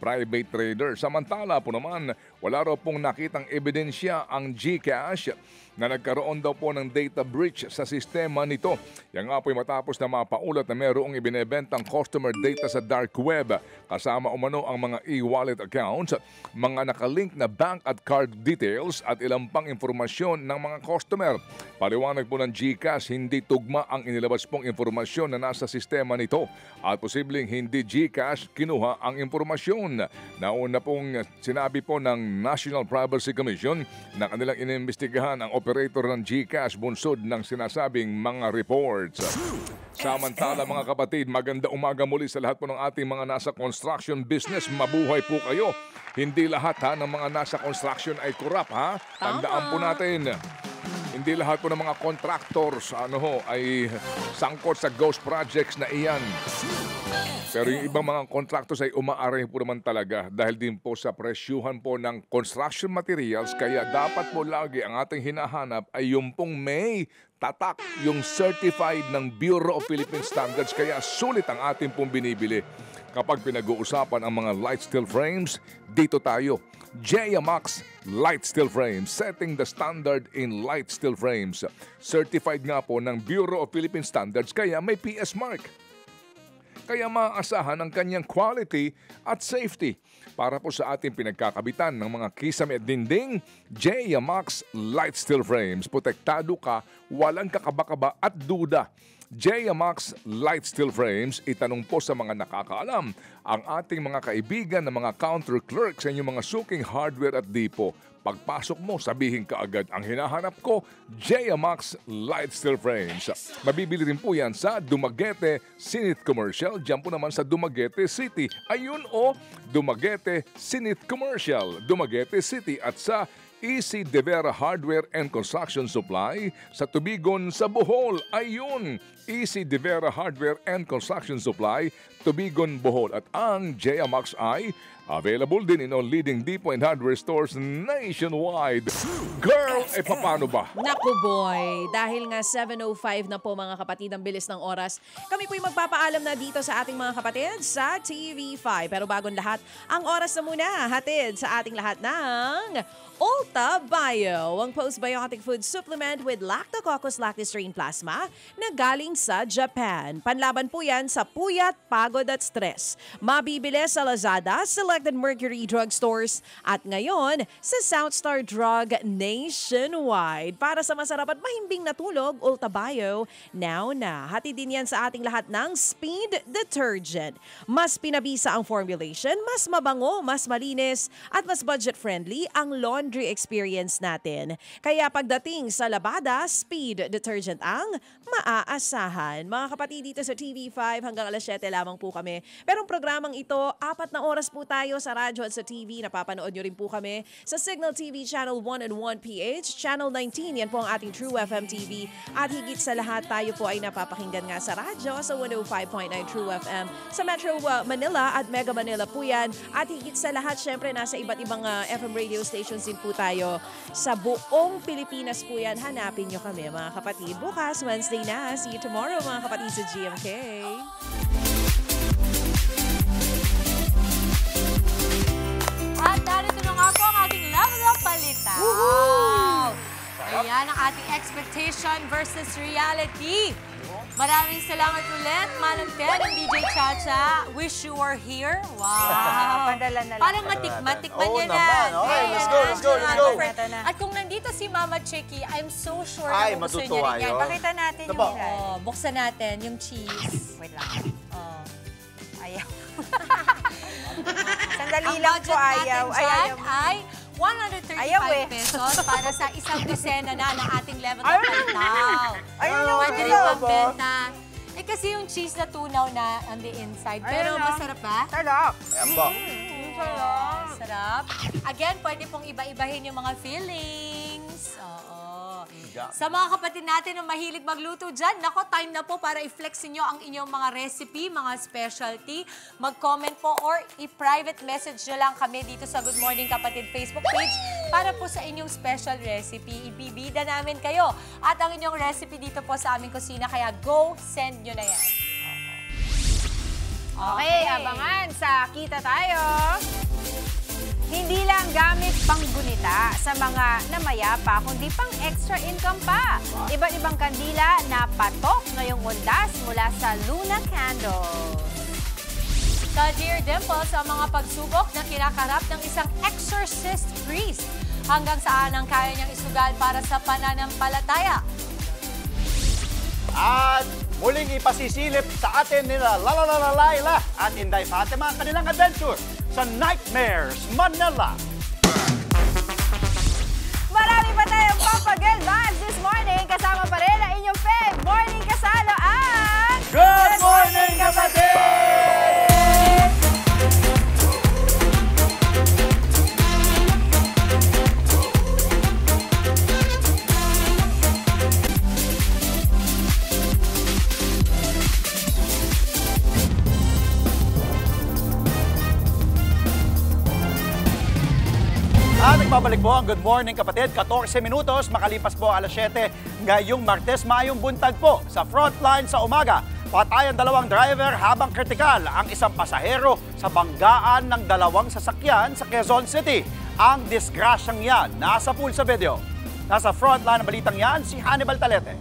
private traders. Samantala po naman, wala raw pong nakitang ebidensya ang GCash na nagkaroon daw po ng data breach sa sistema nito. Yan nga po ay matapos na mapaulat na mayroong ibinebentang customer data sa dark web kasama umano ang mga e-wallet accounts, mga nakalink na bank at card details at ilang pang informasyon ng mga customer. Paliwanag po ng GCash, hindi tugma ang inilabas pong informasyon na nasa sistema nito at posibleng hindi GCash kinuha ang informasyon. Nauna pong sinabi po ng National Privacy Commission na kanilang inimbestigahan ang operator ng GCash bunsod ng sinasabing mga reports. Samantala mga kapatid, maganda umaga muli sa lahat po ng ating mga nasa construction business. Mabuhay po kayo. Hindi lahat ng mga nasa construction ay kurap ha. Tandaan po natin. Hindi lahat po ng mga contractors ay sangkot sa ghost projects na iyan. Pero yung ibang mga contractors ay umaaray po naman talaga dahil din po sa presyuhan po ng construction materials. Kaya dapat po lagi ang ating hinahanap ay yung pong may tatak, yung certified ng Bureau of Philippine Standards. Kaya sulit ang ating pong binibili. Kapag pinag-uusapan ang mga light steel frames, dito tayo. JMax Light Steel Frames, setting the standard in light steel frames. Certified nga po ng Bureau of Philippine Standards kaya may PS mark. Kaya maaasahan ang kanyang quality at safety. Para po sa ating pinagkakabitan ng mga kisame at dinding, JMax Light Steel Frames. Protektado ka, walang kakaba-kaba at duda. JMax Light Steel Frames, itanong po sa mga nakakaalam ang ating mga kaibigan na mga counter clerks sa inyong mga suking hardware at depo. Pagpasok mo, sabihin ka agad, ang hinahanap ko, JMax Light Steel Frames. Mabibili rin po yan sa Dumaguete Sinith Commercial, dyan po naman sa Dumaguete City. Ayun Dumaguete Sinith Commercial, Dumaguete City at sa EC De Vera Hardware and Construction Supply sa Tubigon sa Bohol. Ayun, EC De Vera Hardware and Construction Supply, Tubigon, Bohol. At ang JMax ay Available din in all leading Depot and Hardware stores nationwide. Girl, paano ba? Naku boy, dahil nga 7:05 na po mga kapatid, ang bilis ng oras, kami po'y magpapaalam na dito sa ating mga kapatid sa TV5. Pero bagong lahat, ang oras na muna hatid sa ating lahat ng Ulta Bio, ang postbiotic food supplement with Lactococcus lactis-strain plasma na galing sa Japan. Panlaban po yan sa puyat, pagod at stress. Mabibili sa Lazada, selected Mercury drugstores at ngayon sa Southstar Drug nationwide. Para sa masarap at mahimbing na tulog, Ulta Bio, now na. Hatid din yan sa ating lahat ng Speed Detergent. Mas pinabisa ang formulation, mas mabango, mas malinis at mas budget-friendly ang laundry experience natin. Kaya pagdating sa labada, Speed Detergent ang maaasahan. Mga kapatid, dito sa TV5 hanggang alas 7 lamang po kami. Pero ang programang ito, 4 na oras po tayo sa radyo at sa TV. Napapanood nyo rin po kami sa Signal TV Channel 1 and 1PH, Channel 19, yan po ang ating True FM TV. At higit sa lahat, tayo po ay napapakinggan nga sa radyo sa 105.9 True FM sa Metro Manila at Mega Manila po yan. At higit sa lahat, syempre nasa iba't ibang FM radio stations din po tayo sa buong Pilipinas po yan. Hanapin nyo kami mga kapatid. Bukas, Wednesday na. See you tomorrow mga kapatid sa GMK. At narito na nga po ang ating level up palita. Wow! Ayan ang ating expectation versus reality. Maraming salamat ulit, Manong Ted and DJ Chacha. Wish you were here. Wow. Padala na lang. Parang matikman niya na. Okay, let's go. At kung nandito si Mama Chicky, I'm so sure ay, na gusto niya rin yan. Pakita natin yung nila. Buksan natin yung cheese. Wait lang. Ayaw. Sandali lang po, ayaw. Ayaw ay 135 pesos para sa isang dosena na ng ating level of palitaw. Pwede rin pambenta. Kasi yung cheese na tunaw na on the inside. Pero masarap ba? Sarap. Sarap. Again, pwede pong iba-ibahin yung mga fillings. Oo. Sa mga kapatid natin na mahilig magluto dyan, nako, time na po para i-flex niyo ang inyong mga recipe, mga specialty. Mag-comment po or i-private message nyo lang kami dito sa Good Morning Kapatid Facebook page para po sa inyong special recipe. Ibibida namin kayo at ang inyong recipe dito po sa aming kusina. Kaya go, send nyo na yan. Okay, abangan sa Kita Tayo. Hindi lang gamit panggunita sa mga namayapa, kundi pang extra income pa. Iba't ibang kandila na patok ngayong undas mula sa Luna Candles. Sa Dear Dimple, sa mga pagsubok na kinakarap ng isang exorcist priest, hanggang saan ang kaya niyang isugal para sa pananampalataya. At muling ipasisilip sa atin nila Laila at Inday Fatima ang kanilang adventure sa Nightmares Manila. Marami pa tayong papagel vibes this morning. Kasama pa rin ang inyong fave morning kasalo ang Good Morning Kapatid! At nagbabalik po ang Good Morning Kapatid, 14 minutos, makalipas po alas 7 ngayong Martes, Mayong buntag po sa frontline sa umaga. Patay ang dalawang driver habang kritikal ang isang pasahero sa banggaan ng dalawang sasakyan sa Quezon City. Ang disgrasyang yan, nasa pool sa video. Nasa frontline ng balitang yan, si Hannibal Talete.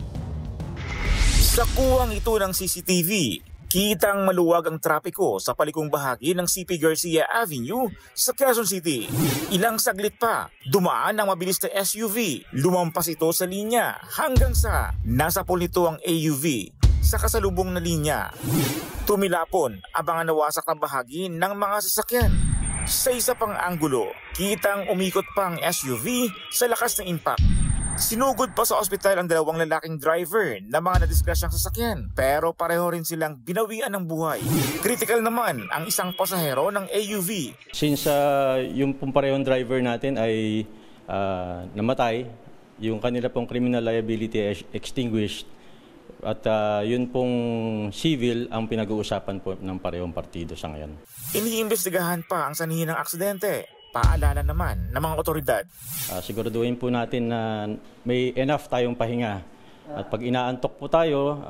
Sa kuwang ito ng CCTV, kitang maluwag ang trapiko sa palikong bahagi ng CP Garcia Avenue sa Quezon City. Ilang saglit pa, dumaan ang mabilis na SUV. Lumampas ito sa linya hanggang sa nasa pool nito ang AUV sa kasalubong na linya. Tumilapon ang nawasak na bahagi ng mga sasakyan. Sa isa pang anggulo, kitang umikot pa ang SUV sa lakas ng impact. Sinugod pa sa ospital ang dalawang lalaking driver na mga nadisgrasyang sasakyan, pero pareho rin silang binawian ng buhay. Critical naman ang isang pasahero ng AUV. Since yung parehong driver natin ay namatay, yung kanila pong criminal liability extinguished, At yun pong civil ang pinag-uusapan po ng parehong partido sa ngayon. Iniimbestigahan pa ang sanhi ng aksidente. Paalala naman ng mga otoridad. Siguraduhin po natin na may enough tayong pahinga. At pag inaantok po tayo,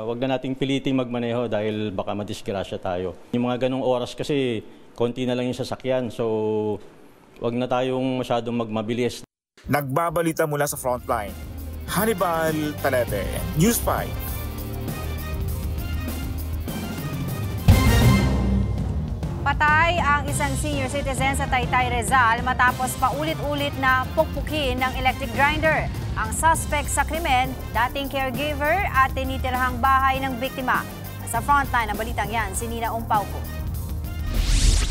wag na nating piliting magmaneho dahil baka madisgrasya tayo. Yung mga ganong oras kasi, konti na lang yung sasakyan. So, wag na tayong masyadong magmabilis. Nagbabalita mula sa frontline. Hannibal Talete, News 5. Patay ang isang senior citizen sa Taytay, Rizal matapos paulit-ulit na pukpukin ng electric grinder. Ang suspect sa krimen, dating caregiver at tinitirhang bahay ng biktima. Sa frontline ng balitang yan, si Nina Umpauco.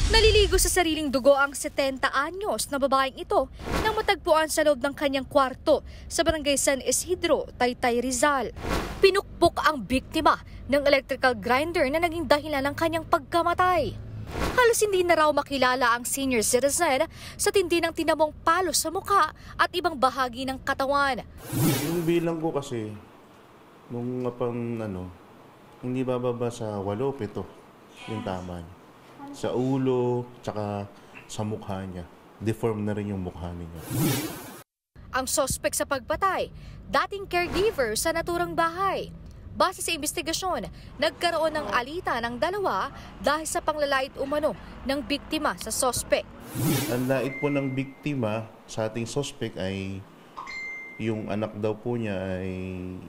Naliligo sa sariling dugo ang 70 anyos na babaeng ito nang matagpuan sa loob ng kanyang kwarto sa barangay San Isidro, Taytay, Rizal. Pinukpok ang biktima ng electrical grinder na naging dahilan ng kanyang pagkamatay. Halos hindi na raw makilala ang senior citizen sa tindi ng tinamong palo sa mukha at ibang bahagi ng katawan. Yung bilang ko kasi, nung hindi bababa sa 8-7 yung tama niya. Sa ulo, tsaka sa mukha niya. Deform na rin yung mukha niya. Ang suspect sa pagpatay, dating caregiver sa naturang bahay. Base sa investigasyon, nagkaroon ng alitan ng dalawa dahil sa panglalait umano ng biktima sa suspect. Ang lait po ng biktima sa ating suspect ay yung anak daw po niya ay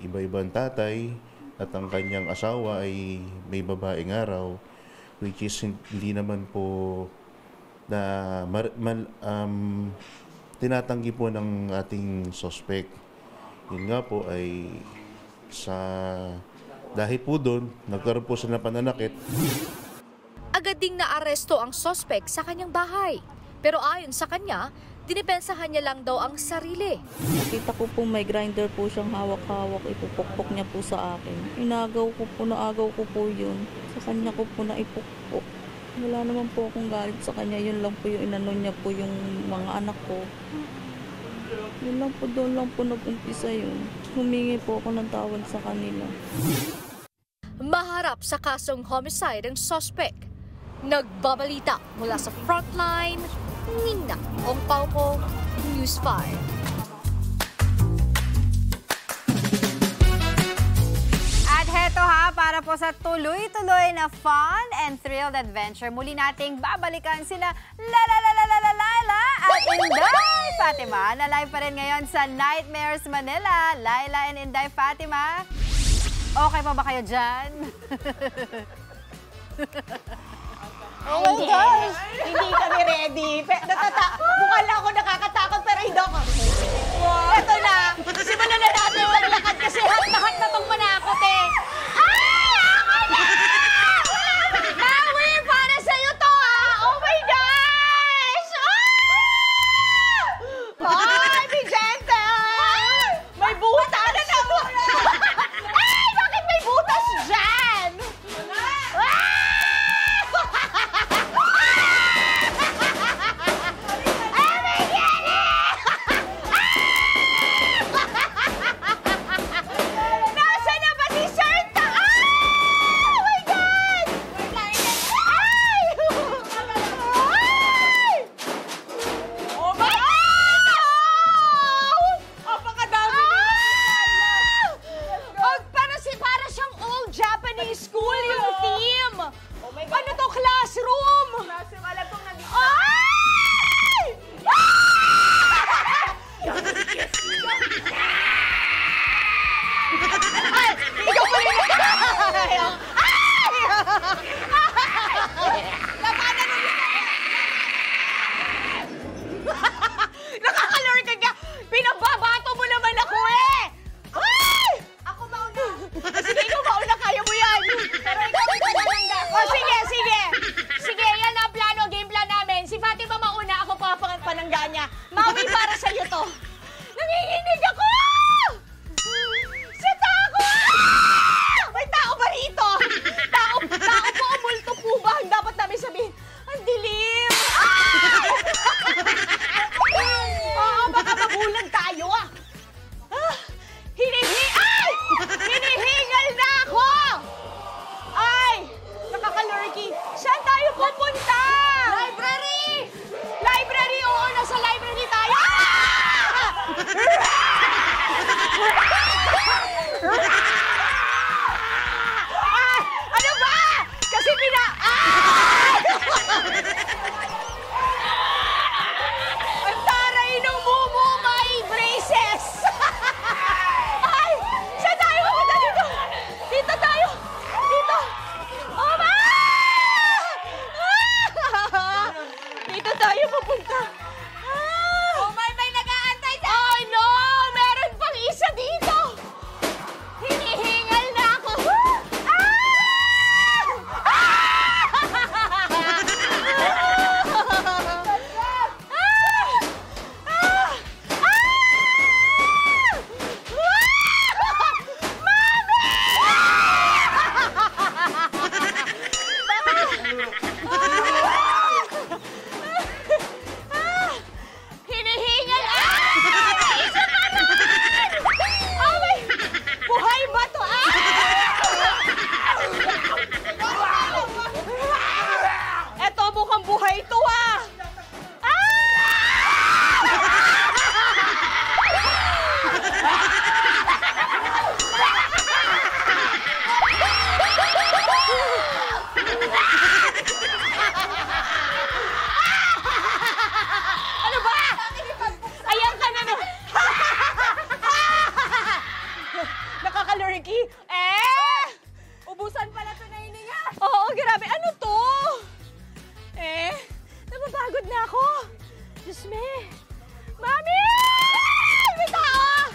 iba-ibang tatay at ang kanyang asawa ay may babaeng araw, which is hindi naman po na tinatanggi po ng ating suspect. Yun nga po ay dahil po doon, nagkaroon po sila ng pananakit. Agad ding naaresto ang suspect sa kanyang bahay. Pero ayon sa kanya, dinipensahan niya lang daw ang sarili. Nakita ko po may grinder po siyang hawak-hawak, ipupukpok niya po sa akin. Naagaw ko po yun. Sa kanya ko po naipukpok. Wala naman po akong galit sa kanya, yun lang po yung inano niya po yung mga anak ko. Yun lang po, doon lang po nag-umpisa yun. Humingi po ako ng tawad sa kanila. Maharap sa kasong homicide ang suspect. Nagbabalita mula sa frontline, Nina Umpauco, News 5. Heto para po sa tuloy-tuloy na fun and thrilled adventure. Muli nating babalikan sina Laila at Inday Fatima na live pa rin ngayon sa Nightmares Manila. Laila and Inday Fatima, okay pa ba kayo dyan? Oh my gosh! Hindi kami ready. Mukha lang ako nakakatakot pero hindi ako. Wow. Ito na! Simulan na natin maglakad kasi hat na tong manakot eh. Ay! Ako na! Maui! Para sa'yo to ah! Oh my gosh! Ay! Vigente! May butas! Ay! Bakit may butas dyan? No! allergy. Ubusan pala ito na hininga. Oo, grabe. Ano to? Napapagod na ako. Diyos me. Mami! May tao!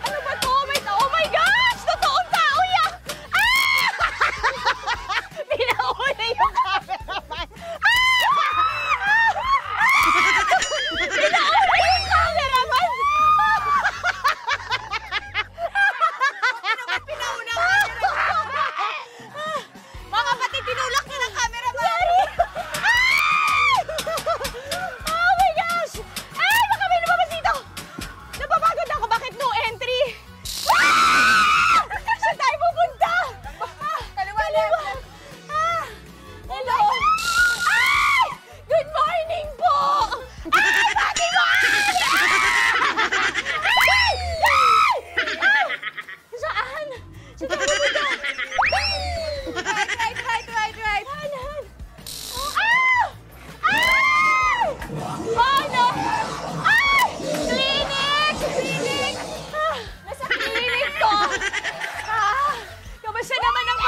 Ano ba to? May tao? Oh my gosh! Totoong tao yan! Pinauna yung cameraman. Pinauna yung cameraman! Ano ba pinauna ang cameraman? Mga kapatid, tinulak niya ng cameraman. Sorry! Oh my gosh! Baka may lumabas dito! Napapagod ako. Bakit no entry? Saan tayo pupunta? Kaliwa. Hello! Good morning po! Bakit mo? Saan? Saan tayo pupunta? Right. Oh no! Clinic! Nasa clinic to! Kamusta naman ang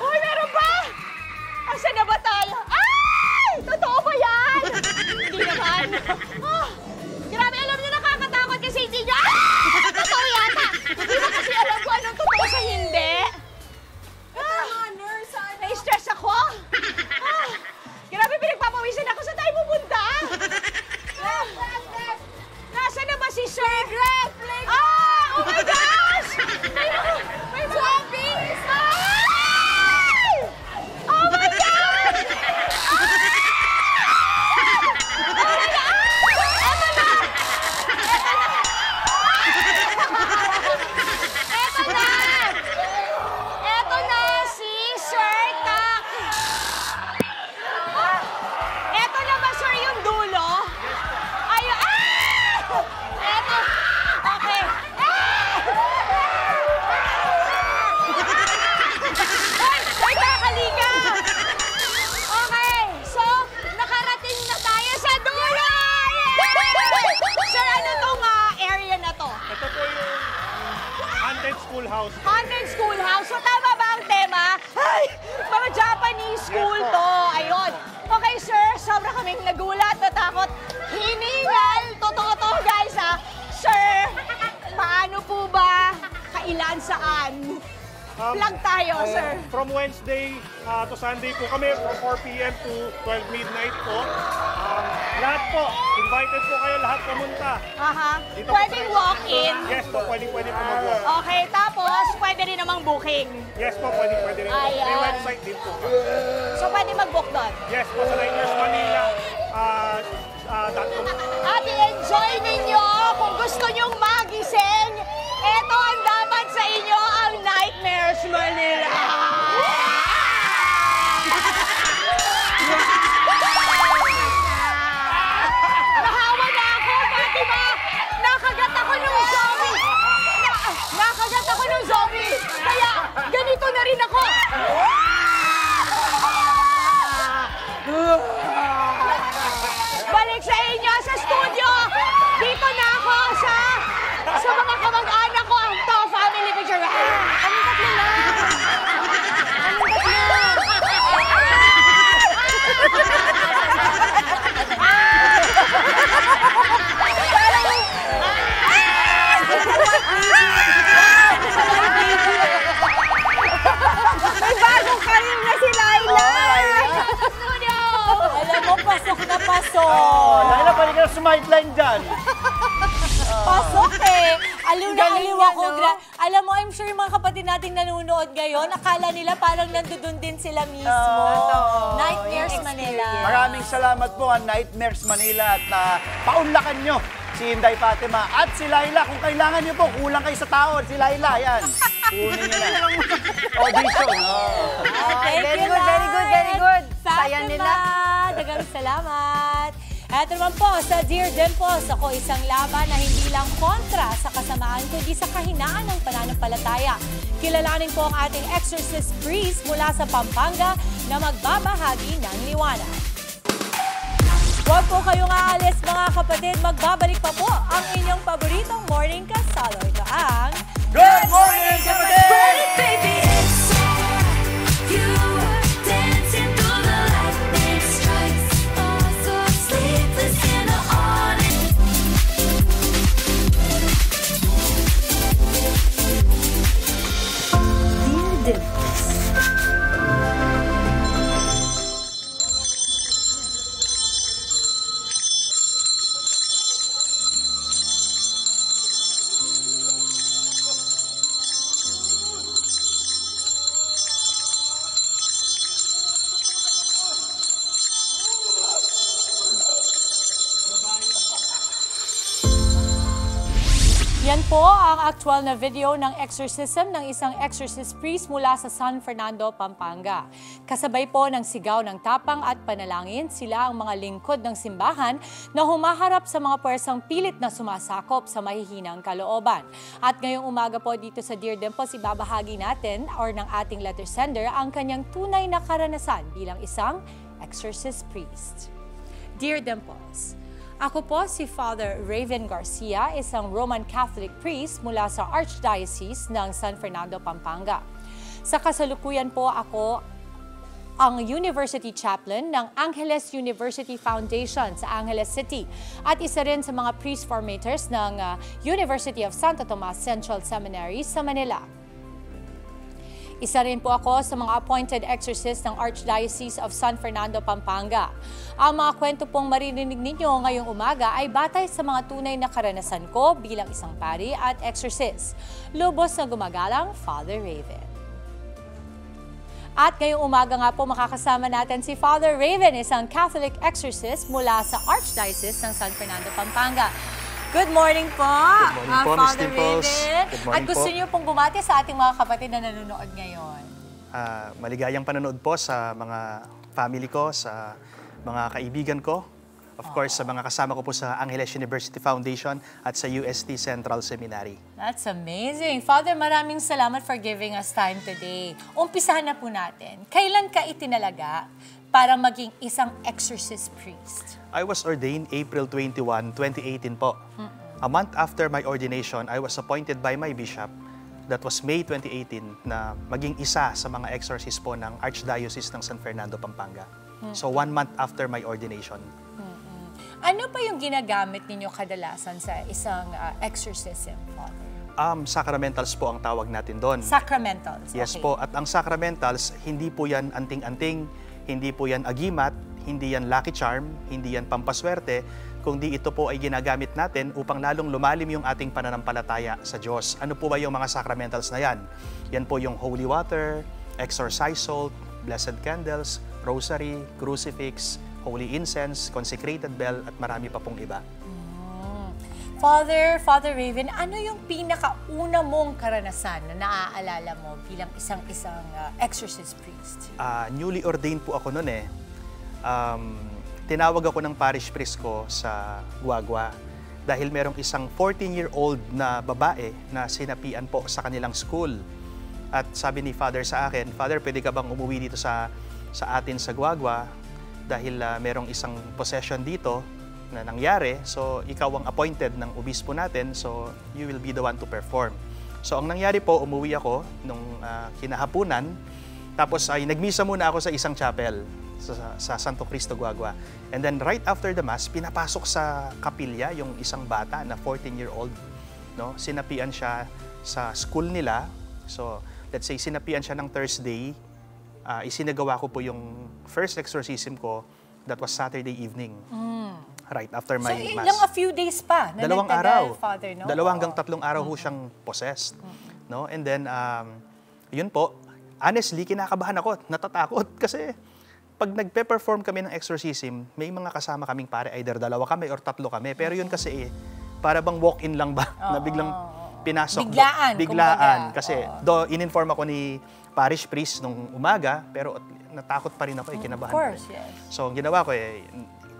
Uy, meron ba? Asan na ba tayo? Totoo ba yan? Hindi naman. Grabe, alam niyo, nakakatakot kasi hindi niyo. Totoo yata. Hindi mo kasi alam ko anong totoo sa hindi. Nurse, na-stress ako. Grabe, pinagpapawisan ako. Saan tayo pupunta? Nasaan na ba si Sir? Oh my gosh! May zombies! Oh my gosh! Eto na si Sir Tak. Eto na ba, sir, yung dulo? Ayun. Eto. Okay. Sir Tak, halika. Okay. So, nakarating na tayo sa dulo. Sir, ano tong area na to? Ito po yung Haunted Schoolhouse. Haunted Schoolhouse. So, tama ba ang tema? Ay, mga Japanese school to. Ayun. Okay, sir. Sobra kaming nagulat, natakot. Hiningal. Totoo to, guys, ha? Sir, paano po ba? Kailan, saan? Plug tayo, sir. From Wednesday to Sunday po kami, from 4 p.m. to 12 midnight po. Lahat po, invited po kayo lahat pumunta. Pwedeng walk-in? Yes po, pwede po mag-walk. Okay, tapos pwede rin namang booking? Yes po, pwede rin. Ayan. May website din po. So, pwede mag-book doon? Yes po, sa NightmaresManila.com. At i-enjoy ninyo kung gusto nyong magising. Ito ang dapat sa inyo, ang Nightmares Manila. Nahawa na ako, Fatima. Nakagat ako ng zombie. Nakagat ako ng zombie. Kaya ganito na rin ako. Balik sa inyo sa studio. Dito na ako sa mga kamag-anak ko. Ito, family picture. Kaming tatlo lang. May bagong karir na si Laila. Alam mo, pasok na pasok. Laila, balik ka na sumideline dyan. Pasok eh. Aliw na aliw ako. Alam mo, I'm sure yung mga kapatid nating nanonood ngayon, akala nila parang nandoon din sila mismo. Nightmares Manila. Maraming salamat po ang Nightmares Manila at paunlakan nyo si Inday Fatima at si Laila. Kung kailangan nyo po, kulang kayo sa tao. Si Laila, yan. Kunin nyo na. Audition. Very good. Saya nila. Dagang salamat. Eto naman po, sa Dear Dimples, ako isang laban na hindi lang kontra sa kasamaan, kundi sa kahinaan ng pananampalataya. Kilalanin po ang ating exorcist priest mula sa Pampanga na magbabahagi ng liwanag. Huwag po kayong aalis mga kapatid, magbabalik pa po ang inyong paboritong morning kasalo. Ito ang Good Morning Kapatid! Baby, it's you dancing through the lightning strikes. Oh, so sleepless in the autumn. Dear Dimples. Yan po ang actual na video ng exorcism ng isang exorcist priest mula sa San Fernando, Pampanga. Kasabay po ng sigaw ng tapang at panalangin, sila ang mga lingkod ng simbahan na humaharap sa mga puwersang pilit na sumasakop sa mahihinang kalooban. At ngayong umaga po dito sa Dear Dimples, ibabahagi natin or ng ating letter sender ang kanyang tunay na karanasan bilang isang exorcist priest. Dear Dimples, ako po si Father Raven Garcia, isang Roman Catholic priest mula sa Archdiocese ng San Fernando, Pampanga. Sa kasalukuyan po ako ang University Chaplain ng Angeles University Foundation sa Angeles City at isa rin sa mga priest formators ng University of Santo Tomas Central Seminary sa Manila. Isa rin po ako sa mga appointed exorcist ng Archdiocese of San Fernando, Pampanga. Ang mga kwento pong maririnig ninyo ngayong umaga ay batay sa mga tunay na karanasan ko bilang isang pari at exorcist. Lubos na gumagalang, Father Raven. At ngayong umaga nga po makakasama natin si Father Raven, isang Catholic exorcist mula sa Archdiocese ng San Fernando, Pampanga. Good morning po, Good morning po, Miss Father Dimples. Raven. Good morning At gusto po. niyo pong bumati sa ating mga kapatid na nanonood ngayon. Maligayang panonood po sa mga family ko, sa mga kaibigan ko. Of course, sa mga kasama ko po sa Angeles University Foundation at sa UST Central Seminary. That's amazing. Father, maraming salamat for giving us time today. Umpisahan na po natin. Kailan ka itinalaga para maging isang exorcist priest? I was ordained April 21, 2018 po. A month after my ordination, I was appointed by my bishop. That was May 2018 na maging isa sa mga exorcist po ng Archdiocese ng San Fernando, Pampanga. So 1 month after my ordination. Ano pa yung ginagamit ninyo kadalasan sa isang exorcism, Father? Sacramentals po ang tawag natin doon. Sacramentals, Yes okay. po. At ang sacramentals, hindi po yan anting-anting, hindi po yan agimat, hindi yan lucky charm, hindi yan pampaswerte, kundi ito po ay ginagamit natin upang lalong lumalim yung ating pananampalataya sa Diyos. Ano po ba yung mga sacramentals na yan? Yan po yung holy water, exorcise salt, blessed candles, rosary, crucifix, holy incense, consecrated bell, at marami pa pong iba. Father Raven, ano yung pinakauna mong karanasan na naaalala mo bilang isang exorcist priest? Newly ordained po ako noon eh. Tinawag ako ng parish priest ko sa Guagua dahil merong isang 14-year-old na babae na sinapian po sa kanilang school. At sabi ni Father sa akin, Father, pwede ka bang umuwi dito sa atin sa Guagua dahil merong isang possession dito na nangyari. So, ikaw ang appointed ng obispo natin, so you will be the one to perform. So, ang nangyari po, umuwi ako nung kinahapunan, tapos ay nagmisa muna ako sa isang chapel sa Santo Cristo, Guagua. And then right after the Mass, pinapasok sa kapilya yung isang bata na 14-year-old. No? Sinapian siya sa school nila. So, let's say, sinapian siya ng Thursday. Isinagawa ko po yung first exorcism ko. That was Saturday evening. Right after my Mass. So, lang a few days pa na Dalawang nagtagal, araw. Father, no? 2 hanggang 3 araw ho siyang possessed. No? And then, yun po, honestly, kinakabahan ako, natatakot kasi pag nagpe-perform kami ng exorcism, may mga kasama kaming pare, either 2 kami or 3 kami. Pero yun kasi para bang walk-in lang ba na biglang pinasok. Biglaan. Kasi in-inform ako ni parish priest nung umaga, pero natakot pa rin ako, kinabahan. Of course, ko. yes. So, ang ginawa ko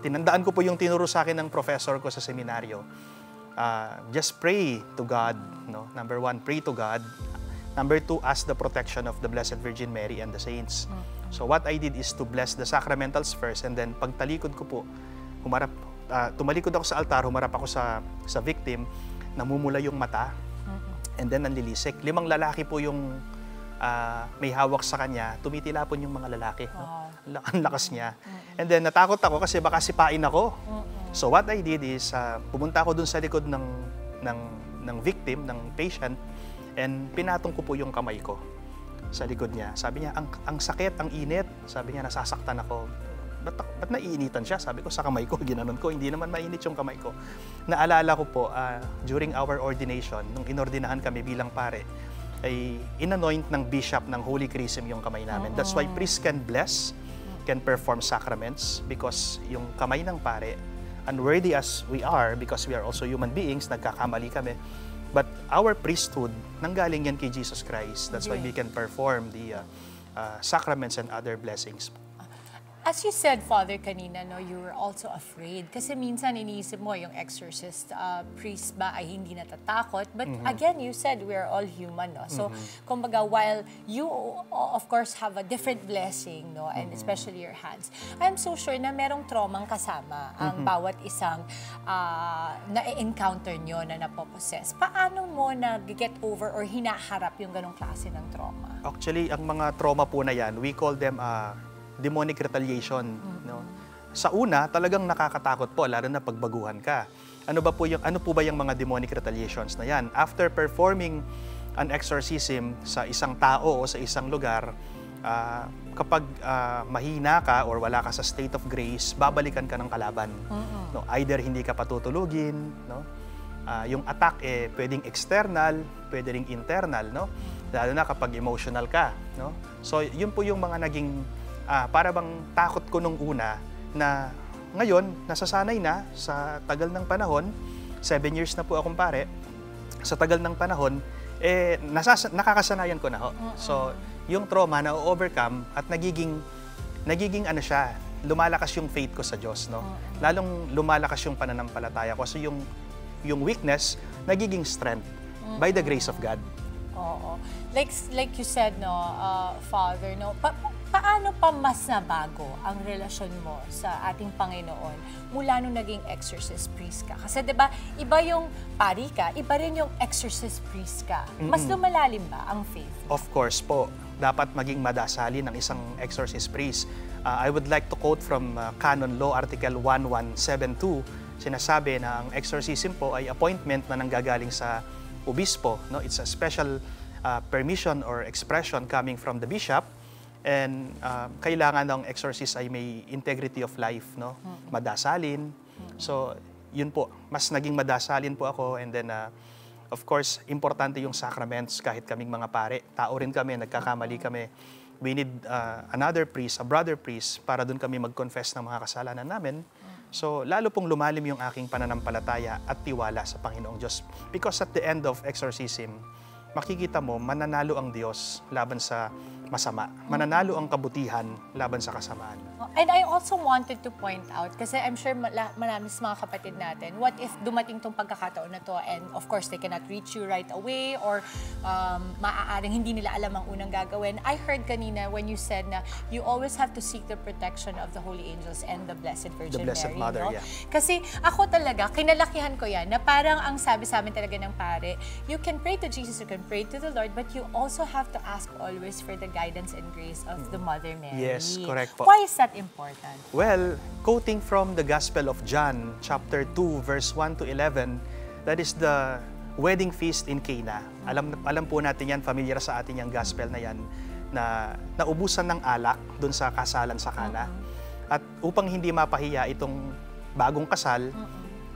tinandaan ko po yung tinuro sa akin ng professor ko sa seminaryo. Just pray to God. No? Number 1, pray to God. Number 2, ask the protection of the Blessed Virgin Mary and the saints. So what I did is to bless the sacramentals first, and then pagtalikod ko po, tumalikod ako sa altar, humarap ako sa victim, namumula yung mata, and then nanlilisik. 5 lalaki po yung may hawak sa kanya, tumitilapon yung mga lalaki. No? Ang lakas niya. And then natakot ako kasi baka sipain ako. So what I did is, pumunta ako dun sa likod ng victim, ng patient, and pinatong ko po yung kamay ko sa likod niya. Sabi niya, ang sakit, ang init. Sabi niya, nasasaktan ako. Ba't naiinitan siya? Sabi ko, sa kamay ko, ginanon ko. Hindi naman mainit yung kamay ko. Naalala ko po, during our ordination, nung inordinahan kami bilang pare, ay inanoint ng bishop ng Holy Chrism yung kamay namin. That's why priests can bless, can perform sacraments, because yung kamay ng pare, unworthy as we are, because we are also human beings, nagkakamali kami, but our priesthood, nanggaling yan kay Jesus Christ. That's why we can perform the sacraments and other blessings. As you said, Father, kanina, no, you were also afraid. Kasi minsan iniisip mo, yung exorcist priest ba ay hindi natatakot. But again, you said we're all human, no? So, kumbaga, while you, of course, have a different blessing, no, and especially your hands, I'm so sure na merong traumang kasama ang bawat isang na-encounter nyo na napopossess. Paano mo nag-get over or hinaharap yung ganong klase ng trauma? Actually, ang mga trauma po na yan, we call them demonic retaliation. No? Sa una, talagang nakakatakot po, lalo na pagbaguhan ka. Ano po ba yung mga demonic retaliations na yan? After performing an exorcism sa isang tao o sa isang lugar, kapag mahina ka or wala ka sa state of grace, babalikan ka ng kalaban. No? Either hindi ka patutulugin, no? Yung attack pwedeng external, pwede ring internal, no? Lalo na kapag emotional ka, no? So, yun po yung mga naging para bang takot ko nung una na ngayon, nasasanay na sa tagal ng panahon, 7 years na po akong pare, sa tagal ng panahon, nakakasanayan ko na ho. So, yung trauma na overcome at nagiging ano siya, lumalakas yung faith ko sa Diyos, no? Lalong lumalakas yung pananampalataya ko. So, yung weakness, nagiging strength by the grace of God. Oo. Like you said, no, Father, no, paano pa mas nabago ang relasyon mo sa ating Panginoon mula nung naging exorcist priest ka? Kasi 'di ba, iba yung pari ka, iba rin yung exorcist priest ka. Mas lumalalim ba ang faith? Of course po. Dapat maging madasali ng isang exorcist priest. I would like to quote from Canon Law Article 1172. Sinasabi na ang exorcism po ay appointment na nanggagaling sa obispo. No? It's a special permission or expression coming from the bishop. And kailangan ng exorcist ay may integrity of life, no? Madasalin. So, yun po. Mas naging madasalin po ako. And then, of course, importante yung sacraments kahit kaming mga pare. Tao rin kami, nagkakamali kami. We need another priest, a brother priest, para dun kami mag-confess ng mga kasalanan namin. So, lalo pong lumalim yung aking pananampalataya at tiwala sa Panginoong Diyos. Because at the end of exorcism, makikita mo, mananalo ang Diyos laban sa masama. Mananalo ang kabutihan laban sa kasamaan. And I also wanted to point out, kasi I'm sure marami sa mga kapatid natin, what if dumating tong pagkakataon na to and of course they cannot reach you right away or maaaring hindi nila alam ang unang gagawin. I heard kanina when you said na you always have to seek the protection of the holy angels and the Blessed Virgin the Blessed Mary. Mother, No? yeah. Kasi ako talaga, kinalakihan ko yan, na parang ang sabi sa amin talaga ng pare, you can pray to Jesus, you can pray to the Lord, but you also have to ask always for the guidance and grace of the Mother Mary. Yes, correct po. Why is that important? Well, quoting from the Gospel of John, chapter 2, verse 1 to 11, that is the wedding feast in Cana. Alam po natin yan, familiar sa atin yung gospel na yan, na naubusan ng alak dun sa kasalan sa Cana. At upang hindi mapahiya itong bagong kasal,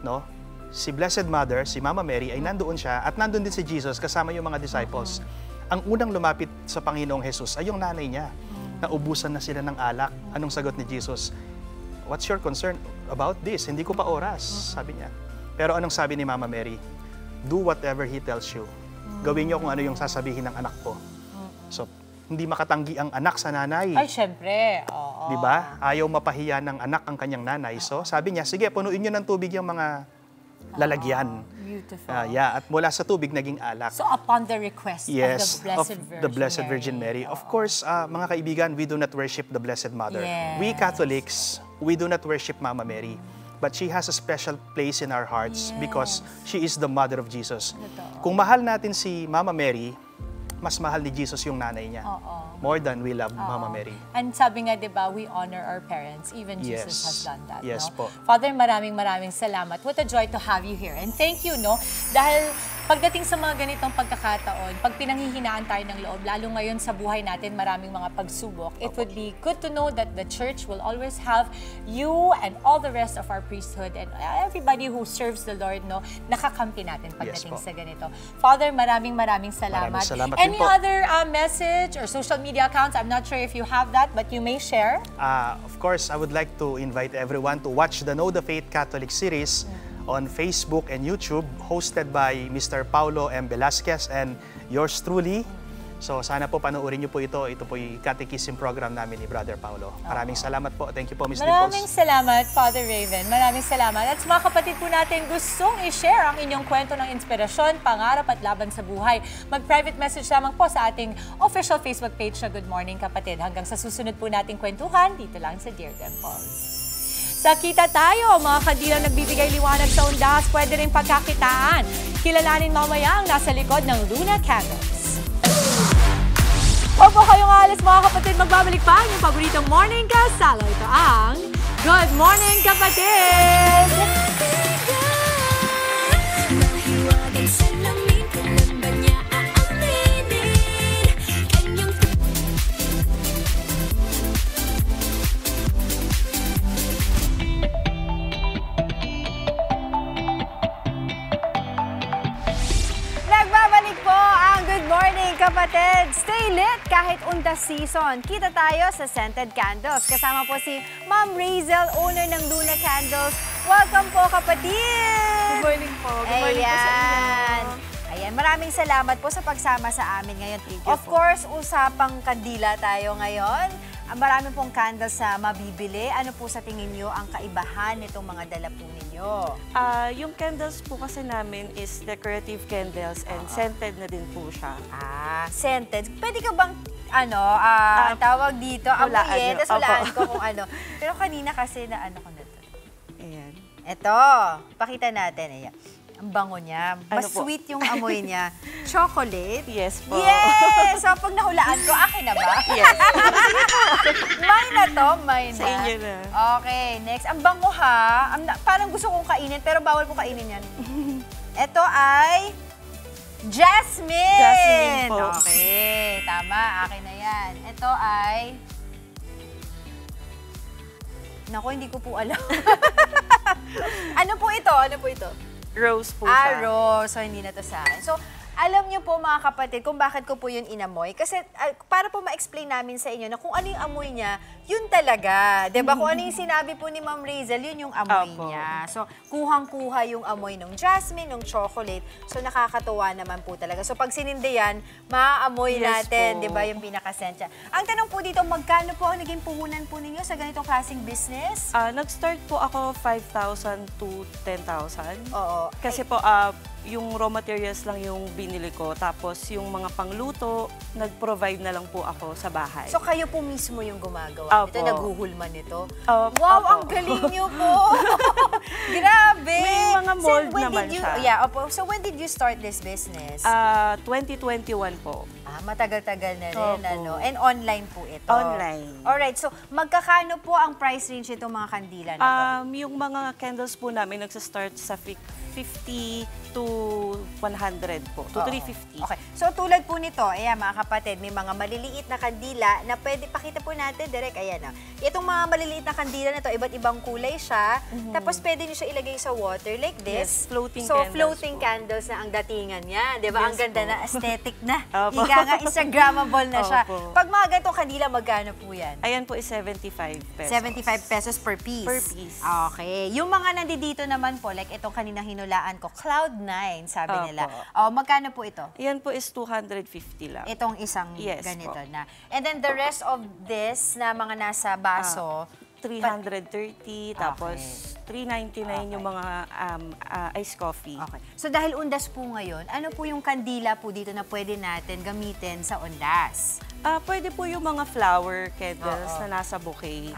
no, si Blessed Mother, si Mama Mary, ay nandoon siya at nandoon din si Jesus kasama yung mga disciples. Ang unang lumapit sa Panginoong Jesus ay yung nanay niya. Naubusan na sila ng alak. Anong sagot ni Jesus? What's your concern about this? Hindi ko pa oras, sabi niya. Pero anong sabi ni Mama Mary? Do whatever He tells you. Gawin niyo kung ano yung sasabihin ng anak ko. So, hindi makatanggi ang anak sa nanay. Ay, syempre. Oo. Oo. Di ba? Ayaw mapahiya ng anak ang kanyang nanay. So sabi niya, sige, punuin niyo ng tubig yung mga lalagyan. Beautiful. At mula sa tubig, naging alak. So upon the request Yes, of the Blessed Virgin Mary. Of course, mga kaibigan, we do not worship the Blessed Mother. Yes. We Catholics, we do not worship Mama Mary. But she has a special place in our hearts because she is the Mother of Jesus. Kung mahal natin si Mama Mary, mas mahal ni Jesus yung nanay niya. More than we love Mama Mary. And sabi nga, di ba, we honor our parents. Even Jesus has done that. Yes no? po. Father, maraming salamat. What a joy to have you here. And thank you, no? Dahil pagdating sa mga ganitong pagkakataon, pag pinanghihinaan tayo ng loob, lalo ngayon sa buhay natin, maraming mga pagsubok, it would be good to know that the church will always have you and all the rest of our priesthood and everybody who serves the Lord, no, nakakampi natin pagdating sa ganito. Father, maraming salamat. Maraming salamat Any din po. other message or social media accounts? I'm not sure if you have that, but you may share. Of course, I would like to invite everyone to watch the Know the Faith Catholic series on Facebook and YouTube, hosted by Mr. Paulo M. Velasquez and yours truly. So sana po panoorin niyo po ito. Ito po yung catechism program namin ni Brother Paulo. Maraming salamat po. Thank you po, Ms. Maraming Dimples. salamat, Father Raven. Maraming salamat. At sa mga kapatid po natin gustong i-share ang inyong kwento ng inspirasyon, pangarap at laban sa buhay, mag-private message lamang po sa ating official Facebook page na Good Morning Kapatid. Hanggang sa susunod po nating kwentuhan, dito lang sa Dear Dimples. Sakita tayo, mga kadilang nagbibigay liwanag sa undas, pwede rin pagkakitaan. Kilalanin mamaya ang nasa likod ng Luna Candles. Huwag po kayong alis, mga kapatid, magbabalik pa ang inyong paboritong morning kasala. Ito ang Good Morning Kapatid! Nagbabalik po ang Good Morning Kapatid. Stay lit kahit undas season. Kita tayo sa Scented Candles. Kasama po si Ma'am Razel, owner ng Luna Candles. Welcome po, kapatid! Good morning po. Good morning po sa inyo. Ayan, maraming salamat po sa pagsama sa amin ngayon. Of course, usapang kandila tayo ngayon. Marami pong candles na mabibili. Ano po sa tingin nyo ang kaibahan nitong mga dala po ninyo? Yung candles po kasi namin is decorative candles and scented na din po siya. Scented. Pwede ka bang, tawag dito, hulaan amuyin, nyo. tapos hulaan Opo. ko kung ano. Pero kanina kasi na ko na to. Ayan. Ito, pakita natin. Ayan. Ang bango niya. Mas po? sweet yung amoy niya. Chocolate? Yes po. Yes! So, pag nahulaan ko, akin na ba? Yes. Mine na to, mine na. Sa inyo na. Okay, next. Ang bango ha. Parang gusto kong kainin, pero bawal ko kainin yan. Ito ay jasmine! Jasmine po. Okay, tama. Akin na yan. Ito ay... Naku, hindi ko po alam. Ano po ito? Ano po ito? Rose po siya. Rose. So, hindi na to sa akin. So, alam niyo po mga kapatid kung bakit ko po yun inamoy. Kasi para po ma-explain namin sa inyo na kung ano yung amoy niya, yun talaga. Diba? Kung ano yung sinabi po ni Ma'am Razel, yun yung amoy niya. So, kuhang-kuha yung amoy ng jasmine, ng chocolate. So, nakakatuwa naman po talaga. So, pag sinindi yan, maaamoy natin, diba, yung pinakasensya. Ang tanong po dito, magkano po ang naging puhunan po ninyo sa ganitong klaseng business? Nag-start po ako 5,000 to 10,000. Oo. Kasi po, yung raw materials lang yung binili ko. Tapos yung mga pangluto, nag-provide na lang po ako sa bahay. So kayo po mismo yung gumagawa nito, naguhulman nito? Opo. Wow, ang galing nyo po! Grabe! May mga mold naman siya. Yeah, opo. So when did you start this business? 2021 po. Matagal-tagal na rin, Opo. ano? And online po ito? Online. Alright, so magkakano po ang price range itong mga kandila na to? Yung mga candles po namin nagsastart sa 50 to 100 po, to 350. Okay. So tulad po nito, ayan mga kapatid, may mga maliliit na kandila na pwede, pakita po natin, direct, ayan na. Itong mga maliliit na kandila na to, iba't ibang kulay siya, tapos pwede nyo siya ilagay sa water like this. Yes, floating so, candles floating po. candles na ang datingan niya, di ba? Yes ang ganda po. na, aesthetic na. Opo. Ika nga, Instagrammable na siya. Opo. Pag mga ganitong kanila, magkano po yan? Ayan po is 75 pesos. 75 pesos per piece? Per piece. Okay. Yung mga nandito naman po, like itong kaninang hinulaan ko, Cloud9, sabi Opo. nila. Oh, magkano po ito? Yan po is 250 lang. Itong isang Yes ganito po. na. And then the rest of this na mga nasa baso, 330, tapos 399 yung mga iced coffee. Okay. So dahil undas po ngayon, ano po yung kandila po dito na pwede natin gamitin sa undas? Pwede po yung mga flower candles na nasa bouquet.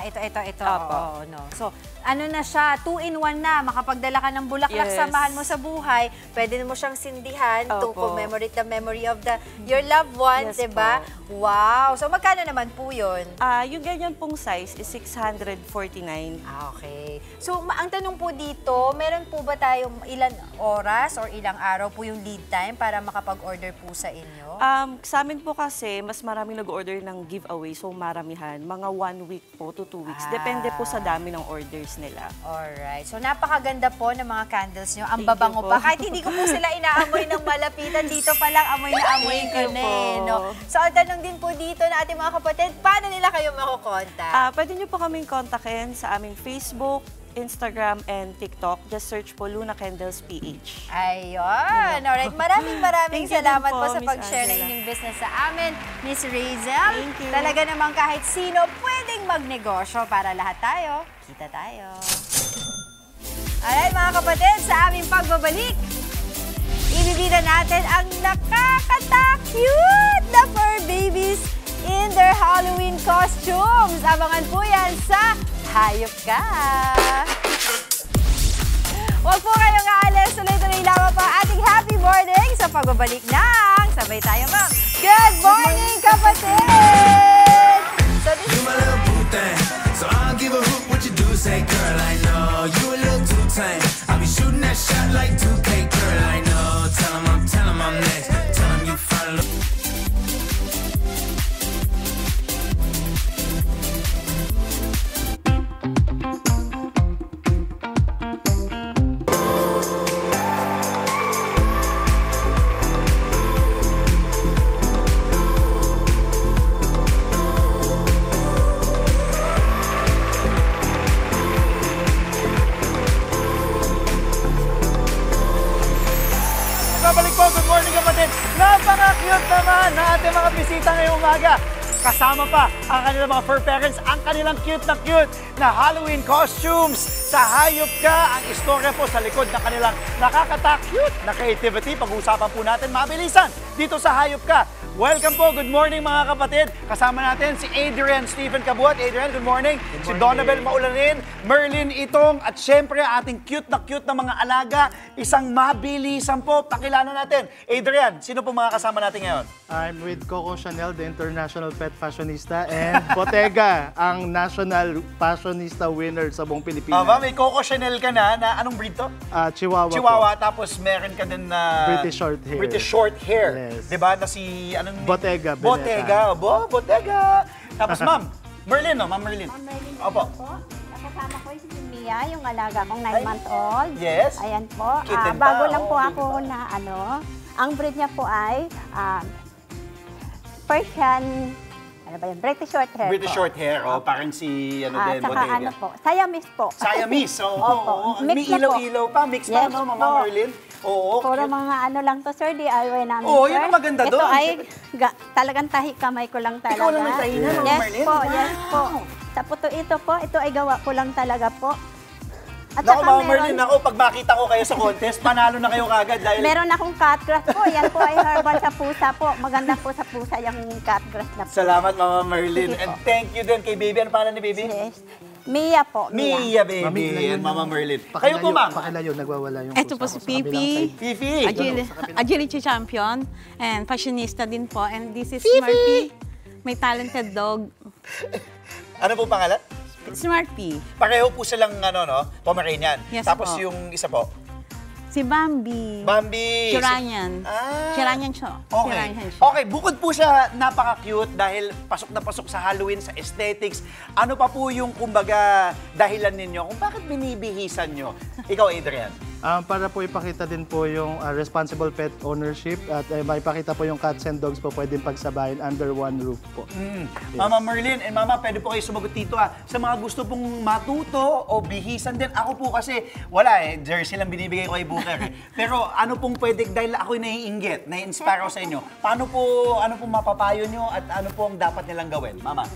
Ito. Opo. Oo, no. So, ano na siya, 2-in-1 na. Makapagdala ka ng bulaklak, Yes. samahan mo sa buhay. Pwede mo siyang sindihan to Opo. commemorate the memory of your loved ones, Yes diba? Wow! So, magkano naman po yun? Yung ganyan pong size is 649. Okay. So, ang tanong po dito, meron po ba tayong ilan oras or ilang araw po yung lead time para makapag-order po sa inyo? Sa amin po kasi, mas maraming nag-order ng giveaway, so maramihan. Mga 1 week po to 2 weeks. Depende po sa dami ng orders nila. Alright. So, napakaganda po ng mga candles nyo. Ang Thank babango you pa. po. Kahit hindi ko po sila inaamoy ng malapitan, dito pa lang amoy na amoy Thank ko you na po. no? So, ang tanong din po dito na ating mga kapatid, paano nila kayo makukontak? Pwede nyo po kaming kontakin sa aming Facebook, Instagram, and TikTok. Just search po Luna Candles PH. Ayun. Alright. Maraming Thank you salamat din po po, sa Miss pag-share ng Angela. inyong business sa amin, Miss Razel. Thank you. Talaga namang kahit sino pwedeng magnegosyo para lahat tayo. Kita tayo. Alright mga kapatid, sa aming pagbabalik, ibibida natin ang nakakata-cute na fur babies in their Halloween costumes. Abangan po yan sa Hayop Ka! Huwag po kayong aalis. Tuloy-tuloy lamang po ang ating happy morning sa pagbabalik ng Sabay Tayo Ma'am. Good morning, kapatid! So, this You my little boo thing, so I'll give a hoot what you do. Say, girl, I know you a little too tame. I'll be shooting that shot like 2K, girl, I know. Tell 'em I'm next. Tell 'em you follow. Babalik po, good morning kapatid. Napaka-cute naman ng ating mga bisita ngayong umaga. Kasama pa ang kanilang mga fur parents, ang kanilang cute na Halloween costumes. Sa Hayop Ka, ang istorya po sa likod ng kanilang nakakata-cute na creativity. Pag-uusapan po natin mabilisan dito sa Hayop Ka. Welcome po, good morning mga kapatid. Kasama natin si Adrian Stephen Cabuat. Adrian, good morning. Si Donabel Maulanin, Merlin Itong, at syempre ating cute na mga alaga. Isang mabilisan po, pakilala natin. Adrian, sino po mga kasama natin ngayon? I'm with Coco Chanel, the international pet fashionista, and Bottega, ang national fashionista winner sa buong Pilipinas. Aba, may Coco Chanel ka na anong breed to? Chihuahua. Chihuahua, tapos meron ka din na British short hair. British short hair. Yes. Diba? Na si, anong... Bottega. Bottega. Bottega. Tapos ma'am, Merlin, no? Ma'am Merlin. Opo. Kasama ko si Mia, yung alaga kong 9-month-old. Yes. Ayan po. Kitten Bago pa, lang po oh, ako na ang breed niya po ay Persian, British short hair British po. short hair. Oh, parang si, din, Saka Bottega. ano po, Siamese po. Siamese. Oo. Opo. May Mix na po. ilaw-ilaw pa. Mix pa, Yes no, po. Mama Merlin? Oo. Puro mga ano lang to, sir, DIY namin, Oo, sir. yun ang maganda Ito doon. ay talagang tahi kamay ko lang talaga. Ikaw lang may tahi na, Mama Yes Merlin? po, yes po. Tapos ito ay gawa ko lang talaga po. At Naku, saka Mama Merlin, pag makita ko kayo sa contest, panalo na kayo kagad dahil... Meron akong cat grass po. Yan po ay herbal sa pusa po. Maganda po sa pusa yung cat grass na po. Salamat, Mama Merlin. Sige And po. thank you din kay Baby. Ano pangalan ni Baby? Yes. Mia po. Mia, Baby. And Mama Merlin. Kayo po, ma'am. Pakilayo, nagwawala yung Ito po si Fifi. Fifi. Agility champion and fashionista din po. And this is Fifi. Smurfy, my talented dog. Ano po pangalan? Smurfy. Pareho po silang Pomeranian. Yes Tapos po. yung isa po? Si Bambi. Bambi. Shiranian. Shiranian siya. Okay. Shiranian siya. Okay, bukod po siya napaka-cute dahil pasok na pasok sa Halloween, sa aesthetics. Ano pa po yung, kumbaga, dahilan ninyo kung bakit binibihisan nyo? Ikaw, Adrian. Para po ipakita din po yung responsible pet ownership at maipakita po yung cats and dogs po pwedeng pagsabayin under one roof po. Yes. Mama Merlin and Mama, pwede po kayo sumagot dito sa mga gusto pong matuto o bihisan din. Ako po kasi wala jersey lang binibigay ko kay Booker. Pero ano pong pwede, dahil ako'y naiinggit, nai-inspire ako sa inyo, ano pong mapapayo nyo at ano po ang dapat nilang gawin? Mama?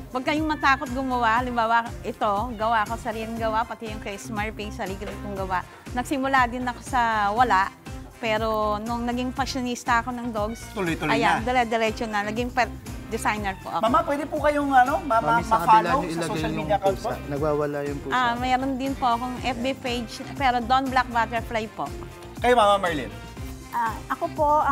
Huwag kayong matakot gumawa. Halimbawa, ito, gawa ko, sariling gawa, pati yung kay Smurfing, sarili kong gawa. Nagsimula din ako sa wala, pero nung naging fashionista ako ng dogs, tuloy-tuloy na. Dire-diretso na. Naging pet designer po ako. Mama, pwede po kayong ma-follow sa social media account po? Nagwawala yung pusa. Mayroon din po akong FB page, pero Don Black Butterfly po. Kayo, Mama Merlin? Ako po,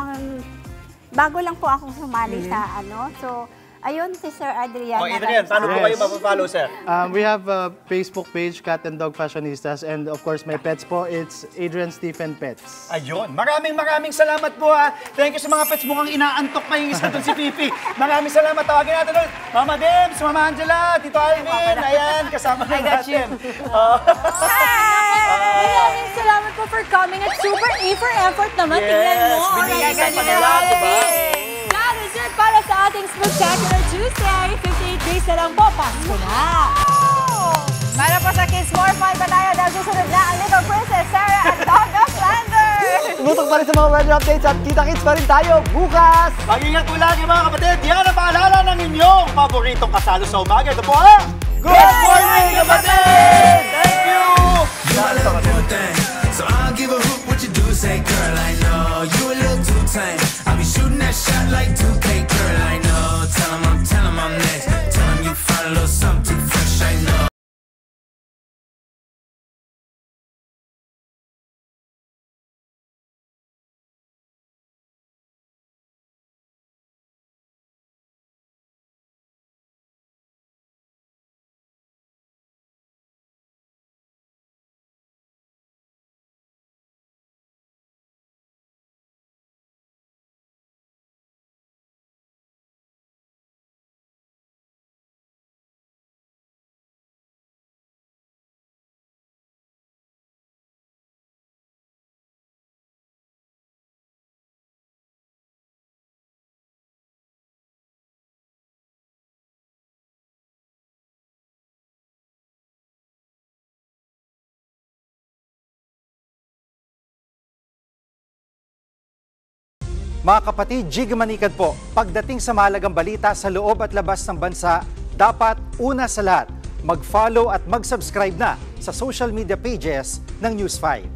bago lang po ako sumali sa so, ayun, si Sir Adrian. Adrian, paano po kayo mapafollow, sir? We have a Facebook page, Cat and Dog Fashionistas, and of course, my pets po, it's Adrian Stephen Pets. Ayun, maraming salamat po Thank you sa mga pets, mukhang inaantok pa yung isa doon si Fifi. Maraming salamat, tawagin natin ulit. Mama Dems, Mama Angela, Tito Alvin, ayan, kasama na natin. Maraming salamat po for coming at super A for effort naman. Tingnan mo. Binigyan pa nila, diba? That is it para sa ating Spectacular Tuesday. 58 days na lang po. Pasko na! Para po sa Kids More Fun pa tayo dahil susunod na ang Little Princess Sarah at Dog of Flanders! Tumutok pa rin sa mga weather updates at kita-kits pa rin tayo bukas! Mag-ingat po lagi mga kapatid. Yan ang paalala ng inyong paboritong kasalo sa umaga. Ito po Good Morning Kapatid! Thank you! So I'll give a hoot what you do, say girl, I know you a little too tame. I'll be shooting that shot like 2K, girl, I know. Tell 'em I'm next. Tell 'em you find a little something too fresh, I know. Mga kapatid, Jig Manikad po. Pagdating sa mahalagang balita sa loob at labas ng bansa, dapat una sa lahat, mag-follow at mag-subscribe na sa social media pages ng News 5.